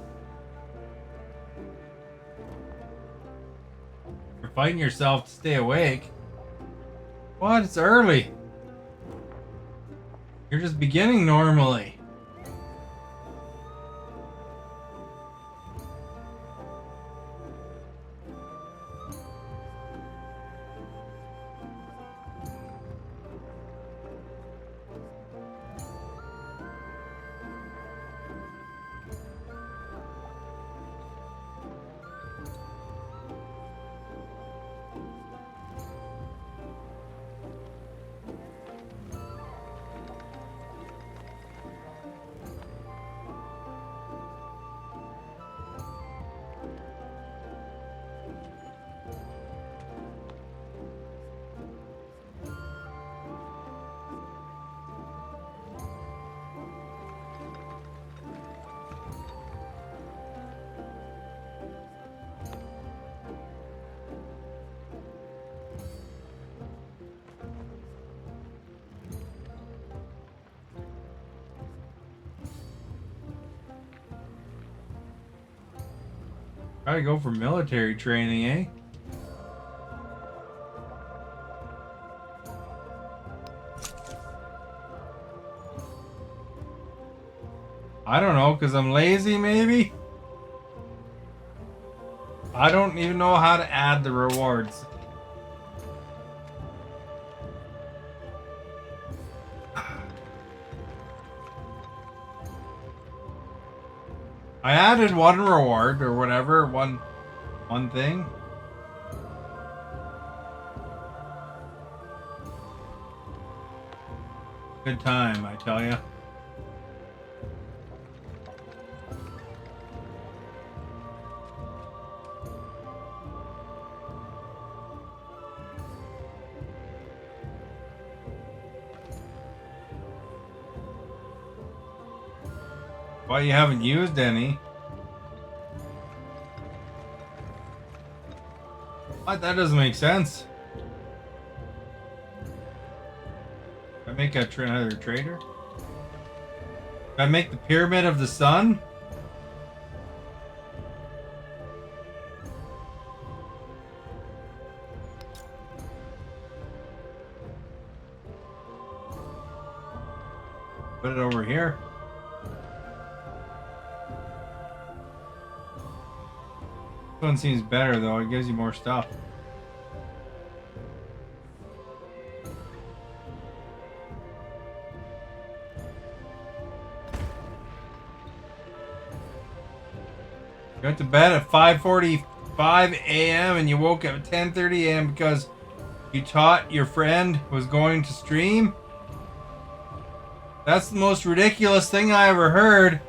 You're fighting yourself to stay awake. What? It's early. You're just beginning normally. Gotta go for military training, eh? I don't know, because I'm lazy, maybe? I don't even know how to add the rewards. I added one reward or whatever, one thing. Good time, I tell ya. Why you haven't used any? What? That doesn't make sense. Did I make another trader? Did I make the Pyramid of the Sun? Put it over here. This one seems better though, it gives you more stuff. You went to bed at 5:45 a.m. and you woke up at 10:30 a.m. because you thought your friend was going to stream? That's the most ridiculous thing I ever heard.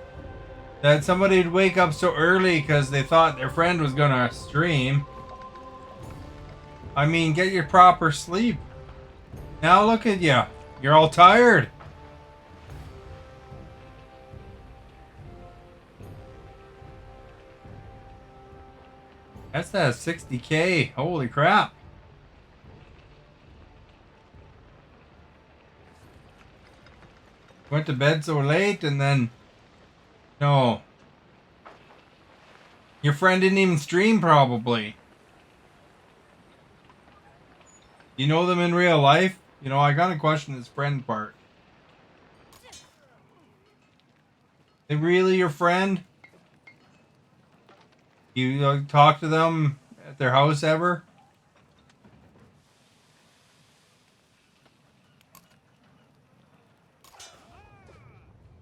That somebody'd wake up so early because they thought their friend was gonna stream. I mean, get your proper sleep. Now look at you. You're all tired. That's that 60K. Holy crap. Went to bed so late and then... No. Your friend didn't even stream, probably. You know them in real life? You know, I gotta question this friend part. They really your friend? You talk to them at their house ever?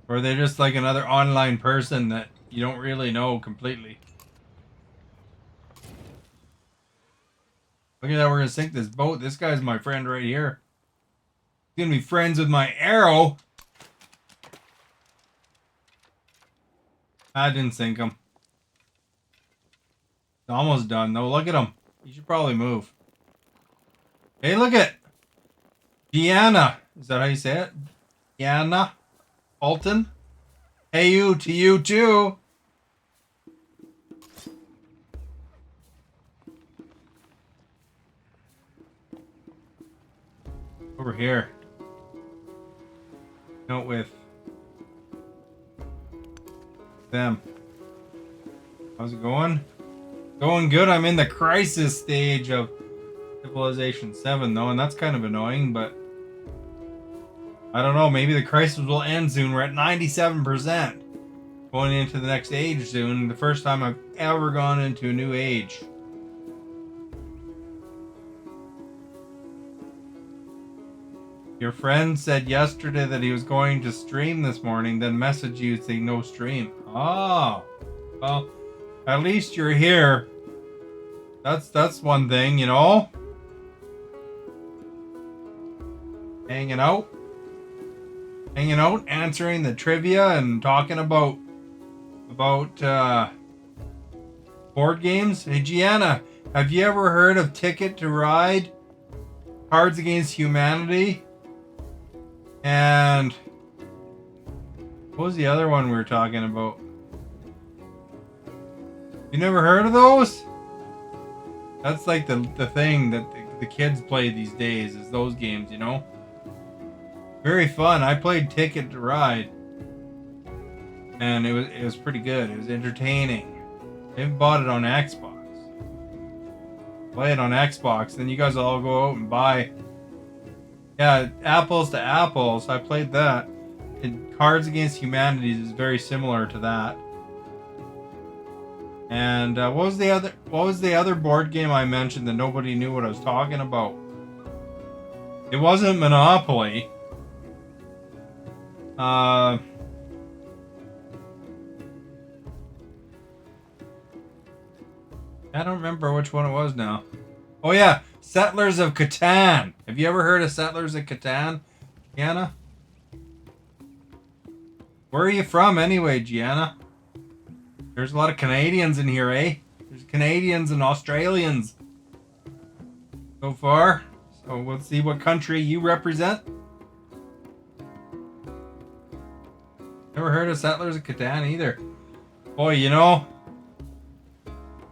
Or are they just like another online person that you don't really know completely? Look at that, we're gonna sink this boat. This guy's my friend right here. He's gonna be friends with my arrow. I didn't sink him. It's almost done though. Look at him. He should probably move. Hey, look at Deanna. Is that how you say it? Deanna Alton. Hey, you to you too. Over here. Note with them. How's it going? Going good. I'm in the crisis stage of Civilization 7 though, and that's kind of annoying, but I don't know, maybe the crisis will end soon. We're at 97%. Going into the next age soon. The first time I've ever gone into a new age. Your friend said yesterday that he was going to stream this morning, then messaged you saying no stream. Oh, well, at least you're here. That's one thing, you know. Hanging out, answering the trivia and talking about board games. Hey, Gianna, have you ever heard of Ticket to Ride, Cards Against Humanity, and what was the other one we were talking about? You never heard of those? That's like the thing that the kids play these days, is those games, you know? Very fun. I played Ticket to Ride, and it was pretty good. It was entertaining. I haven't bought it on Xbox. Play it on Xbox, then you guys all go out and buy. Yeah, apples to apples. I played that. And Cards Against Humanity is very similar to that. And what was the other board game I mentioned that nobody knew what I was talking about? It wasn't Monopoly. I don't remember which one it was now. Oh yeah, Settlers of Catan. Have you ever heard of Settlers of Catan, Gianna? Where are you from anyway, Gianna? There's a lot of Canadians in here, eh? There's Canadians and Australians so far. So we'll see what country you represent. Never heard of Settlers of Catan either. Boy, you know,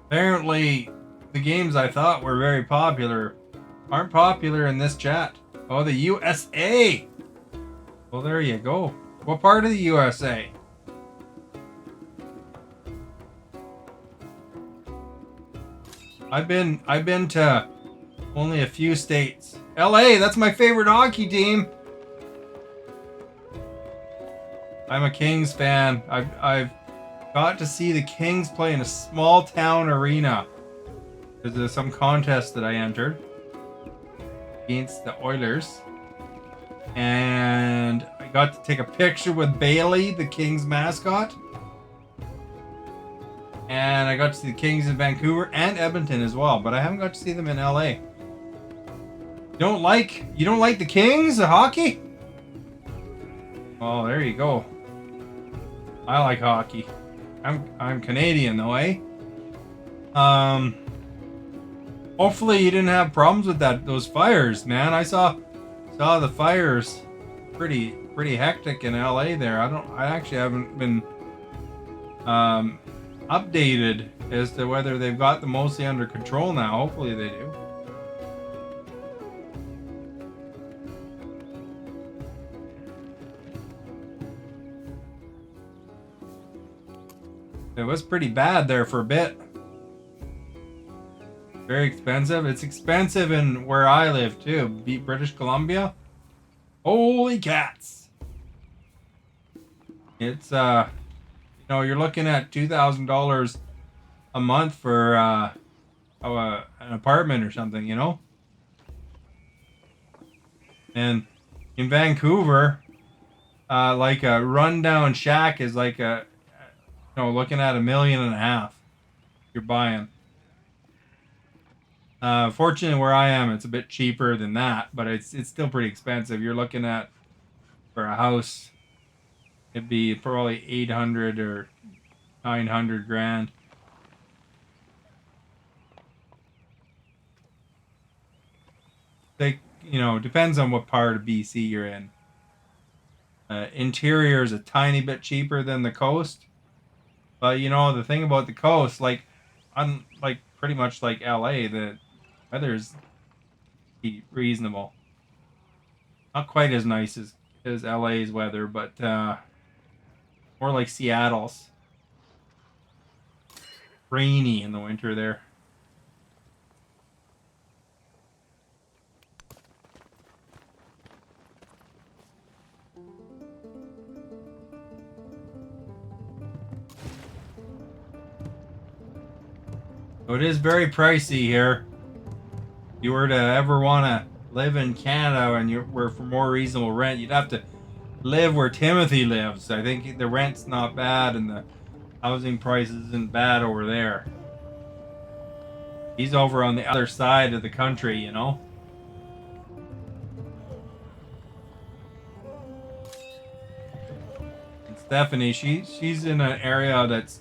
apparently the games I thought were very popular aren't popular in this chat. Oh, the USA. Well, there you go. What part of the USA? I've been to only a few states. LA, that's my favorite hockey team. I'm a Kings fan. I've got to see the Kings play in a small town arena. There's some contest that I entered against the Oilers. And I got to take a picture with Bailey, the Kings mascot. And I got to see the Kings in Vancouver and Edmonton as well, but I haven't got to see them in LA. You don't like the Kings of hockey? Oh, there you go. I like hockey. I'm Canadian though, eh? Hopefully you didn't have problems with those fires, man. I saw the fires pretty hectic in LA there. I actually haven't been updated as to whether they've got them mostly under control now. Hopefully they do. It was pretty bad there for a bit. Very expensive. It's expensive in where I live too. British Columbia. Holy cats. It's you know, you're looking at $2,000 a month for an apartment or something, you know? And in Vancouver, like a rundown shack is like looking at $1.5 million you're buying. Fortunately, where I am, it's a bit cheaper than that, but it's still pretty expensive. You're looking at for a house, it'd be probably 800 or 900 grand. They, depends on what part of BC you're in. Interior is a tiny bit cheaper than the coast, but the thing about the coast, like pretty much like LA, the weather's reasonable. Not quite as nice as LA's weather, but more like Seattle's. Rainy in the winter there. So it is very pricey here. If you were to ever want to live in Canada and you were for more reasonable rent, you'd have to live where Timothy lives. I think the rent's not bad and the housing price isn't bad over there. He's over on the other side of the country, And Stephanie, she's in an area that's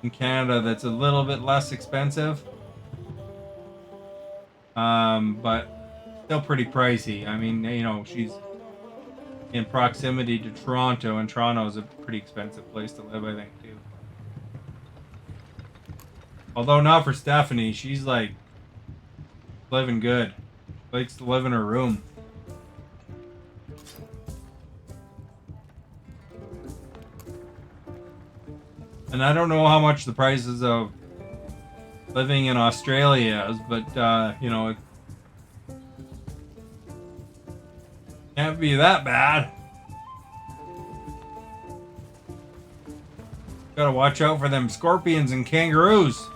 in Canada that's a little bit less expensive. But still pretty pricey. I mean, she's in proximity to Toronto, and Toronto is a pretty expensive place to live, I think, too. Although not for Stephanie, she's like living good. Likes to live in her room. And I don't know how much the prices of living in Australia is, but it can't be that bad. Gotta watch out for them scorpions and kangaroos.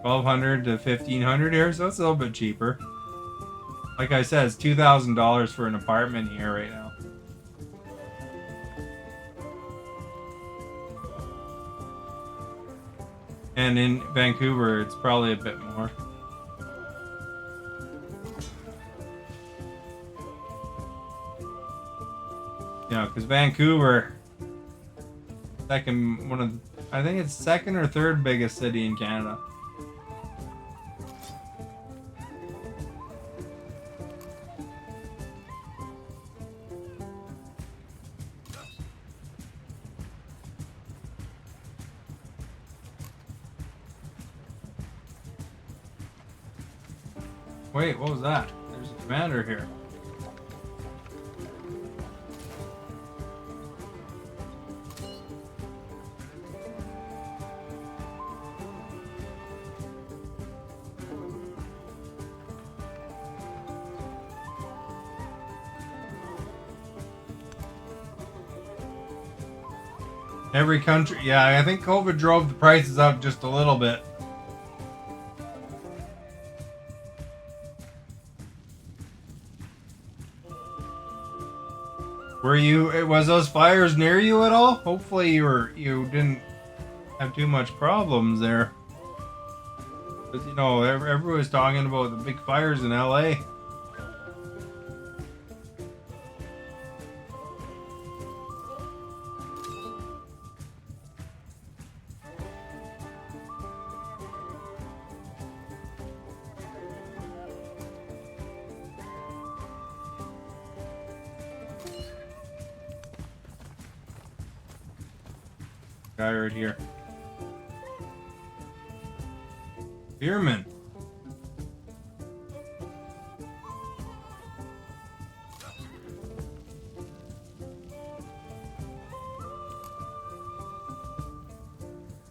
$1,200 to $1,500 here, so that's a little bit cheaper. Like I said, it's $2,000 for an apartment here right now. And in Vancouver, it's probably a bit more. Because Vancouver, I think it's second or third biggest city in Canada. Wait, what was that? There's a commander here. Every country, yeah, I think COVID drove the prices up just a little bit. Was those fires near you at all? Hopefully you didn't have too much problems there. Because, everyone's talking about the big fires in LA. Guy right here. Spearman.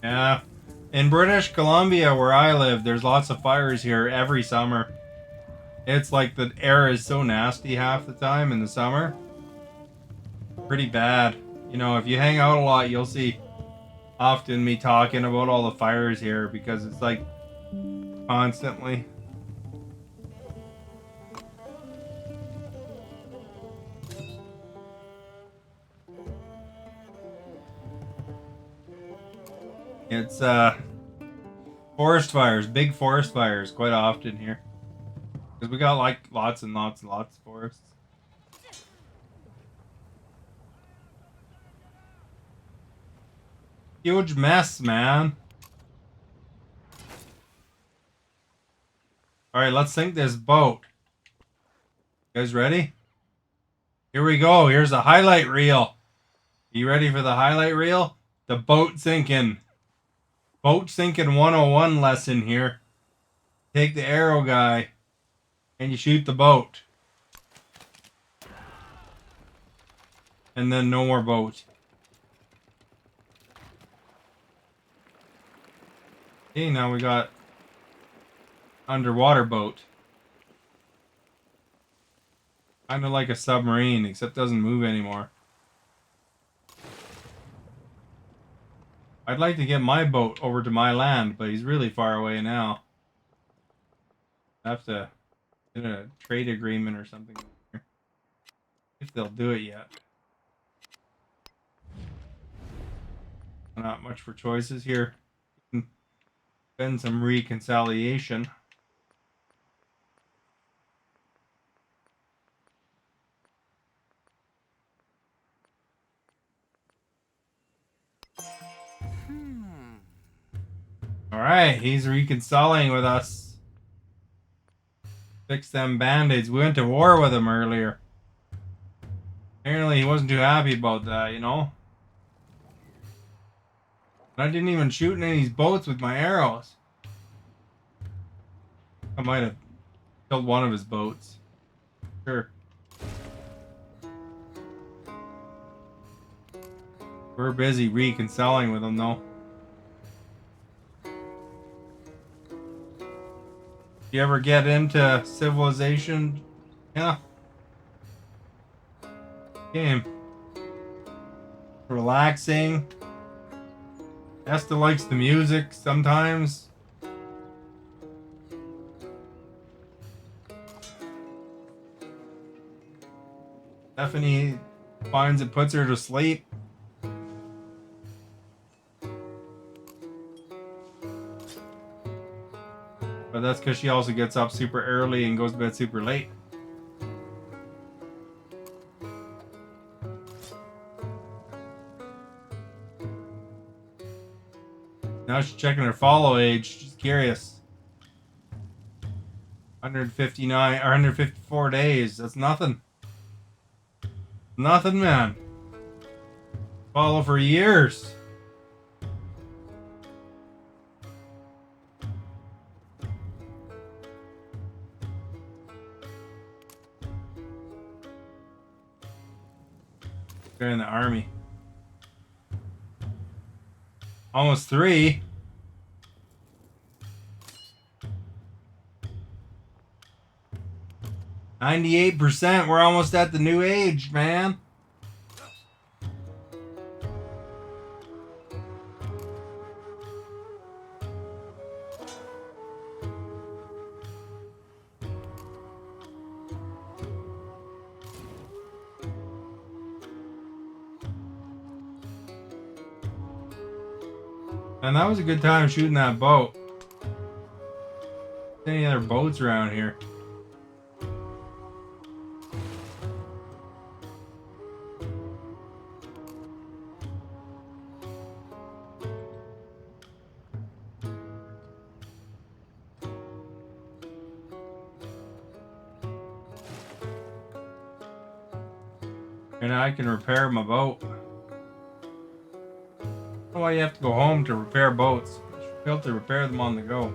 Yeah. In British Columbia, where I live, there's lots of fires here every summer. It's like the air is so nasty half the time in the summer. Pretty bad. If you hang out a lot, you'll see often me talking about all the fires here because it's like constantly. It's forest fires, big forest fires, quite often here. Because we got like lots and lots and lots of forests. Huge mess, man. Alright, let's sink this boat. You guys ready? Here we go. Here's a highlight reel. You ready for the highlight reel? The boat sinking. Boat sinking 101 lesson here. Take the arrow guy and you shoot the boat. And then no more boat. Okay, now we got underwater boat. Kind of like a submarine, except doesn't move anymore. I'd like to get my boat over to my land, but he's really far away now. I have to get a trade agreement or something. If they'll do it yet. Not much for choices here. Been some reconciliation. Alright, he's reconciling with us. Fix them band-aids. We went to war with him earlier. Apparently he wasn't too happy about that, you know? I didn't even shoot in any of these boats with my arrows. I might have killed one of his boats. Sure. We're busy reconciling with him, though. You ever get into Civilization? Yeah. Game. Relaxing. Esther likes the music sometimes. Stephanie finds it puts her to sleep. But that's because she also gets up super early and goes to bed super late. Now she's checking her follow age. She's curious. 159 or 154 days. That's nothing. Nothing, man. Follow for years. They're in the army. Almost 3. %. We're almost at the new age, man. And that was a good time shooting that boat. Any other boats around here? And I can repair my boat. I don't know why you have to go home to repair boats. You should be able to repair them on the go.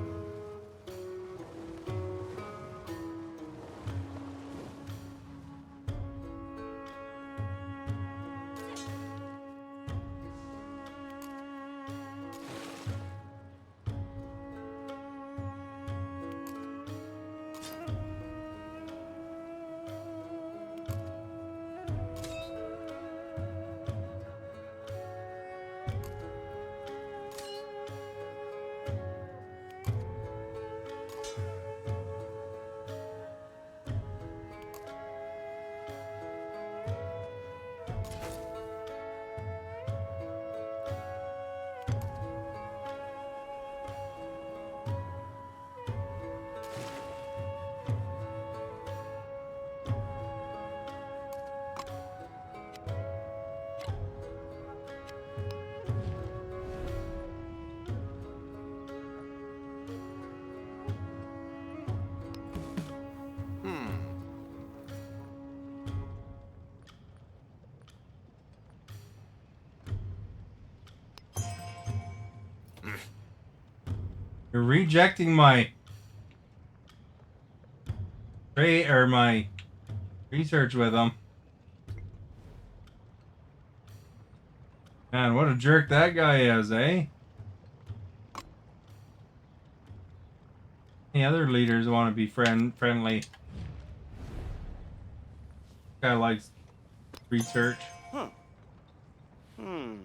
You're rejecting my trade or my research with them. Man, what a jerk that guy is, eh? Any other leaders want to be friendly? Guy likes research. Huh. Hmm.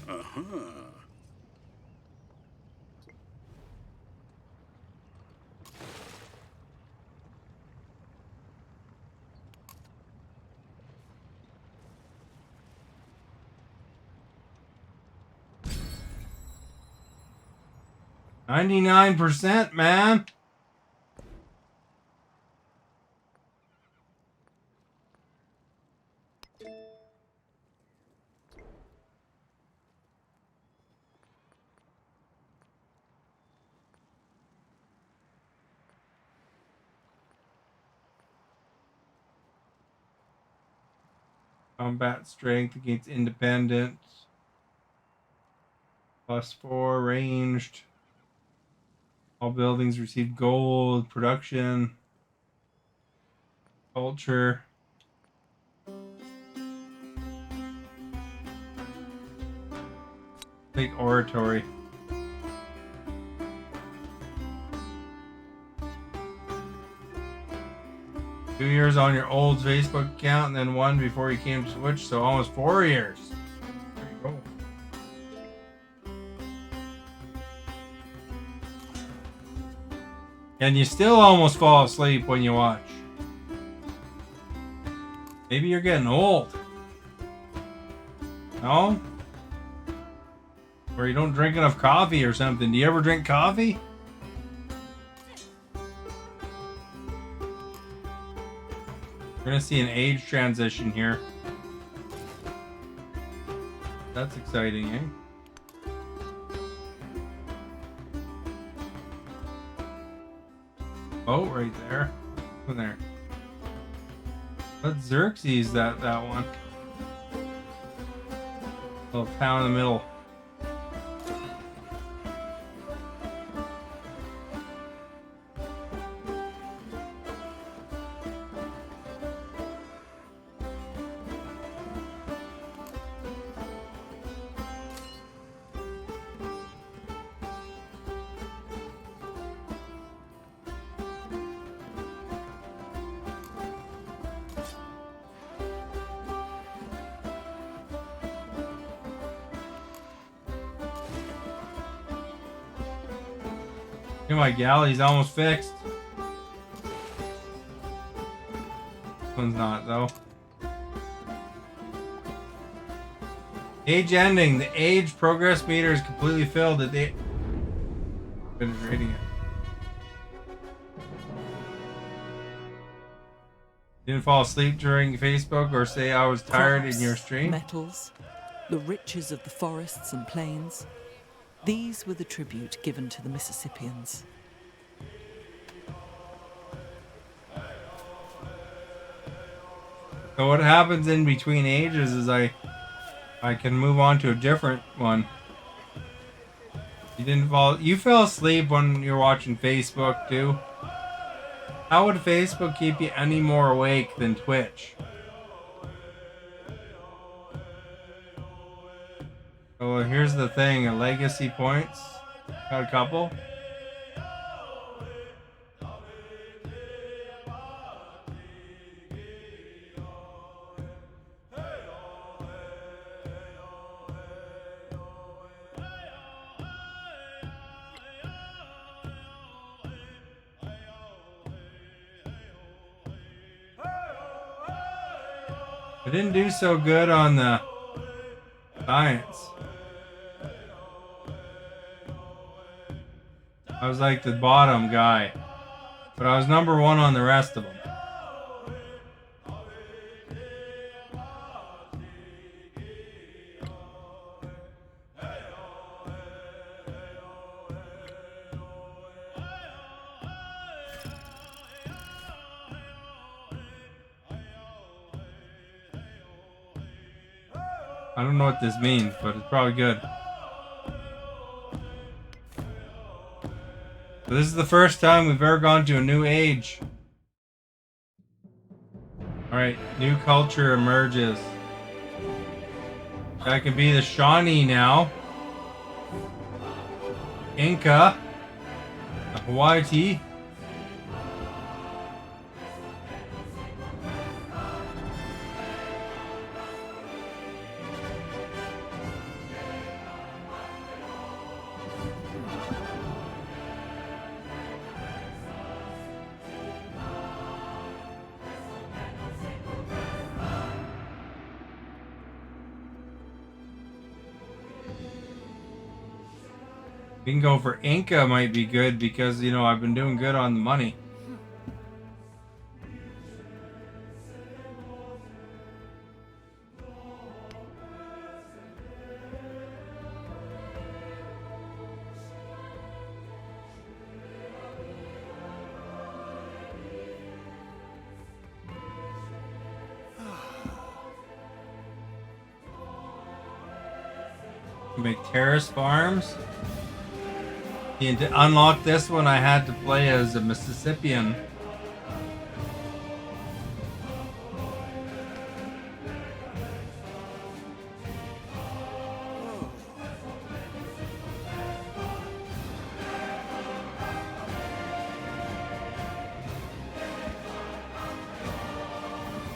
Uh-huh. 99%, man. Combat strength against independent. +4 ranged. All buildings receive gold. Production. Culture. Take oratory. Two years on your old Facebook account and then one before you came to Switch, so almost 4 years. There you go. And you still almost fall asleep when you watch. Maybe you're getting old. No? Or you don't drink enough coffee or something. Do you ever drink coffee? We're gonna see an age transition here. That's exciting, eh? Oh, right there. Over there. Let Xerxes that one. Little town in the middle. Hey, my galley's almost fixed. This one's not, though. Age ending. The age progress meter is completely filled. Finish reading it. Didn't fall asleep during Facebook or say I was tired in your stream? Metals, the riches of the forests and plains. These were the tribute given to the Mississippians. So what happens in between ages is I can move on to a different one. You fell asleep when you're watching Facebook too. How would Facebook keep you any more awake than Twitch? So here's the thing, legacy points. Got a couple. I didn't do so good on the science. I was like the bottom guy, but I was number one on the rest of them. I don't know what this means, but it's probably good. So this is the first time we've ever gone to a new age. Alright, new culture emerges. That could be the Shawnee now. Inca. The Hawaii. We can go for Inca, might be good because, you know, I've been doing good on the money. Make terrace farms. And to unlock this one, I had to play as a Mississippian.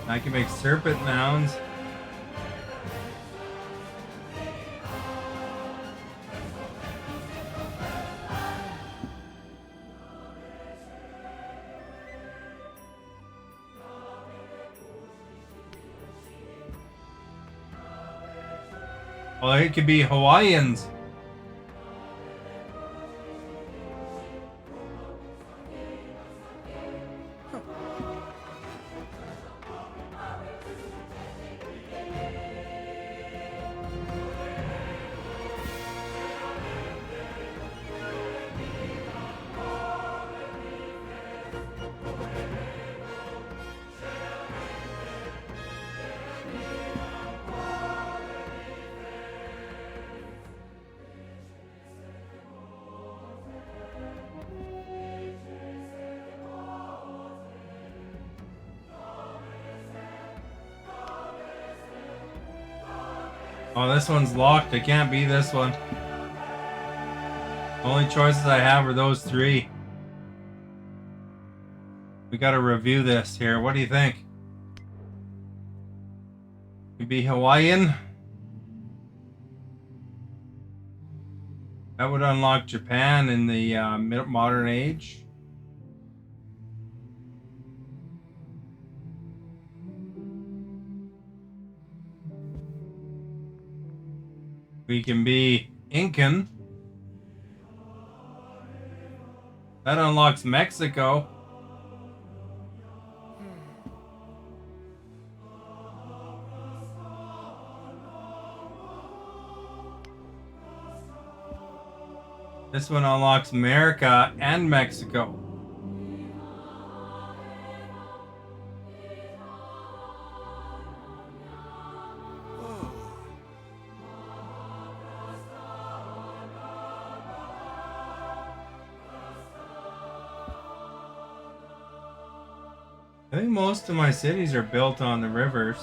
I can make serpent mounds. Well, it could be Hawaiians. Oh, this one's locked. It can't be this one. Only choices I have are those three. We gotta review this here. What do you think? Could be Hawaiian. That would unlock Japan in the modern age. We can be Incan. That unlocks Mexico. This one unlocks America and Mexico. I think most of my cities are built on the rivers.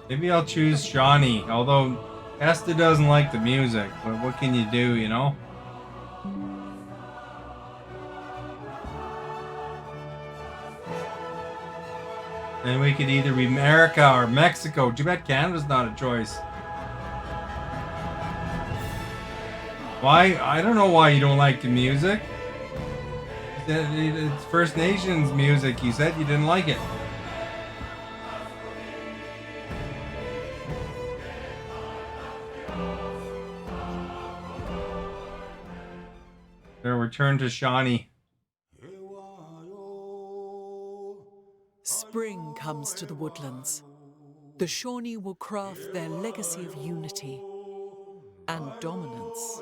Maybe I'll choose Shawnee, although Esther doesn't like the music, but what can you do, you know? And we could either be America or Mexico. Too bad Canada's not a choice. Why? I don't know why you don't like the music. It's First Nations music. You said you didn't like it. Their return to Shawnee. Spring comes to the woodlands. The Shawnee will craft their legacy of unity and dominance.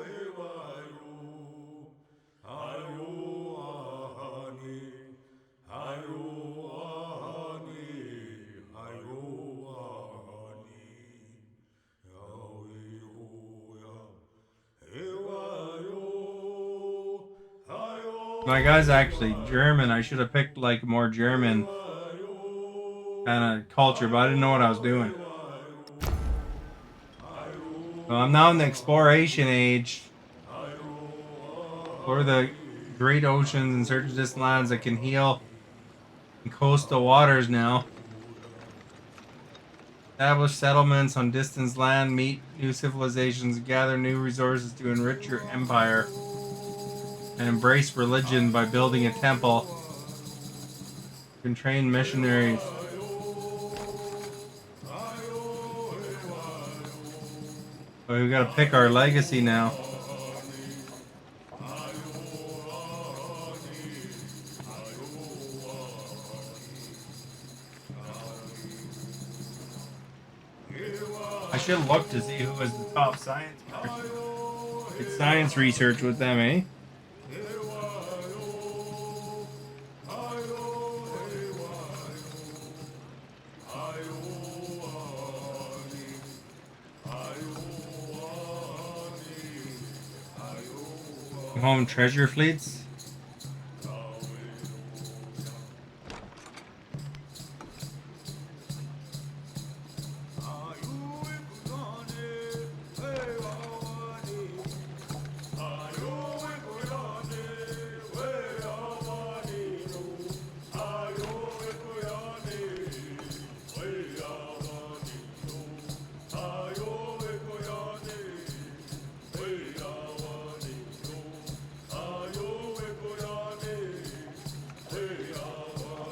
My guy's actually German. I should have picked like more German kind of culture, but I didn't know what I was doing. So I'm now in the exploration age. Explore the great oceans and search distant lands that can heal in coastal waters now. Establish settlements on distant land, meet new civilizations, gather new resources to enrich your empire, and embrace religion by building a temple. You can train missionaries. But we gotta pick our legacy now. I should look to see who is the top science person. It's science research with them, eh? Home treasure fleets.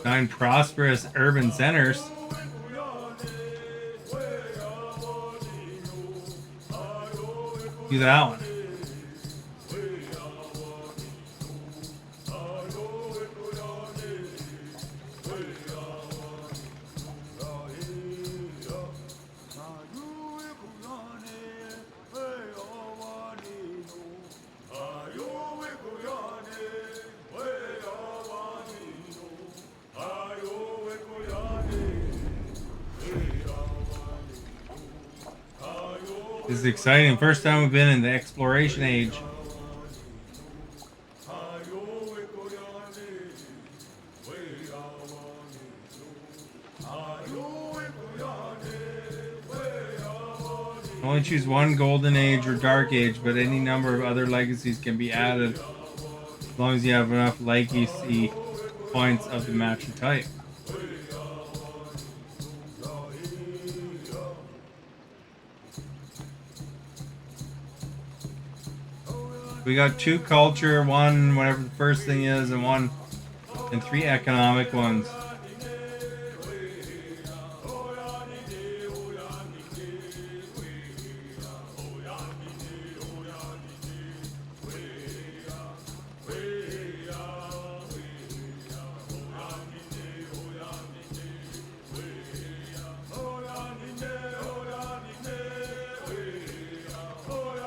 Nine prosperous urban centers. Do that one. This is exciting. First time we've been in the exploration age. Only choose one golden age or dark age, but any number of other legacies can be added as long as you have enough legacy points of the matching type. We got 2 culture, 1 whatever the first thing is, and 1 and 3 economic ones.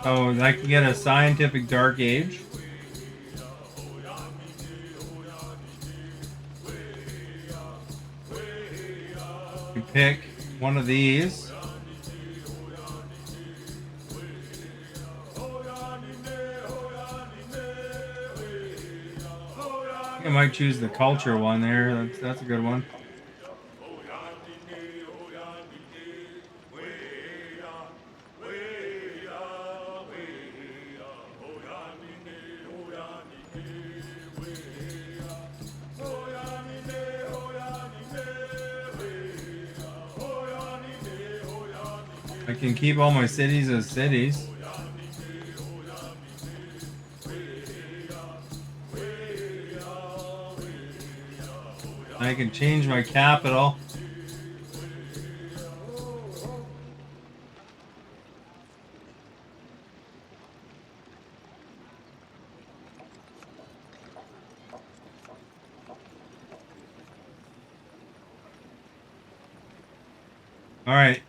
Oh, I can get a scientific dark age. You pick one of these. I might choose the culture one there. That's a good one. I can keep all my cities as cities. I can change my capital. All right.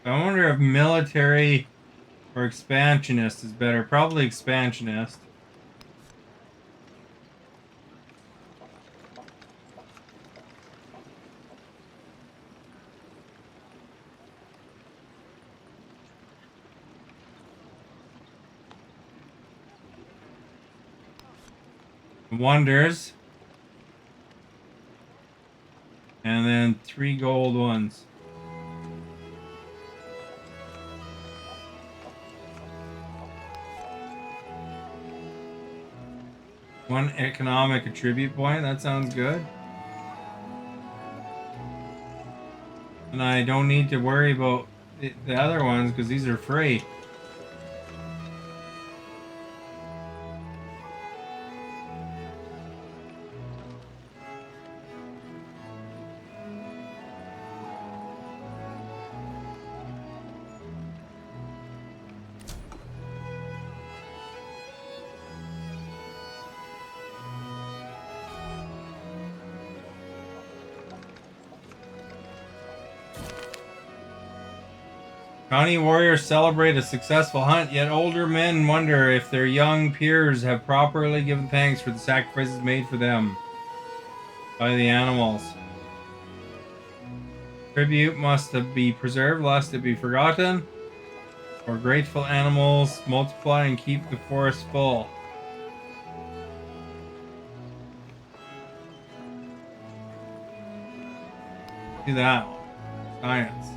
I wonder if military or expansionist is better. Probably expansionist. Wonders. And then 3 gold ones. One economic attribute point. That sounds good. And I don't need to worry about the other ones because these are free. County warriors celebrate a successful hunt, yet older men wonder if their young peers have properly given thanks for the sacrifices made for them by the animals. Tribute must be preserved lest it be forgotten, or grateful animals multiply and keep the forest full. Do that one. Science.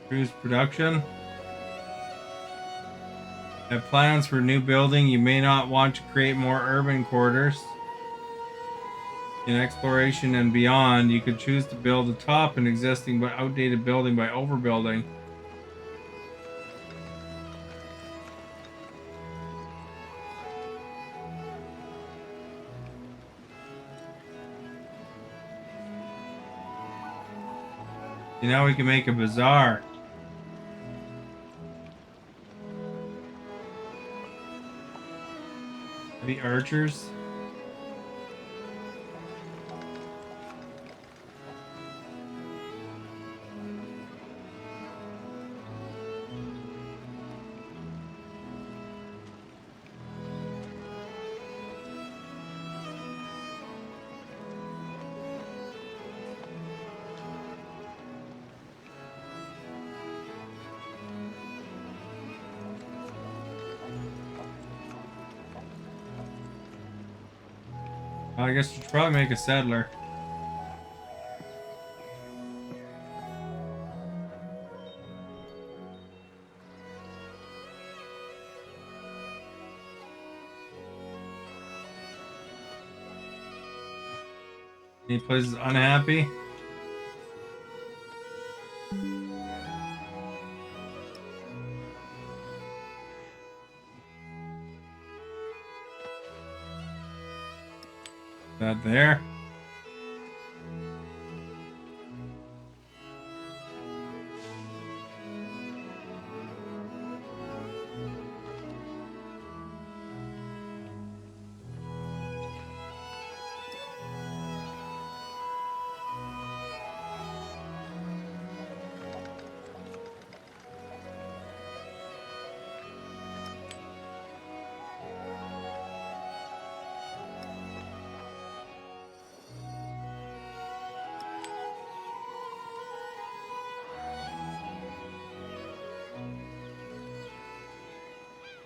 Cruise production. Have plans for new building. You may not want to create more urban quarters. In exploration and beyond, you could choose to build atop an existing but outdated building by overbuilding. See, now we can make a bazaar. Maybe archers. I guess we should probably make a settler. Any places unhappy? That there.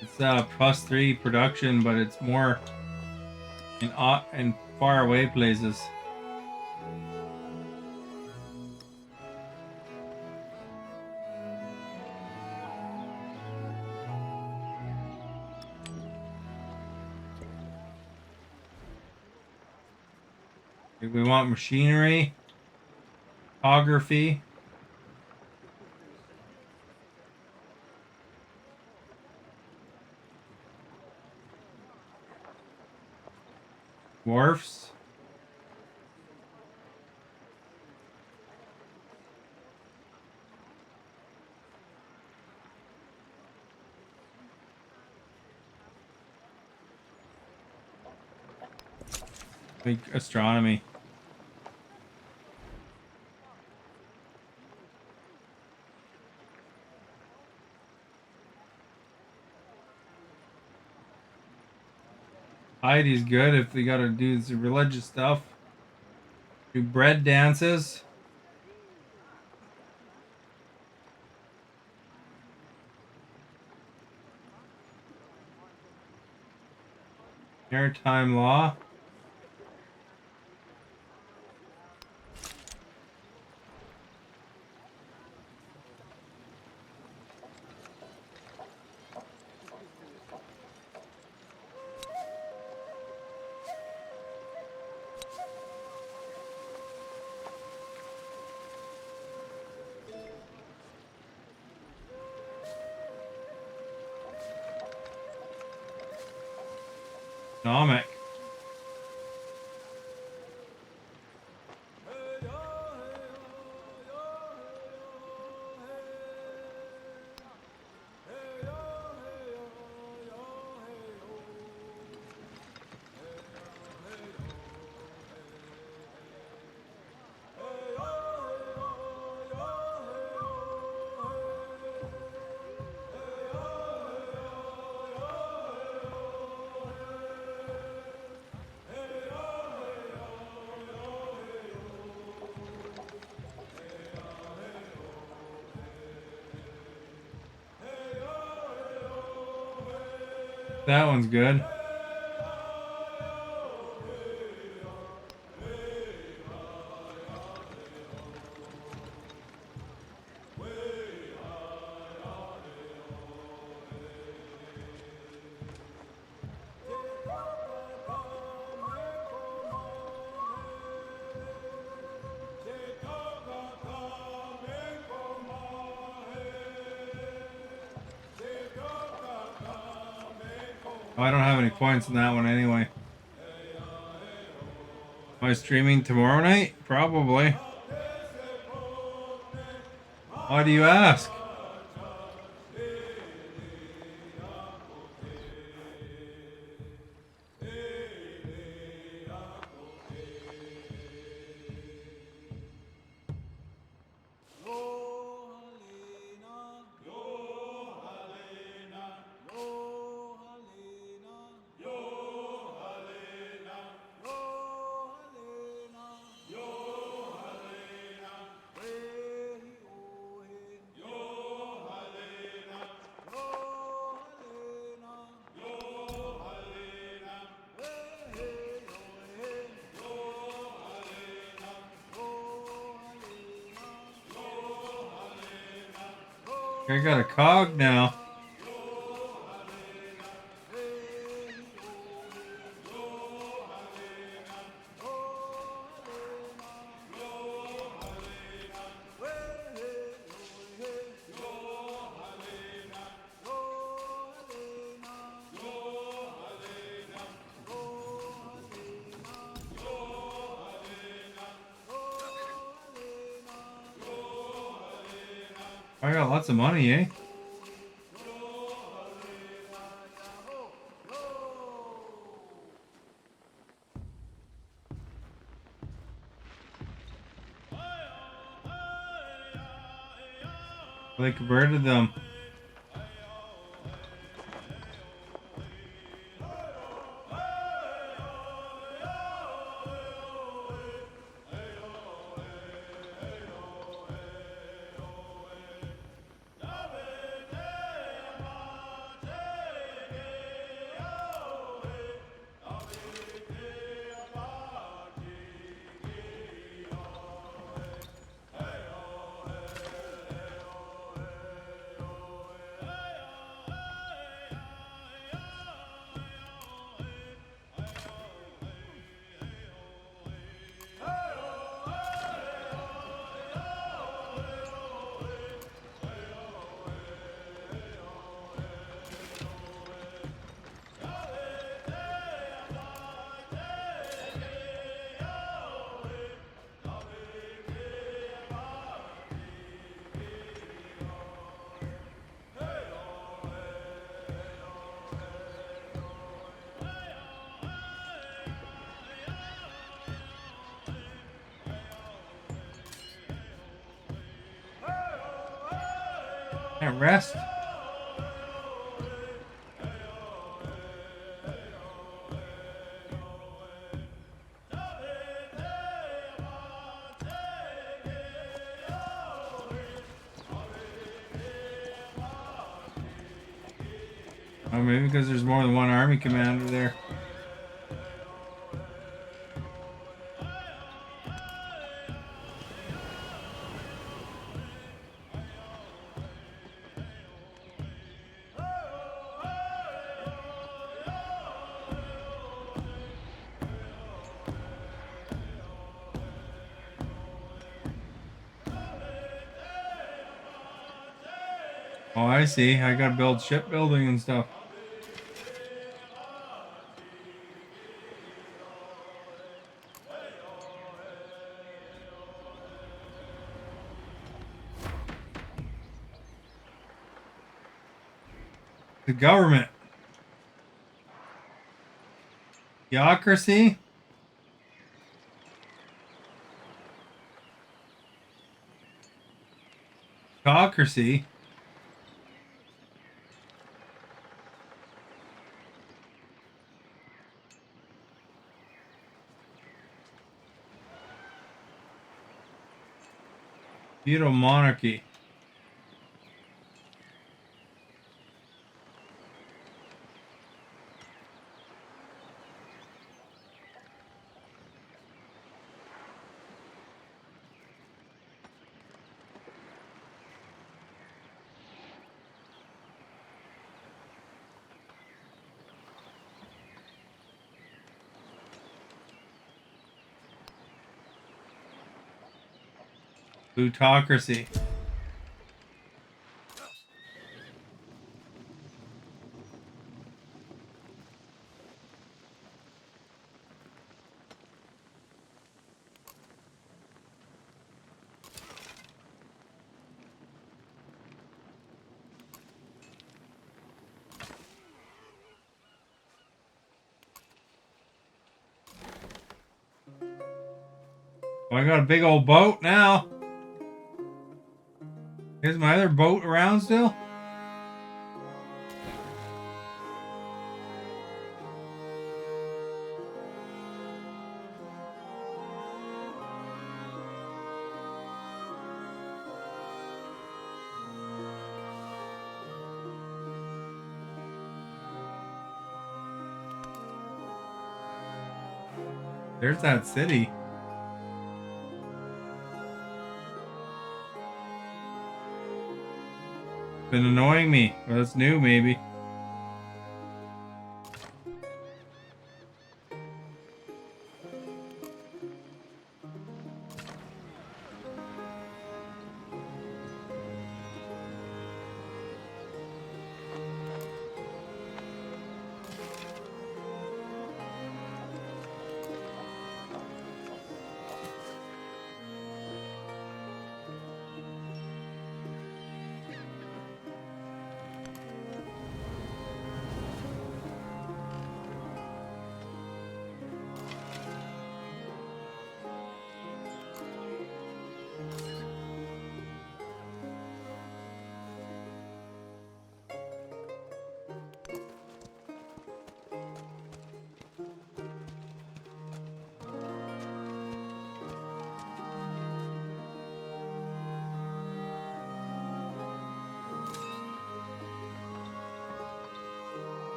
It's +3 production, but it's more in far away places. We want machinery, photography. Wharfs. Big astronomy. Heidi's good if they gotta do some religious stuff. Do bread dances. Maritime law. Economic. That one's good. Oh, I don't have any points in that one anyway. Am I streaming tomorrow night? Probably. Why do you ask? I got a cog now. I got lots of money, eh? They converted them. Can't rest. Oh, maybe because there's more than one army commander there. Oh, I see. I gotta build shipbuilding and stuff. The government. Theocracy? Theocracy? Feudal monarchy. Plutocracy. Oh, I got a big old boat now. Is my other boat around still? There's that city. Been annoying me. Well, that's new, maybe.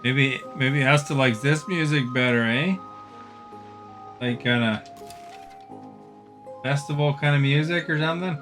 Maybe Asta likes this music better, eh? Like kind of festival kind of music or something?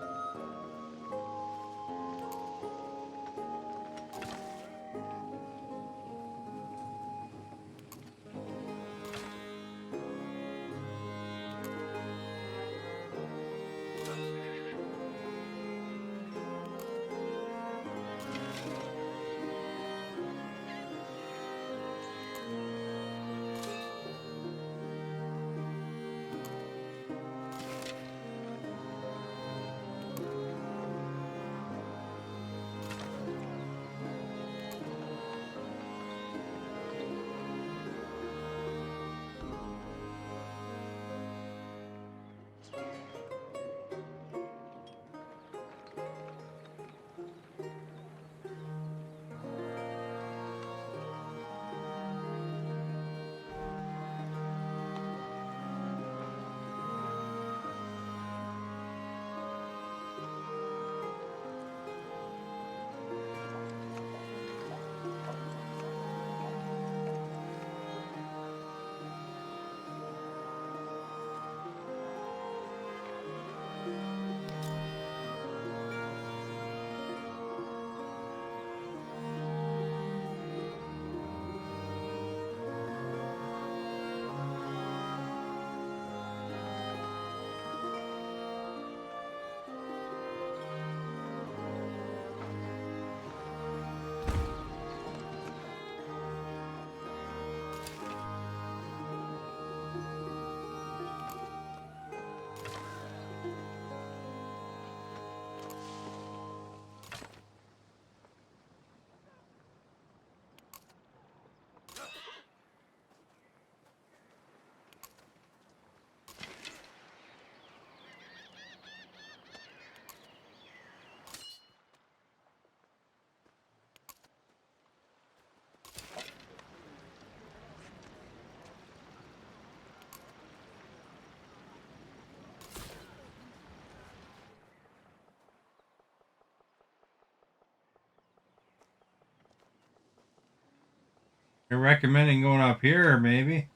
You're recommending going up here, maybe?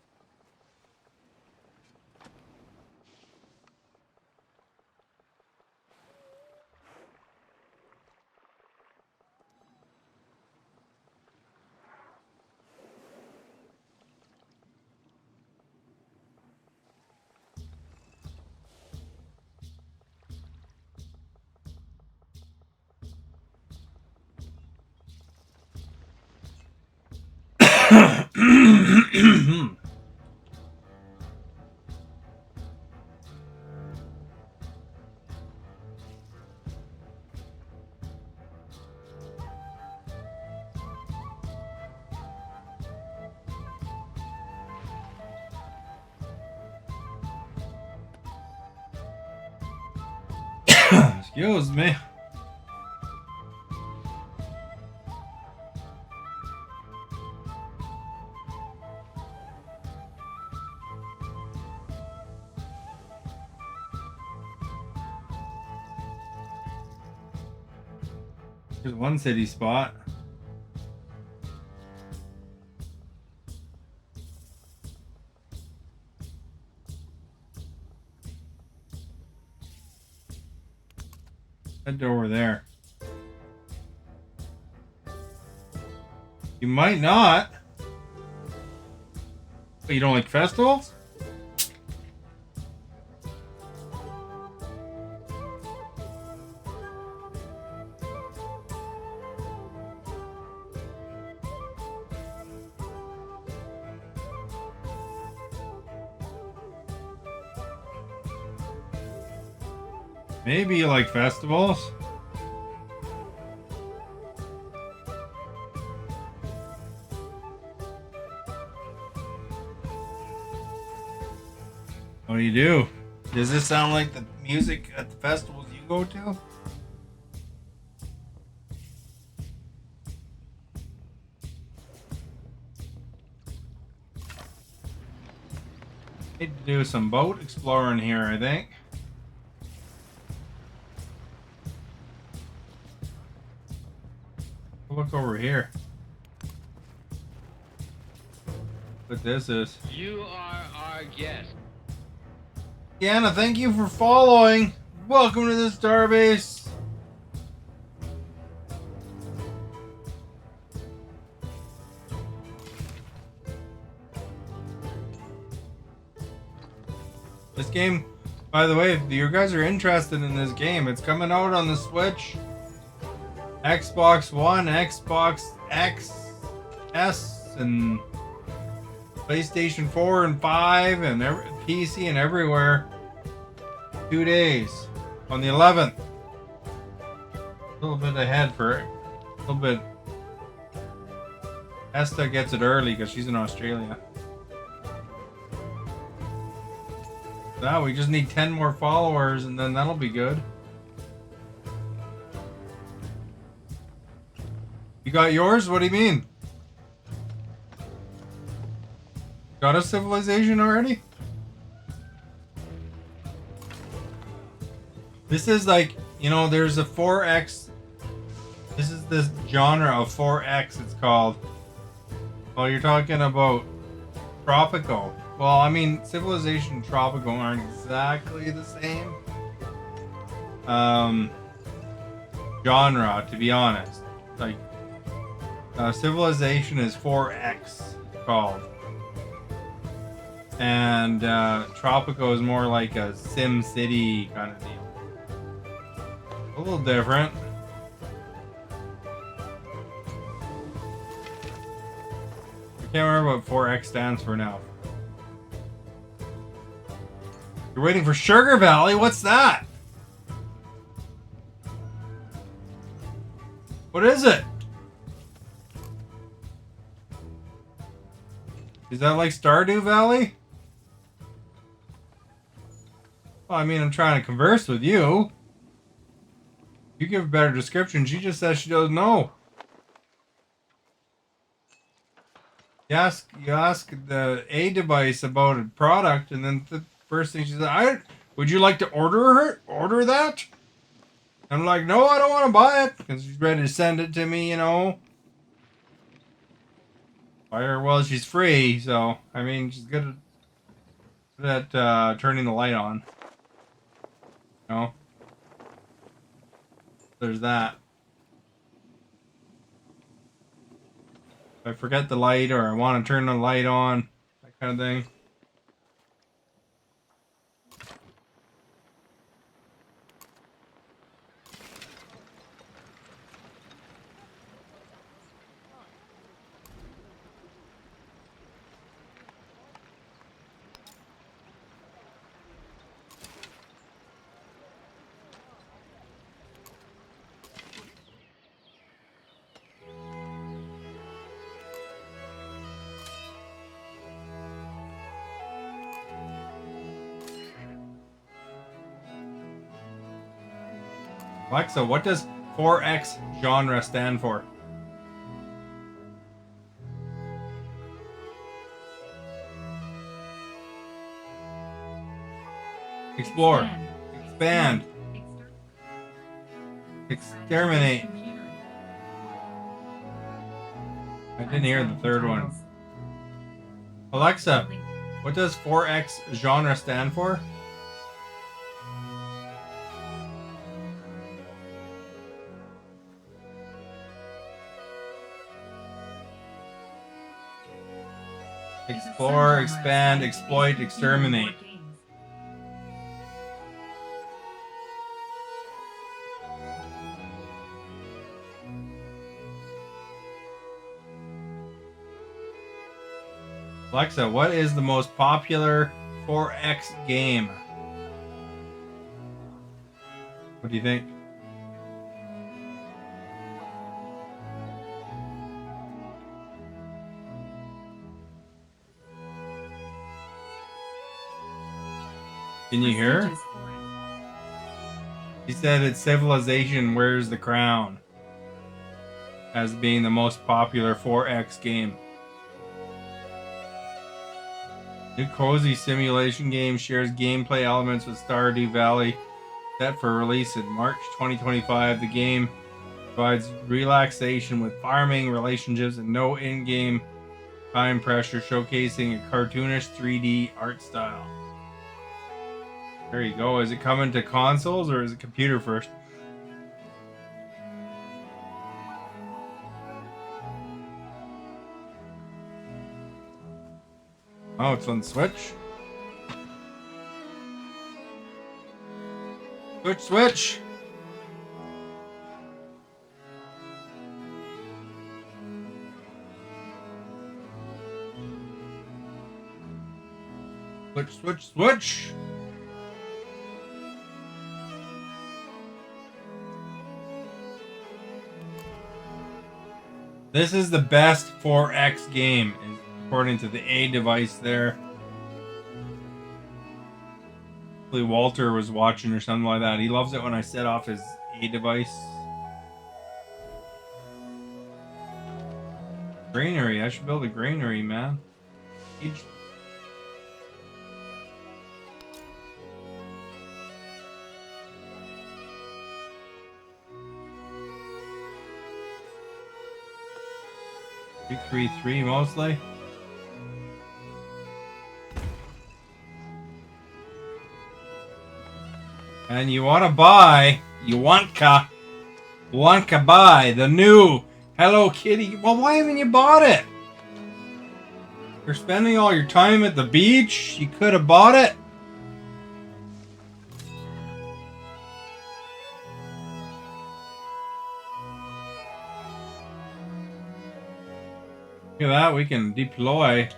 Excuse me. There's one city spot. Head over there. You might not. But you don't like festivals? Maybe you like festivals. What do you do? Does this sound like the music at the festivals you go to? Need to do some boat exploring here, I think. Look over here. What this is. You are our guest. Deanna, thank you for following. Welcome to the Starbase. This game, by the way, if you guys are interested in this game, it's coming out on the Switch, Xbox One, Xbox XS, and PlayStation 4 and 5, and PC and everywhere. 2 days on the 11th. A little bit ahead for it. A little bit. Esther gets it early because she's in Australia. Now we just need 10 more followers and then that'll be good. You got yours? What do you mean? Got a civilization already? This is like, you know, there's a 4X. This is this genre of 4X, it's called. Well, you're talking about Tropico. Well, I mean, Civilization and Tropico aren't exactly the same genre, to be honest. Like, Civilization is 4X called. And Tropico is more like a Sim City kind of deal. A little different. I can't remember what 4X stands for now. You're waiting for Sugar Valley? What's that? What is it? Is that like Stardew Valley? Well, I mean, I'm trying to converse with you. You give a better description. She just says she doesn't know. You ask the A device about a product, and then the first thing she said, would you like to order that? I'm like, no, I don't want to buy it, because she's ready to send it to me, you know. Fire, well, she's free, so, I mean, she's good at turning the light on. You know? There's that. If I forget the light or I want to turn the light on, that kind of thing. Alexa, what does 4X genre stand for? Explore. Expand. Exterminate. I didn't hear the third one. Alexa, what does 4X genre stand for? Explore, expand, exploit, exterminate. Alexa, what is the most popular 4X game? What do you think? Can you hear? He said it's Civilization Where's the Crown as being the most popular 4X game. New cozy simulation game shares gameplay elements with Stardew Valley. Set for release in March 2025, the game provides relaxation with farming, relationships, and no in-game time pressure, showcasing a cartoonish 3D art style. There you go. Is it coming to consoles or is it computer first? Oh, it's on Switch? Switch! Switch! This is the best 4X game, according to the A device there. Hopefully Walter was watching or something like that. He loves it when I set off his A device. Granary. I should build a granary, man. Each... $333 mostly. And you want to buy, you want to buy the new Hello Kitty. Well, why haven't you bought it? You're spending all your time at the beach. You could have bought it. Look at that, we can deploy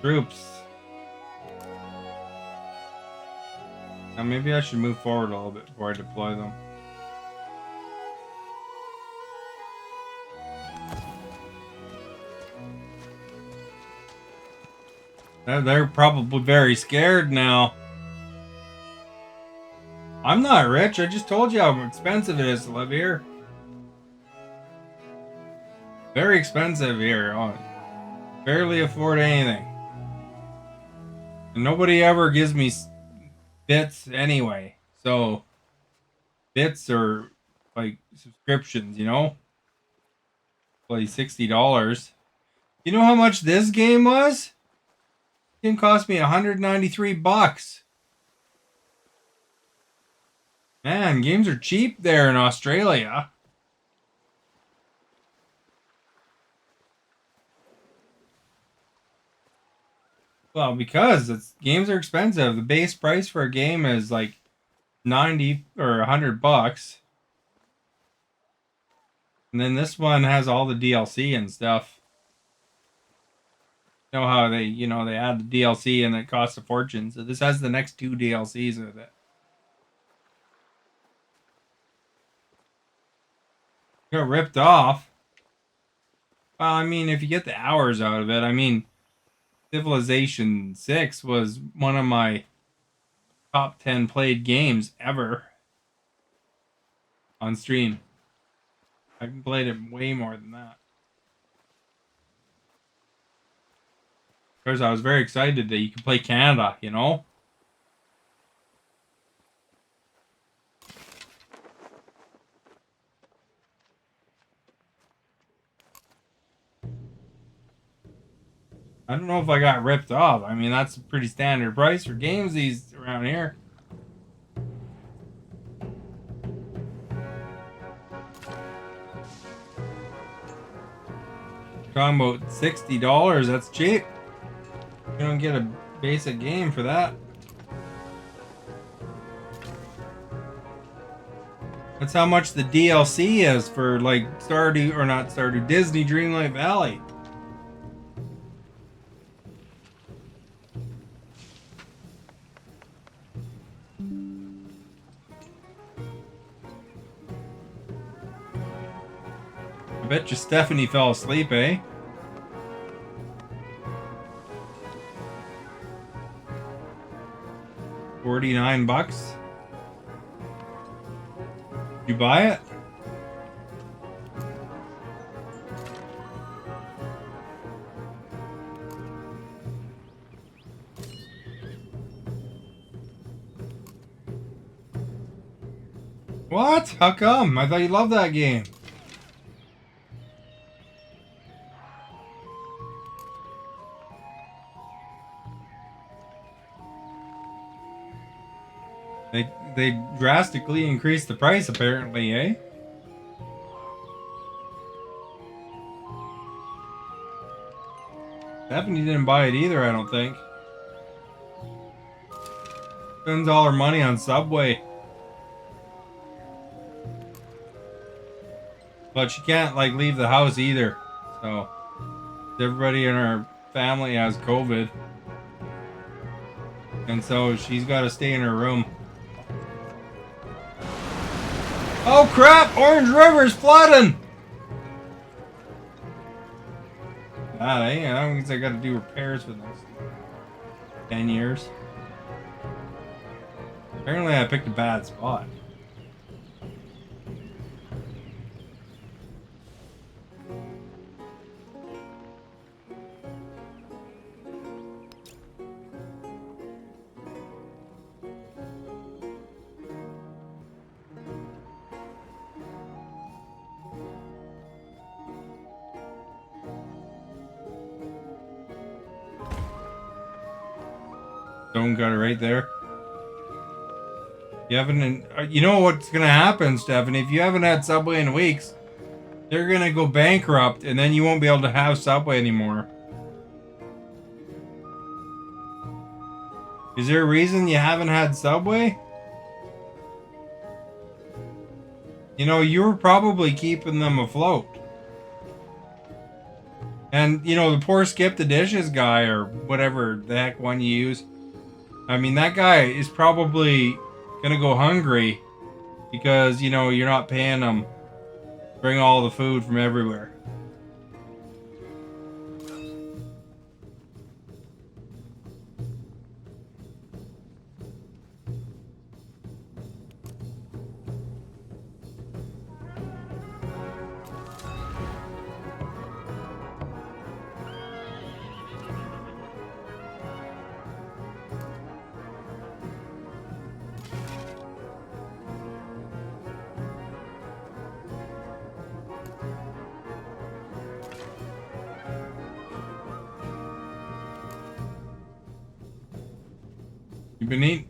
troops. Now maybe I should move forward a little bit before I deploy them. They're probably very scared now. I'm not rich, I just told you how expensive it is to live here. Very expensive here. Oh, barely afford anything. And nobody ever gives me bits anyway. So, bits are like subscriptions, you know? Play $60. You know how much this game was? It didn't cost me $193. Man, games are cheap there in Australia. Well, because games are expensive. The base price for a game is like 90 or $100. And then this one has all the DLC and stuff. You know how they add the DLC and it costs a fortune. So this has the next 2 DLCs with it. Got ripped off. Well, I mean, if you get the hours out of it, I mean, Civilization 6 was one of my top 10 played games ever on stream. I've played it way more than that. Of course, I was very excited that you could play Canada, you know? I don't know if I got ripped off. I mean, that's a pretty standard price for games these around here. Talking about $60, that's cheap. You don't get a basic game for that. That's how much the DLC is for like Stardew, or not Stardew, Disney Dreamlight Valley. I bet you Stephanie fell asleep, eh? $49. You buy it? What? How come? I thought you loved that game. They drastically increased the price apparently, eh? Stephanie didn't buy it either, I don't think. Spends all her money on Subway. But she can't like leave the house either. So everybody in her family has COVID. And so she's got to stay in her room. Oh crap! Orange River's flooding! That means I gotta do repairs for the next 10 years. Apparently I picked a bad spot. Stone got it right there. You haven't. You know what's gonna happen, Stephanie? If you haven't had Subway in weeks, they're gonna go bankrupt, and then you won't be able to have Subway anymore. Is there a reason you haven't had Subway? You know, you were probably keeping them afloat. And, you know, the poor Skip the Dishes guy, or whatever the heck one you use. I mean, that guy is probably gonna go hungry because, you know, you're not paying him to bring all the food from everywhere. You've been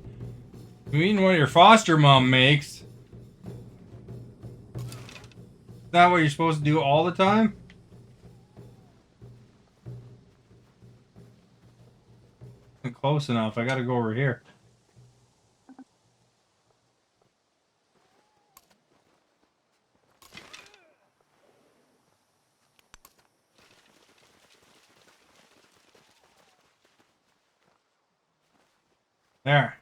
eating what your foster mom makes. Is that what you're supposed to do all the time? I'm close enough. I gotta go over here. There.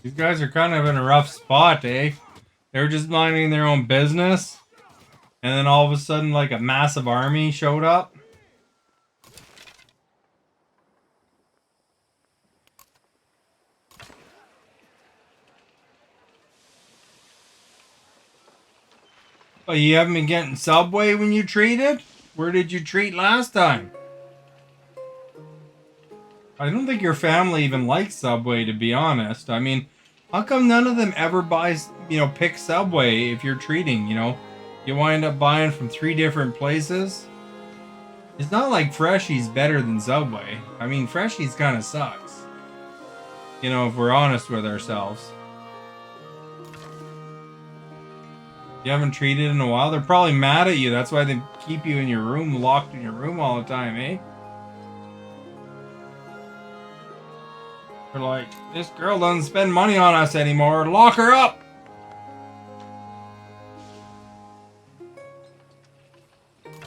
These guys are kind of in a rough spot, eh? They were just minding their own business, and then all of a sudden, like a massive army showed up. Oh, you haven't been getting Subway when you treated? Where did you treat last time? I don't think your family even likes Subway, to be honest. I mean, how come none of them ever buys, pick Subway if you're treating, You wind up buying from 3 different places. It's not like Freshies better than Subway. I mean, Freshies kind of sucks. If we're honest with ourselves. You haven't treated in a while? They're probably mad at you. That's why they keep you in your room, locked in your room all the time, eh? They're like, this girl doesn't spend money on us anymore. Lock her up!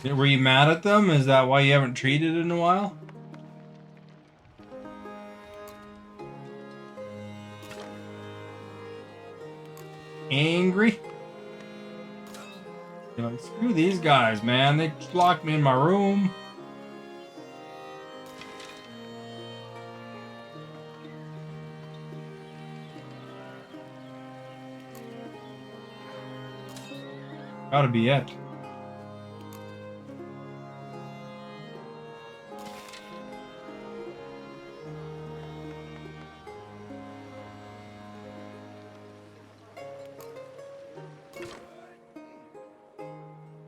Were you mad at them? Is that why you haven't treated in a while? Angry? You're like, screw these guys, man. They locked me in my room. Gotta be it.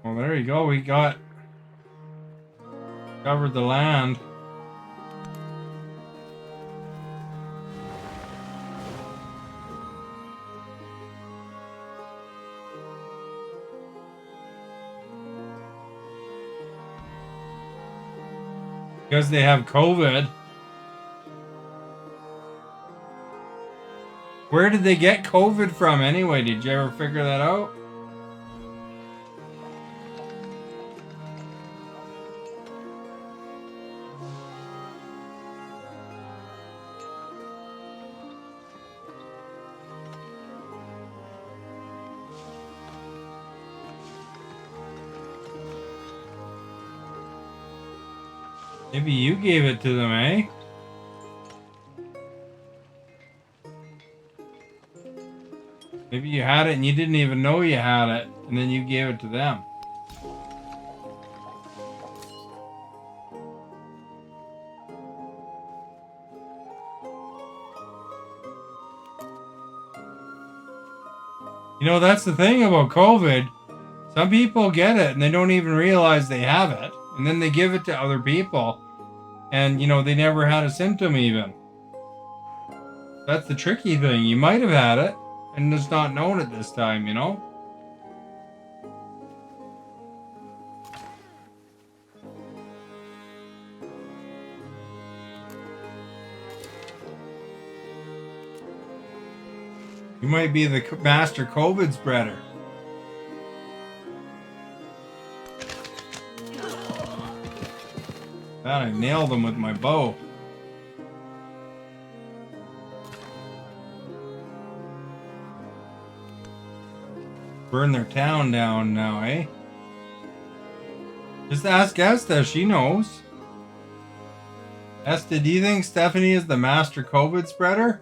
Well, there you go. We covered the land. Because they have COVID. Where did they get COVID from anyway? Did you ever figure that out? Maybe you gave it to them, eh? Maybe you had it and you didn't even know you had it, and then you gave it to them. That's the thing about COVID. Some people get it and they don't even realize they have it. And then they give it to other people. And, they never had a symptom even. That's the tricky thing. You might have had it and just not known it this time, You might be the master COVID spreader. God, I nailed them with my bow. Burn their town down now, eh? Just ask Esther, she knows. Esther, do you think Stephanie is the master COVID spreader?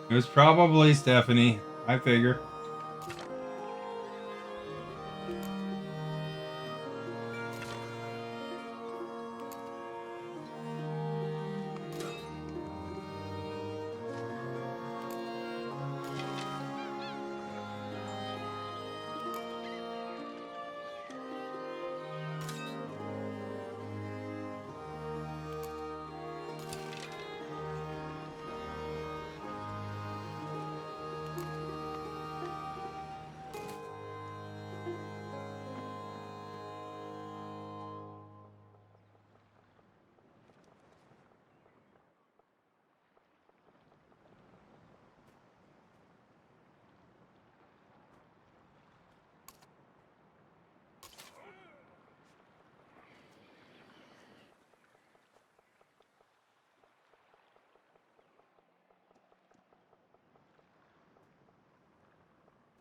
It was probably Stephanie, I figure.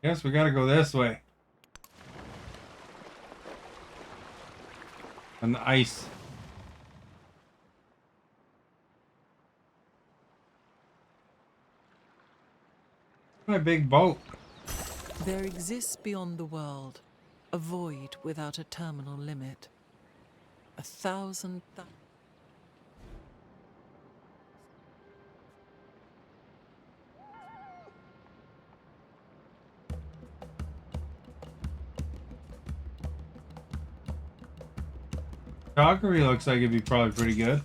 Guess we gotta go this way. On the ice. My big boat. There exists beyond the world a void without a terminal limit. 1,000. Calgary looks like it'd be probably pretty good.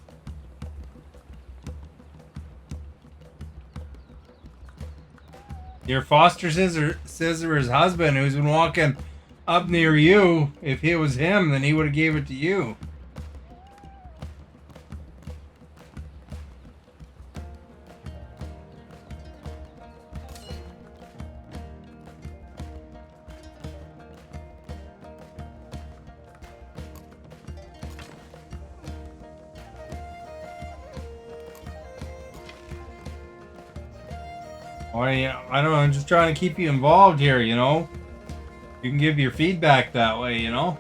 Your foster sister's husband, who's been walking up near you, if it was him, then he would have gave it to you. I don't know, I'm just trying to keep you involved here, you know? You can give your feedback that way, you know?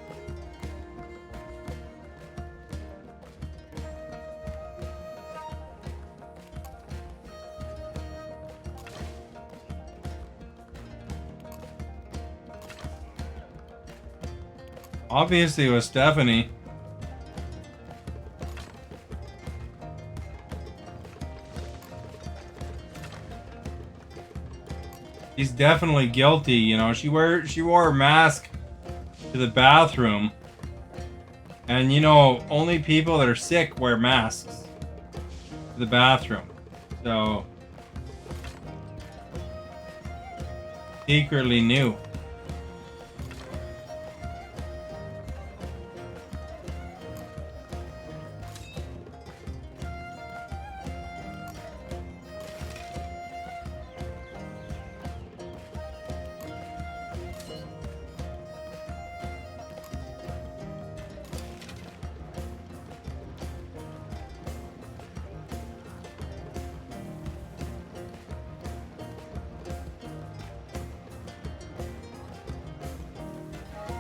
Obviously it was Stephanie. She's definitely guilty, you know. She wore a mask to the bathroom. And you know, only people that are sick wear masks to the bathroom. So secretly knew.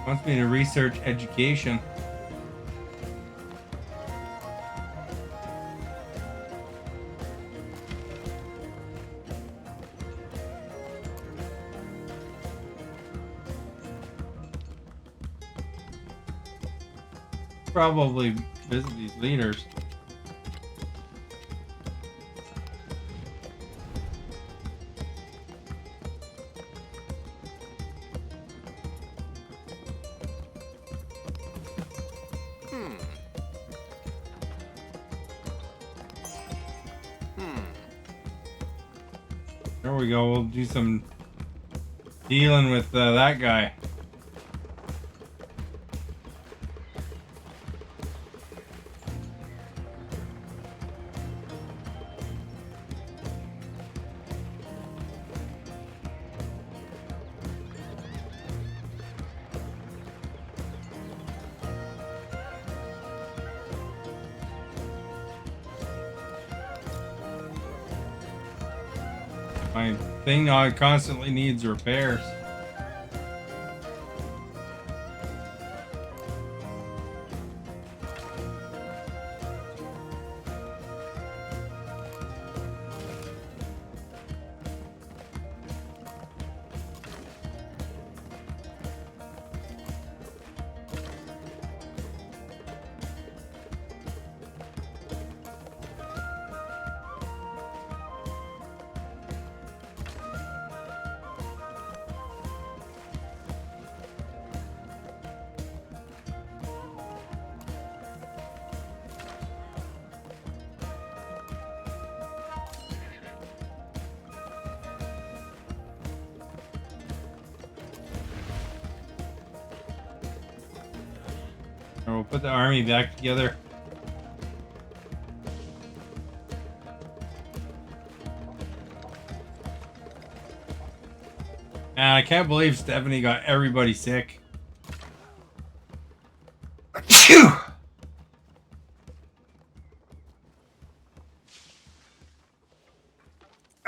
Wants me to research education. Probably visit these leaders. There we go. We'll do some dealing with that guy. My thing now constantly needs repairs. Or we'll put the army back together. Man, I can't believe Stephanie got everybody sick. Phew!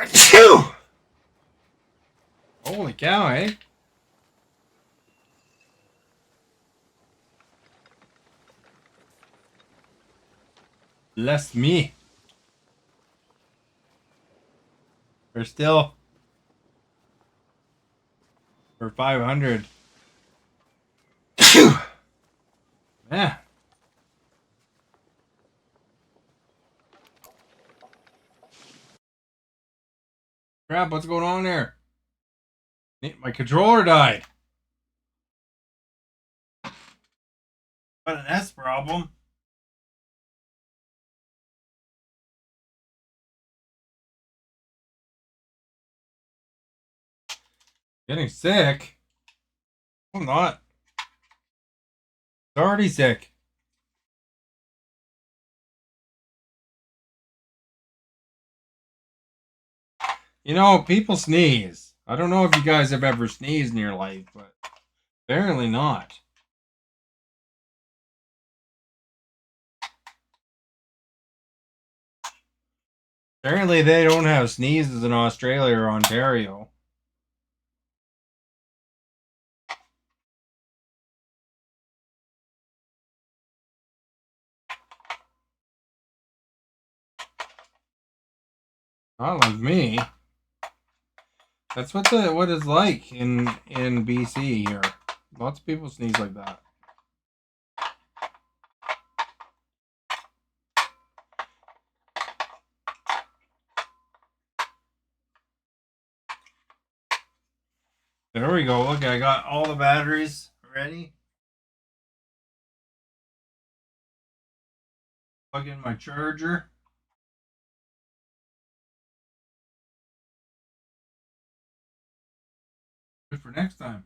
Phew! Holy cow, eh? Bless me. We're still for 500. Phew! Yeah. Crap, what's going on there? My controller died. Got an S problem. Getting sick? I'm not. Already sick. You know, people sneeze. I don't know if you guys have ever sneezed in your life, but apparently not. Apparently they don't have sneezes in Australia or Ontario. Not like me. That's what it's like in BC here. Lots of people sneeze like that. There we go. Look, I got all the batteries ready. Plug in my charger. Good for next time.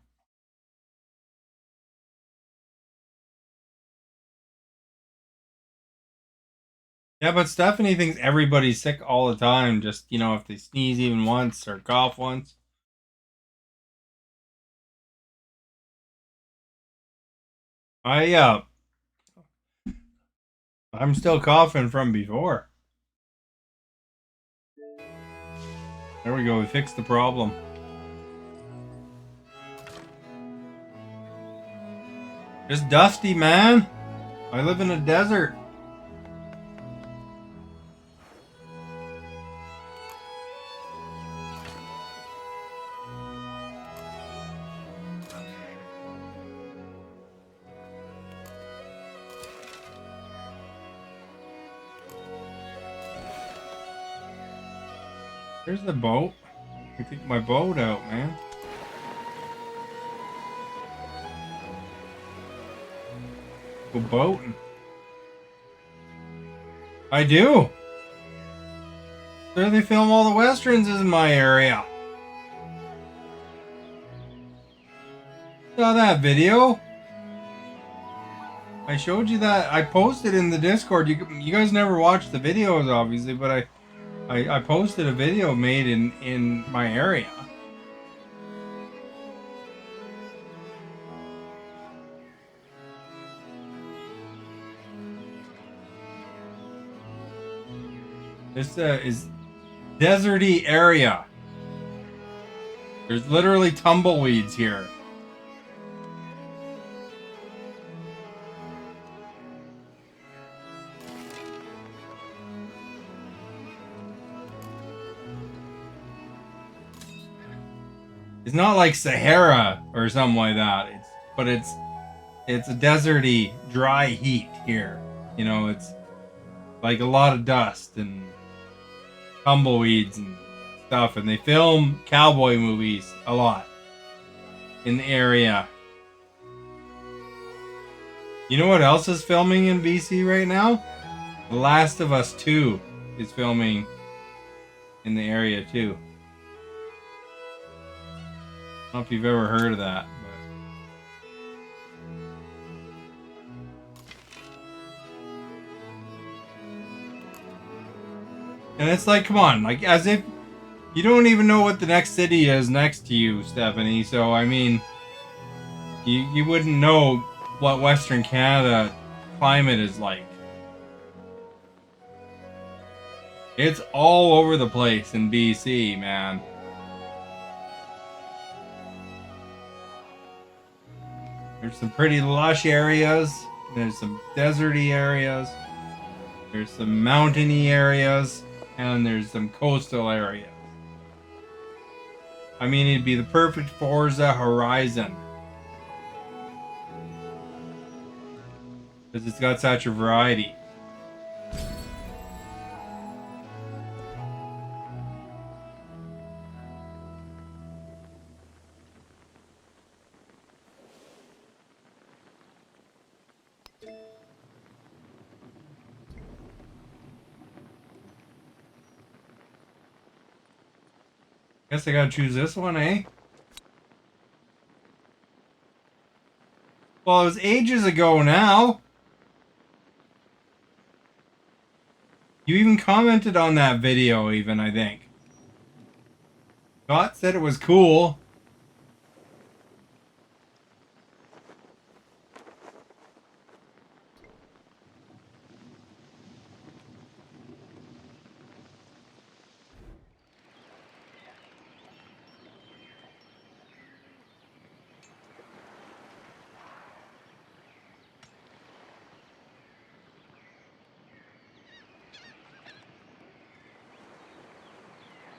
Yeah, but Stephanie thinks everybody's sick all the time. Just, you know, if they sneeze even once or cough once. I'm still coughing from before. There we go. We fixed the problem. Just dusty, man. I live in a desert. There's the boat. I take my boat out, man. Go boating. I do. There they film all the westerns in my area. Saw that video. I showed you that. I posted in the Discord. You guys never watched the videos, obviously, but I posted a video made in my area. This is deserty area. There's literally tumbleweeds here. It's not like Sahara or something like that. It's a deserty, dry heat here. You know, it's like a lot of dust and tumbleweeds and stuff. And they film cowboy movies a lot in the area. You know what else is filming in BC right now? The Last of Us 2 is filming in the area too. I don't know if you've ever heard of that. And it's like, come on, like as if you don't even know what the next city is next to you, Stephanie. So I mean, you wouldn't know what Western Canada climate is like. It's all over the place in BC, man. There's some pretty lush areas. There's some deserty areas. There's some mountainy areas. And there's some coastal areas. I mean, it'd be the perfect Forza Horizon. Because it's got such a variety. Guess I gotta choose this one, eh? Well, it was ages ago now. You even commented on that video, even, I think. Scott said it was cool.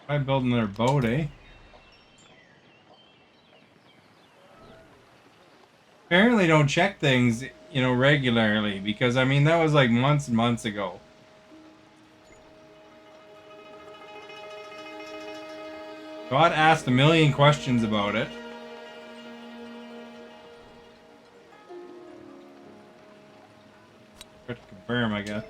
Try building their boat, eh? Apparently don't check things, you know, regularly. Because, I mean, that was like months and months ago. God asked a million questions about it. Try to confirm, I guess.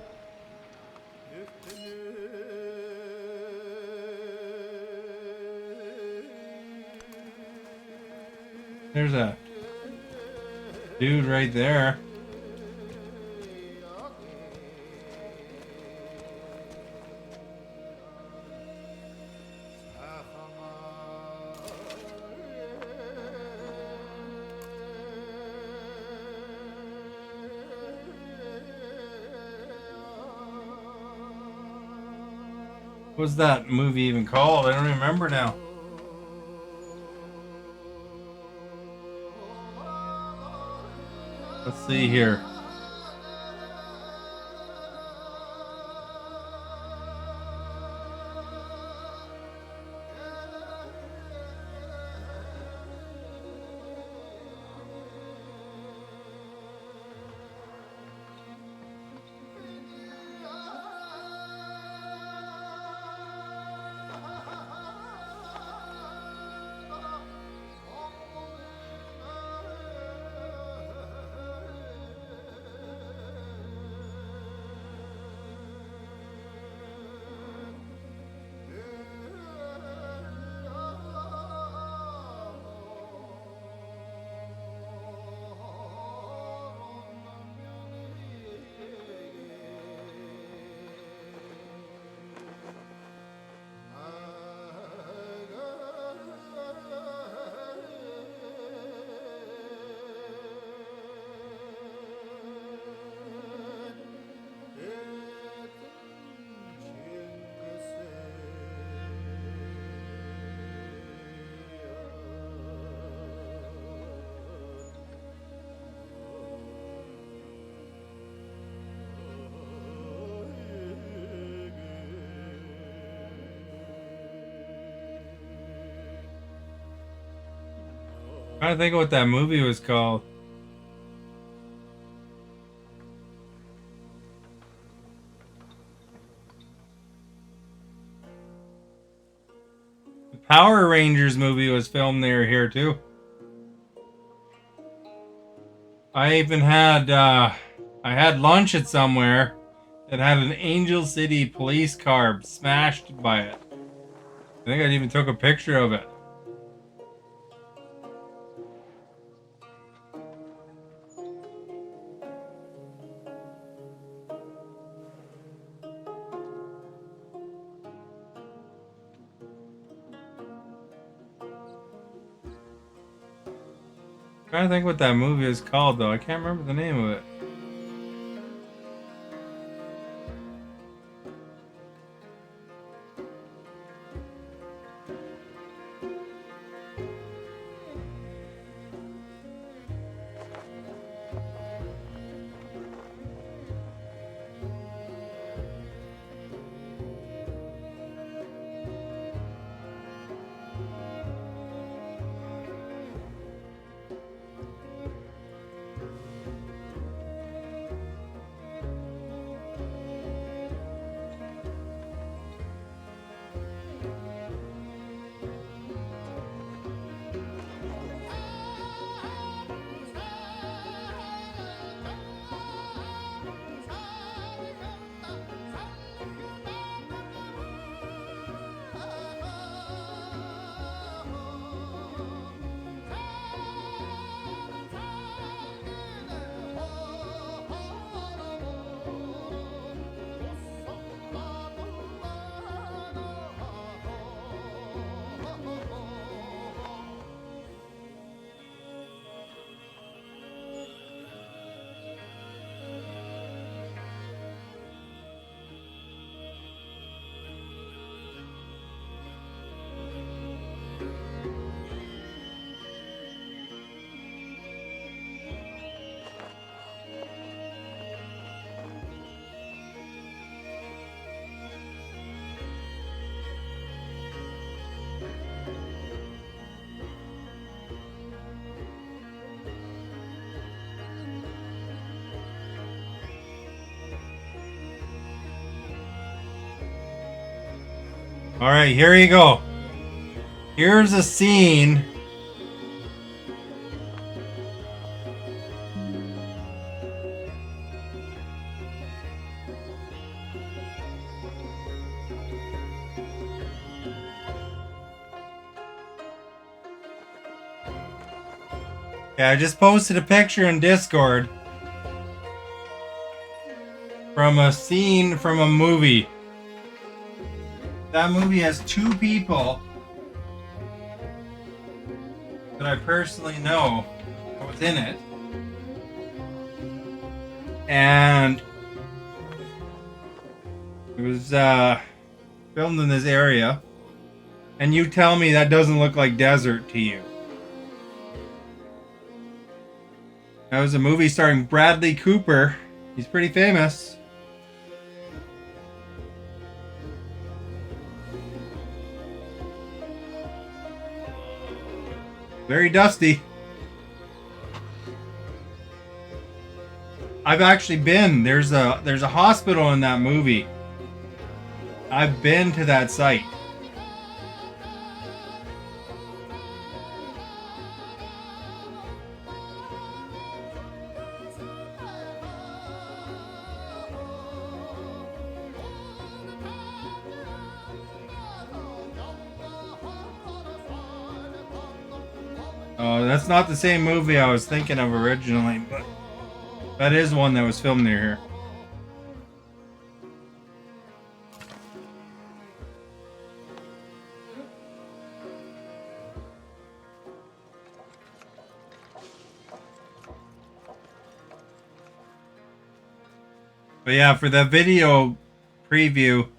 There's a dude right there. What's that movie even called? I don't remember now. Let's see here. Trying to think of what that movie was called. The Power Rangers movie was filmed near here too. I even had I had lunch at somewhere that had an Angel City police car smashed by it. I think I even took a picture of it. Trying to think what that movie is called though. I can't remember the name of it. All right, here you go. Here's a scene. Yeah, I just posted a picture in Discord from a scene from a movie. That movie has two people that I personally know that was in it. And it was filmed in this area. And you tell me that doesn't look like desert to you. That was a movie starring Bradley Cooper. He's pretty famous. Very dusty. I've actually been. There's a hospital in that movie. I've been to that site. That's not the same movie I was thinking of originally, but that is one that was filmed near here. But yeah, for the video preview,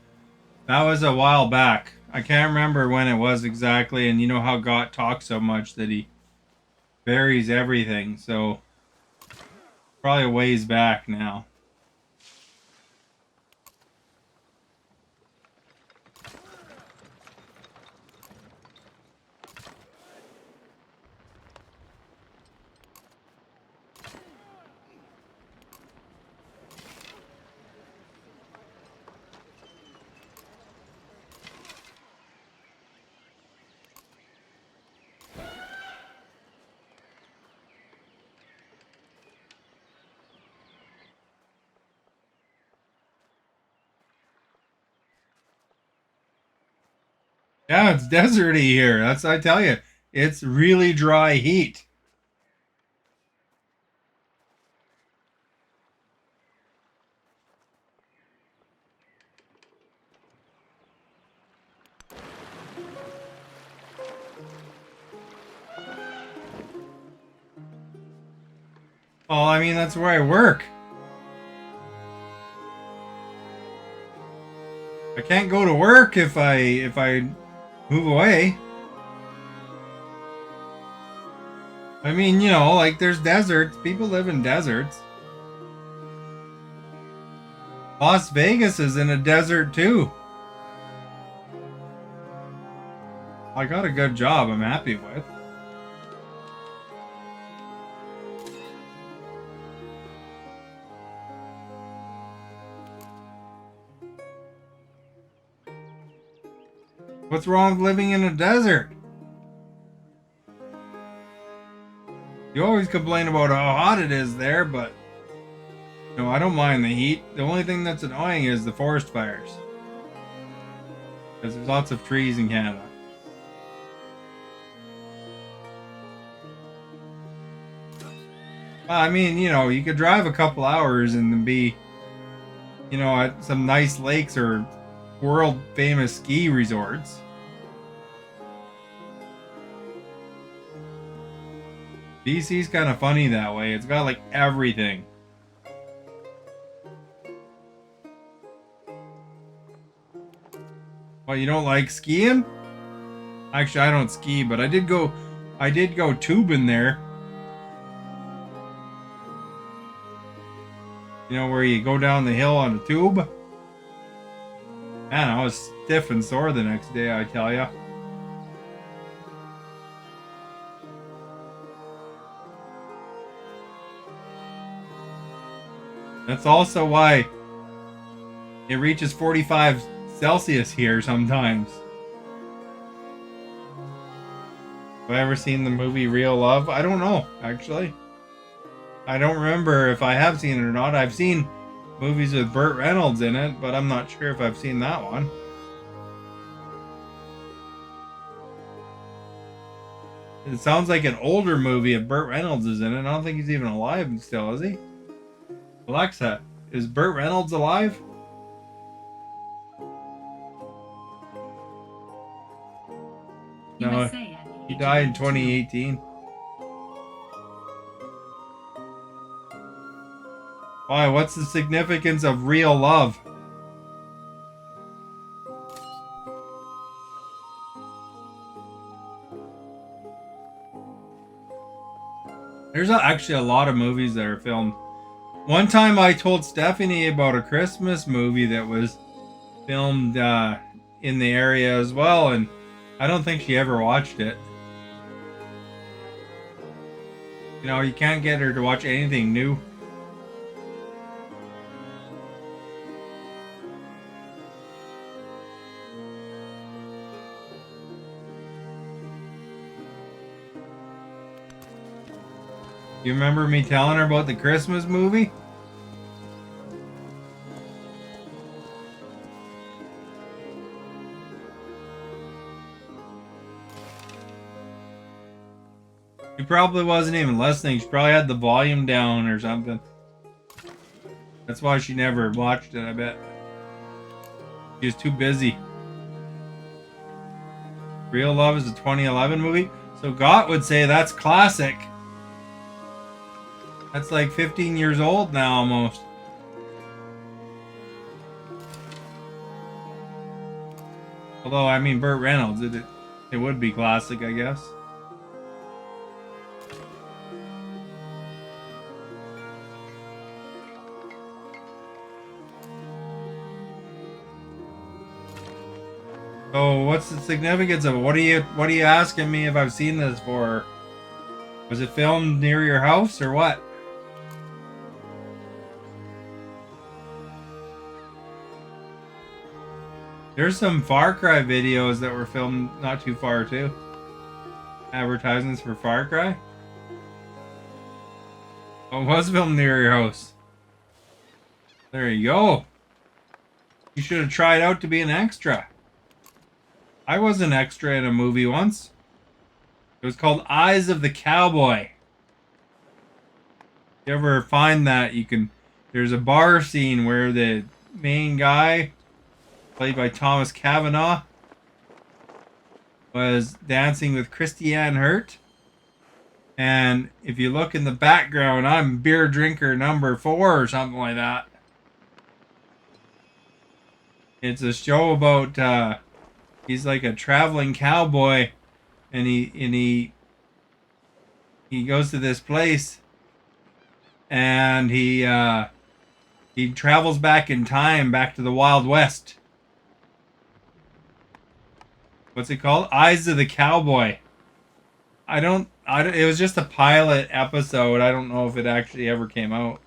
that was a while back. I can't remember when it was exactly, and you know how Gott talks so much that he buries everything, so probably a ways back now. Yeah, it's deserty here. That's I tell you. It's really dry heat. Well, I mean, that's where I work. I can't go to work if I move away. I mean, you know, like there's deserts. People live in deserts. Las Vegas is in a desert too. I got a good job I'm happy with. What's wrong with living in a desert? You always complain about how hot it is there, but you know, I don't mind the heat. The only thing that's annoying is the forest fires. Because there's lots of trees in Canada. I mean, you know, you could drive a couple hours and then be, you know, at some nice lakes or world famous ski resorts. BC's kind of funny that way. It's got like everything. Well, you don't like skiing? Actually, I don't ski, but I did go tubing there. You know, where you go down the hill on a tube? Man, I was stiff and sore the next day, I tell ya. That's also why it reaches 45 Celsius here sometimes. Have I ever seen the movie Real Love? I don't know, actually. I don't remember if I have seen it or not. I've seen movies with Burt Reynolds in it, but I'm not sure if I've seen that one. It sounds like an older movie if Burt Reynolds is in it. I don't think he's even alive still, is he? Alexa, is Burt Reynolds alive? No, he died in 2018. Why? What's the significance of real love? There's actually a lot of movies that are filmed. One time I told Stephanie about a Christmas movie that was filmed in the area as well, and I don't think she ever watched it. You know, you can't get her to watch anything new. You remember me telling her about the Christmas movie? She probably wasn't even listening. She probably had the volume down or something. That's why she never watched it, I bet. She was too busy. Real Love is a 2011 movie? So Gott would say that's classic. That's like 15 years old now, almost. Although, I mean, Burt Reynolds, it would be classic, I guess. So, what's the significance of it? What are you asking me if I've seen this for? Was it filmed near your house or what? There's some Far Cry videos that were filmed not too far too. Advertisements for Far Cry. Oh, it was filmed near your house. There you go. You should have tried out to be an extra. I was an extra in a movie once. It was called Eyes of the Cowboy. If you ever find that, you can... There's a bar scene where the main guy, played by Thomas Cavanaugh, was dancing with Christiane Hurt. And if you look in the background, I'm beer drinker number 4 or something like that. It's a show about he's like a traveling cowboy, and he goes to this place, and he travels back in time, back to the Wild West. What's it called? Eyes of the Cowboy. It was just a pilot episode. I don't know if it actually ever came out.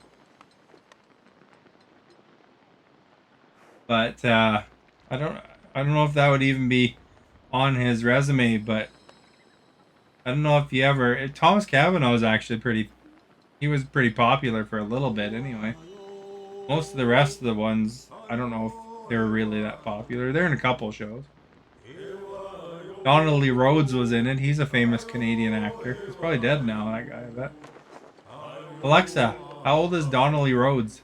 But I don't know if that would even be on his resume, but I don't know if you ever... Thomas Cavanaugh was actually he was pretty popular for a little bit anyway. Most of the rest of the ones, I don't know if they were really that popular. They're in a couple shows. Donald Lee Rhodes was in it. He's a famous Canadian actor. He's probably dead now, that guy, I bet. Alexa, how old is Donald Lee Rhodes?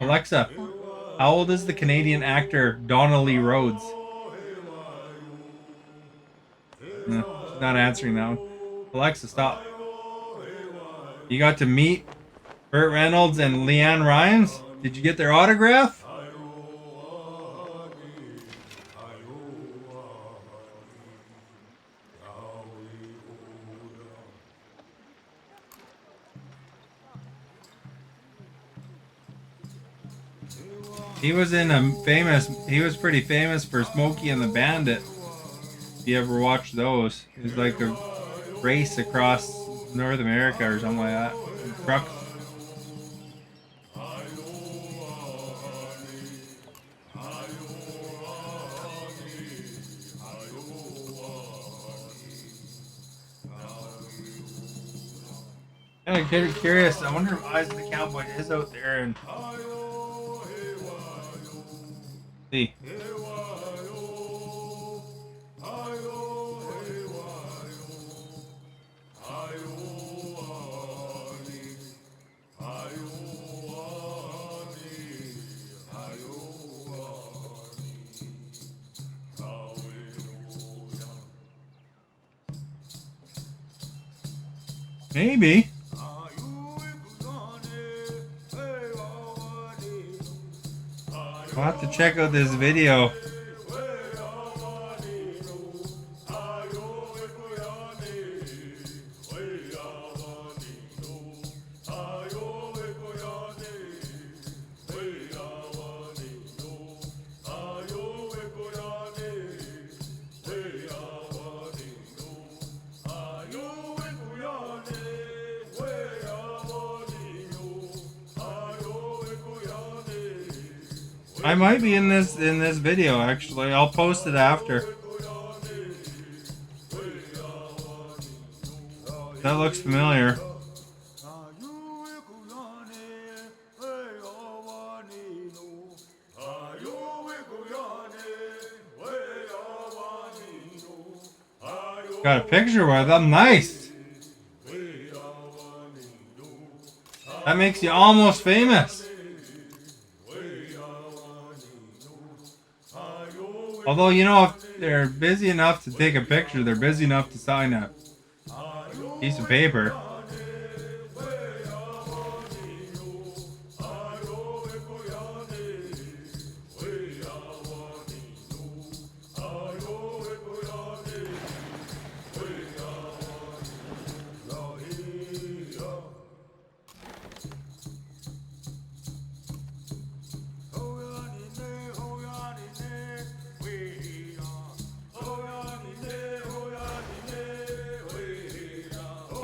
Alexa, how old is the Canadian actor Donald Lee Rhodes? No, she's not answering that one. Alexa, stop. You got to meet Burt Reynolds and Leanne Rimes? Did you get their autograph? He was pretty famous for Smokey and the Bandit. If you ever watched those, it was like a race across North America or something like that. Trucks. I'm kind of curious. I wonder if Eyes of the Cowboy is out there and see. Maybe. I'll have to check out this video. I might be in this video actually. I'll post it after. That looks familiar. Got a picture with them. Nice. That makes you almost famous. Although, you know, if they're busy enough to take a picture, they're busy enough to sign a piece of paper.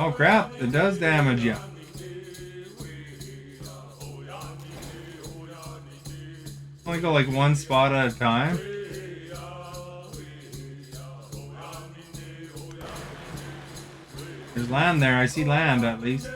Oh crap, it does damage you. Only go like one spot at a time. There's land there, I see land at least.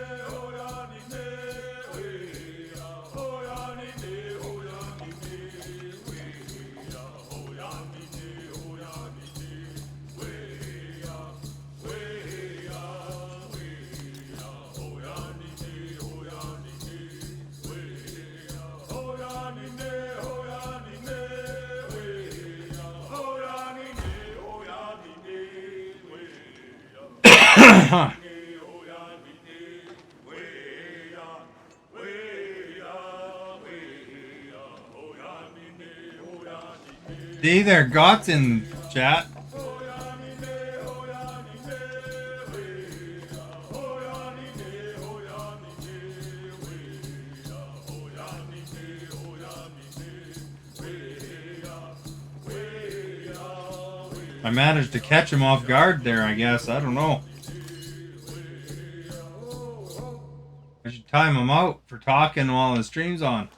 See, there gots in chat. I managed to catch him off guard there, I guess. I don't know. I should time him out for talking while the stream's on.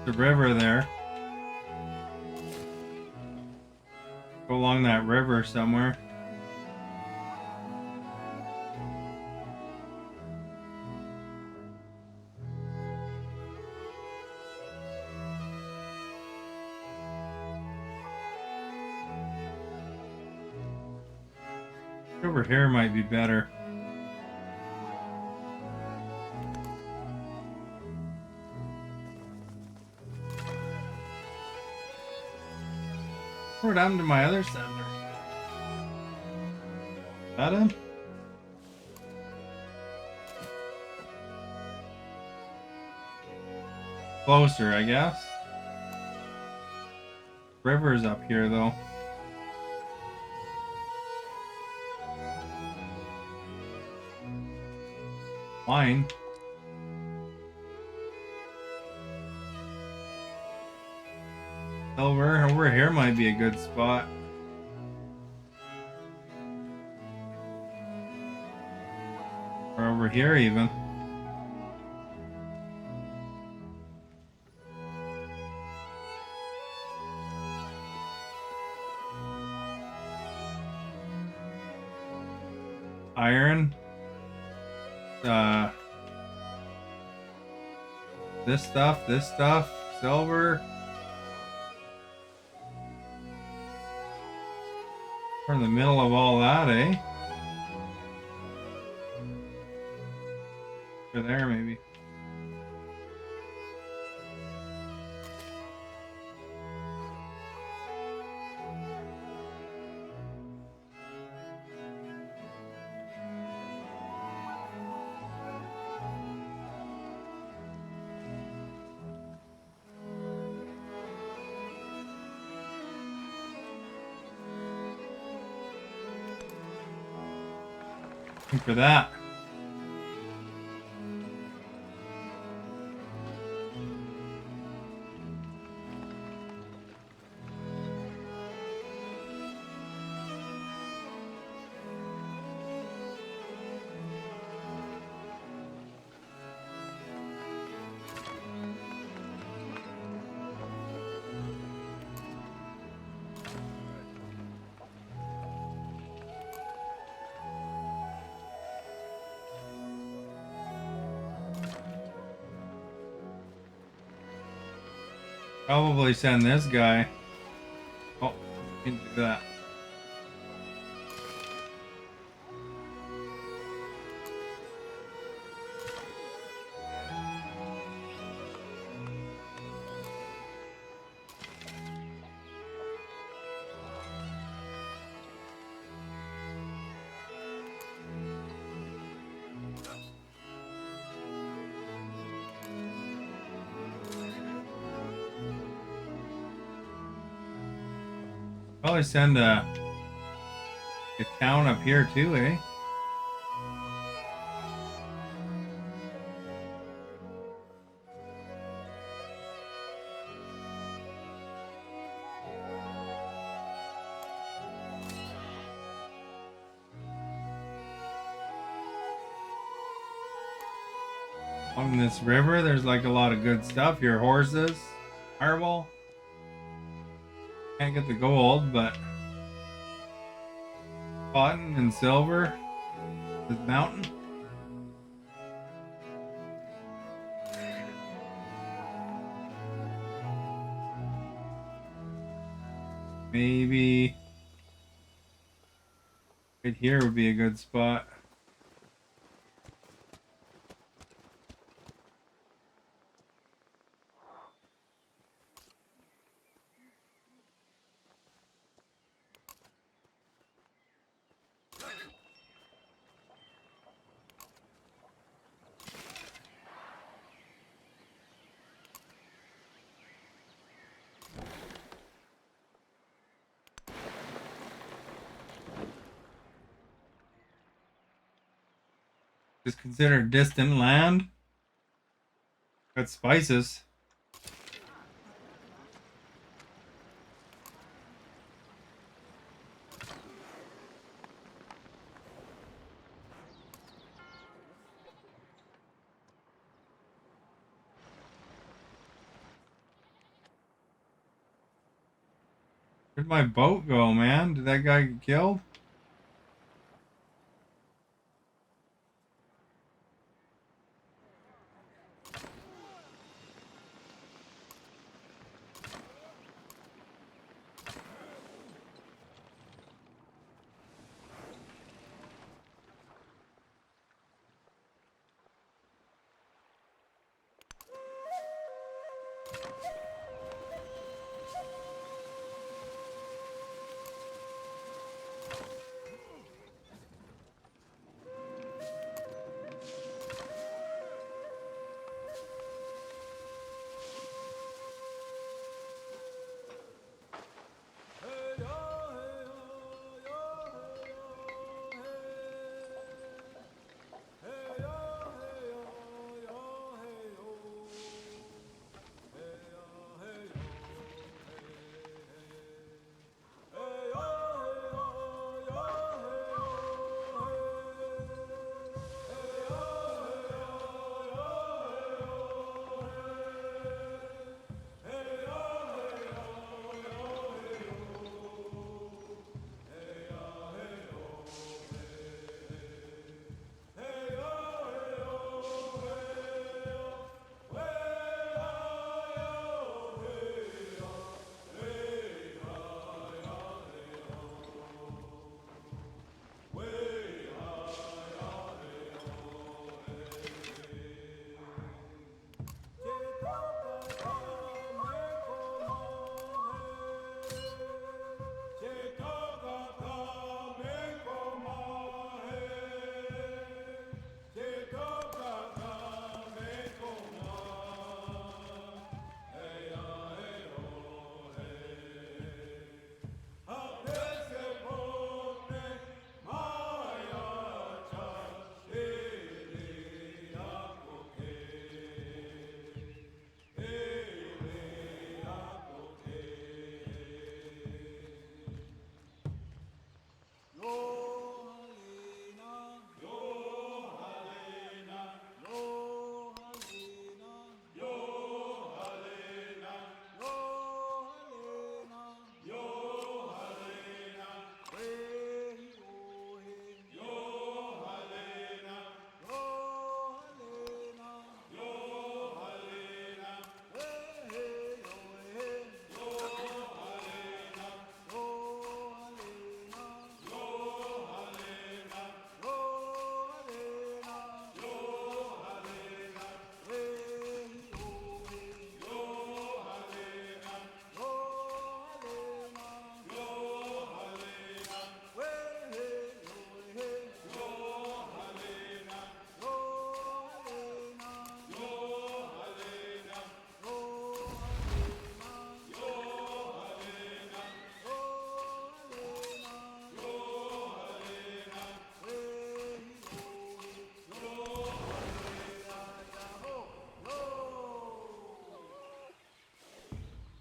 The river there. Go along that river somewhere. Over here might be better. What happened to my other sender? Is that him? Closer, I guess. River's up here, though. Line. Over here might be a good spot. Or over here even. Iron. This stuff, silver. We're in the middle of all that, eh? Over there, maybe. For that. Probably send this guy. Oh, can do that. Probably send a town up here too, eh? Along this river, there's like a lot of good stuff. Your horses, marble. Can't get the gold, but cotton and silver. This mountain. Maybe right here would be a good spot. Is considered distant land. Got spices. Where'd my boat go, man? Did that guy get killed?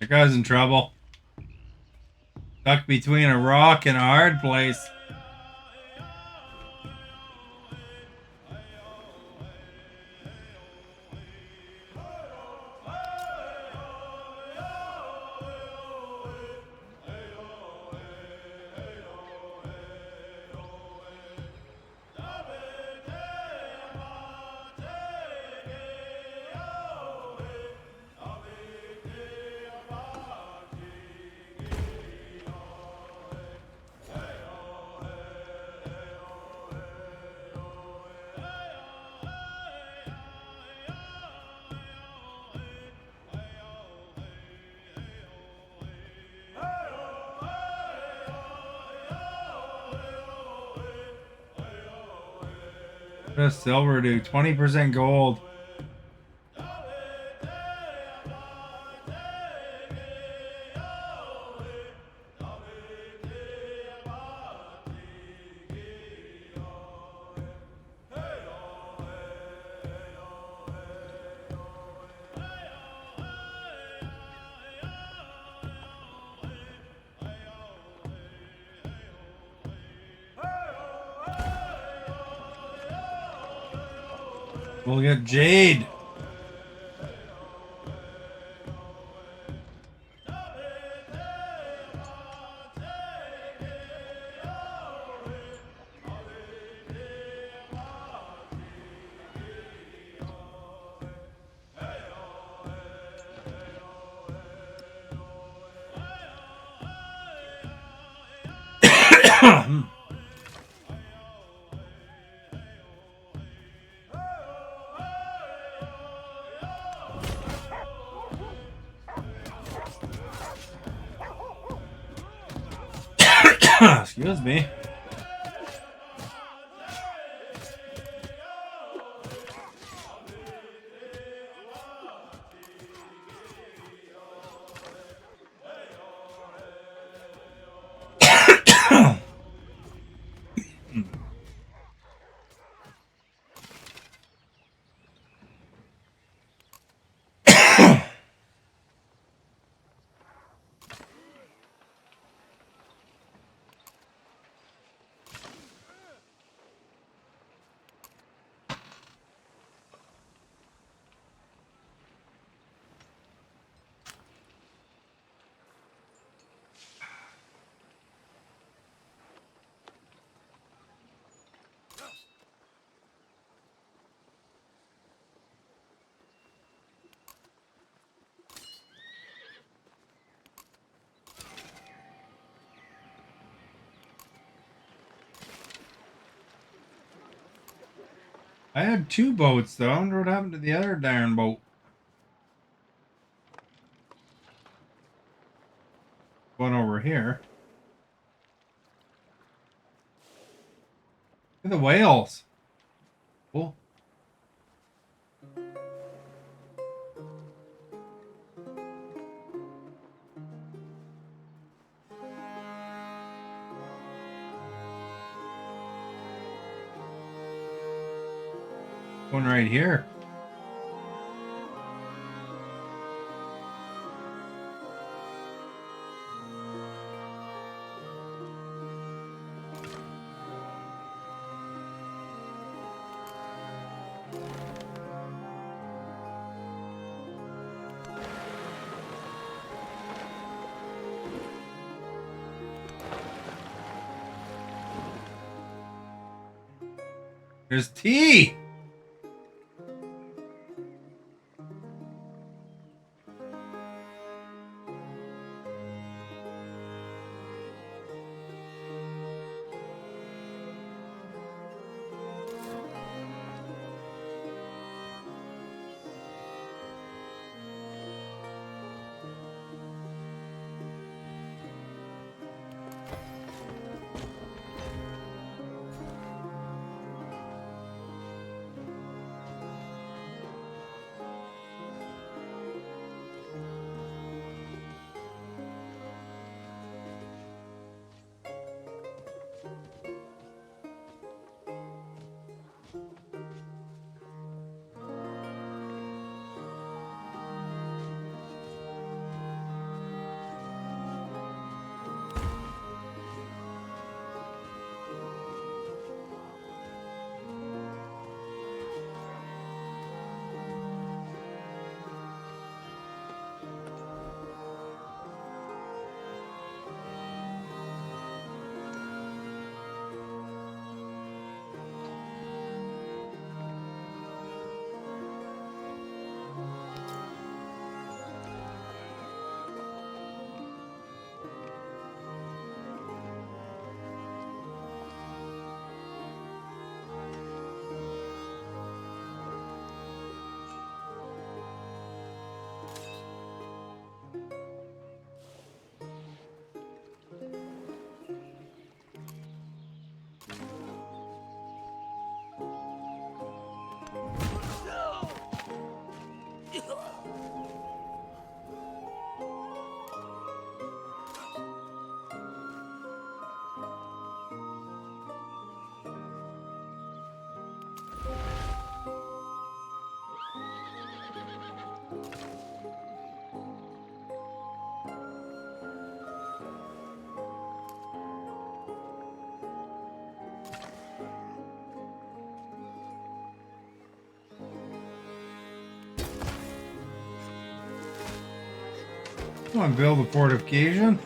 That guy's in trouble. Stuck between a rock and a hard place. What does silver do? 20% gold. We'll get jade. Excuse me. I had 2 boats though. I wonder what happened to the other darn boat. One over here. Look at the whales. Cool. One right here. There's tea. Come on, build a fortification.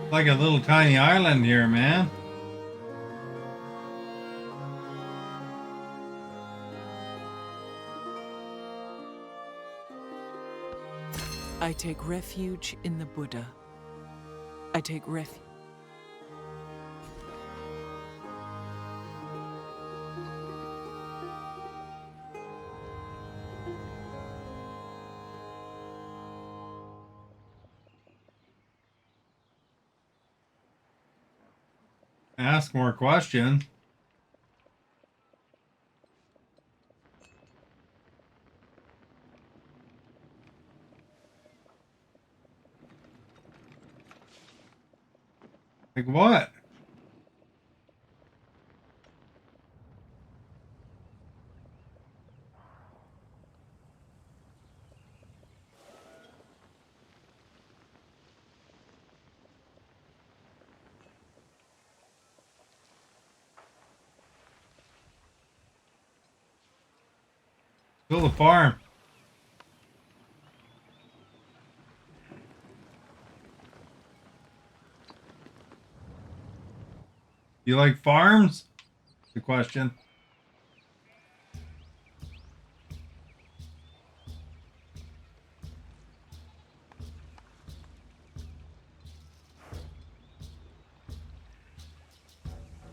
Like a little tiny island here, man. I take refuge in the Buddha. I take refuge. Ask more questions. Like what? Build a farm. You like farms? The question.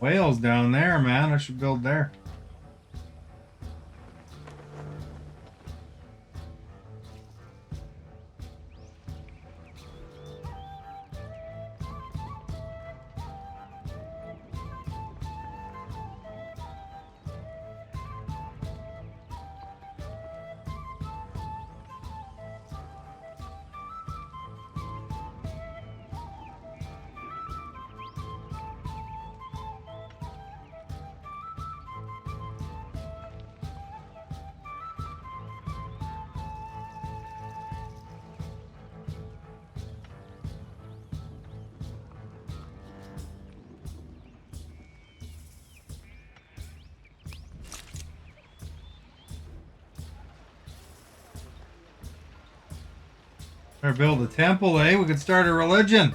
Whales down there, man. I should build there. Or build a temple, eh? We could start a religion.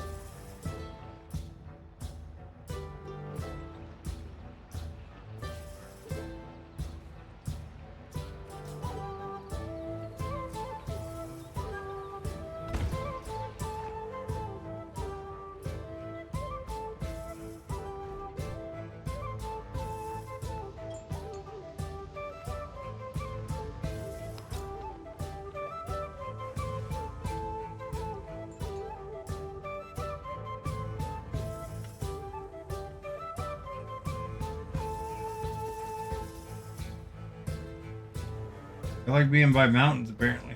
I like being by mountains, apparently.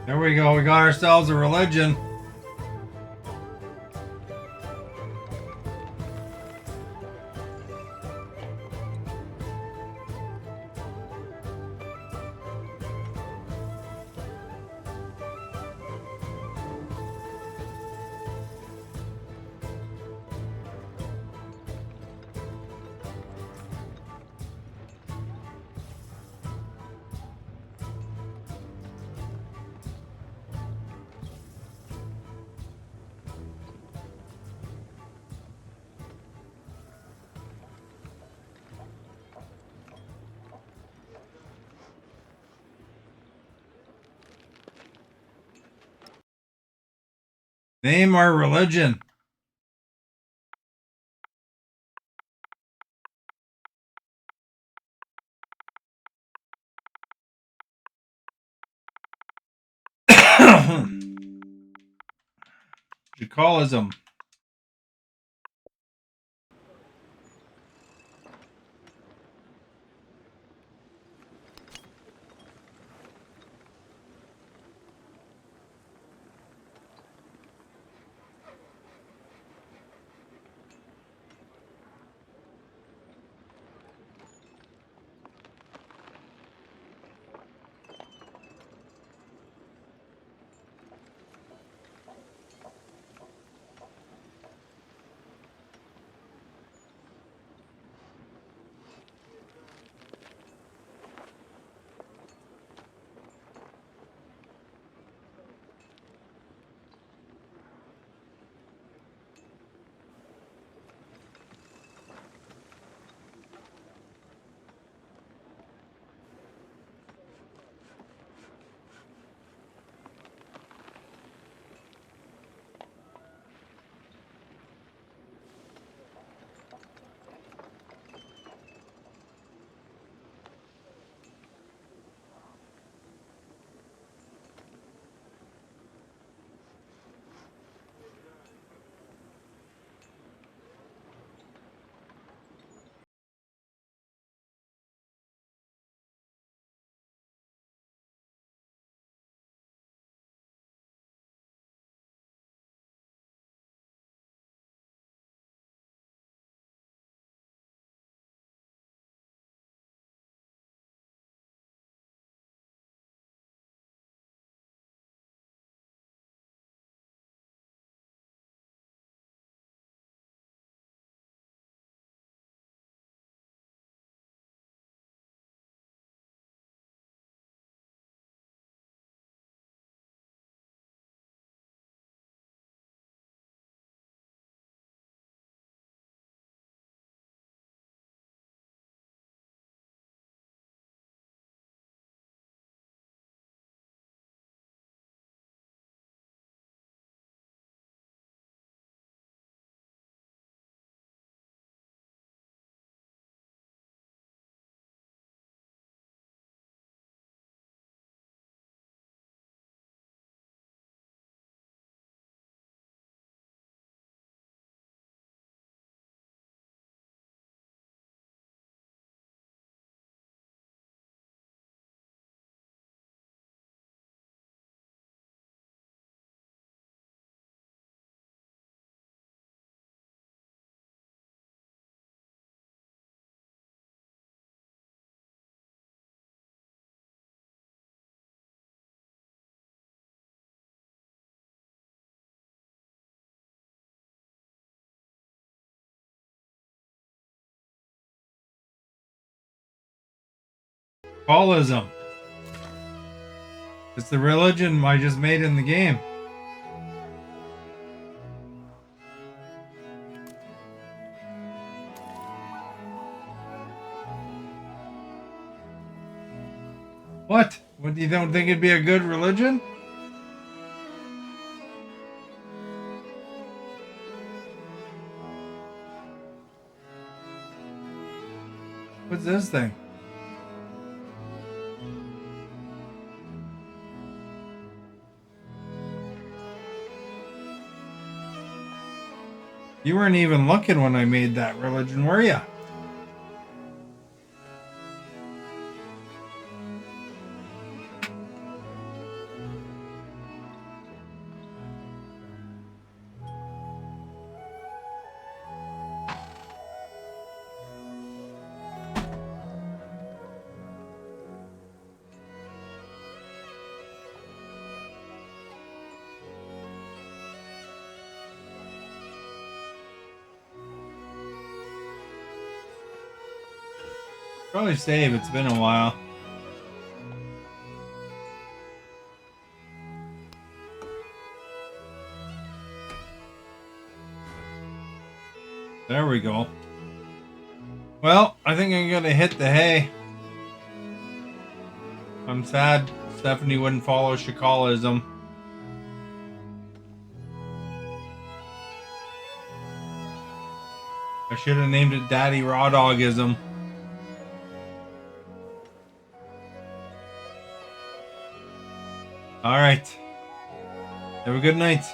There we go. We got ourselves a religion. Name our religion. Jacalism. Jacalism. It's the religion I just made in the game. What? What, you don't think it'd be a good religion? What's this thing? You weren't even looking when I made that religion, were you? Probably save. It's been a while. There we go. Well, I think I'm gonna hit the hay. I'm sad Stephanie wouldn't follow Shakalism. I should have named it Daddy Raw Dogism. Alright. Have a good night.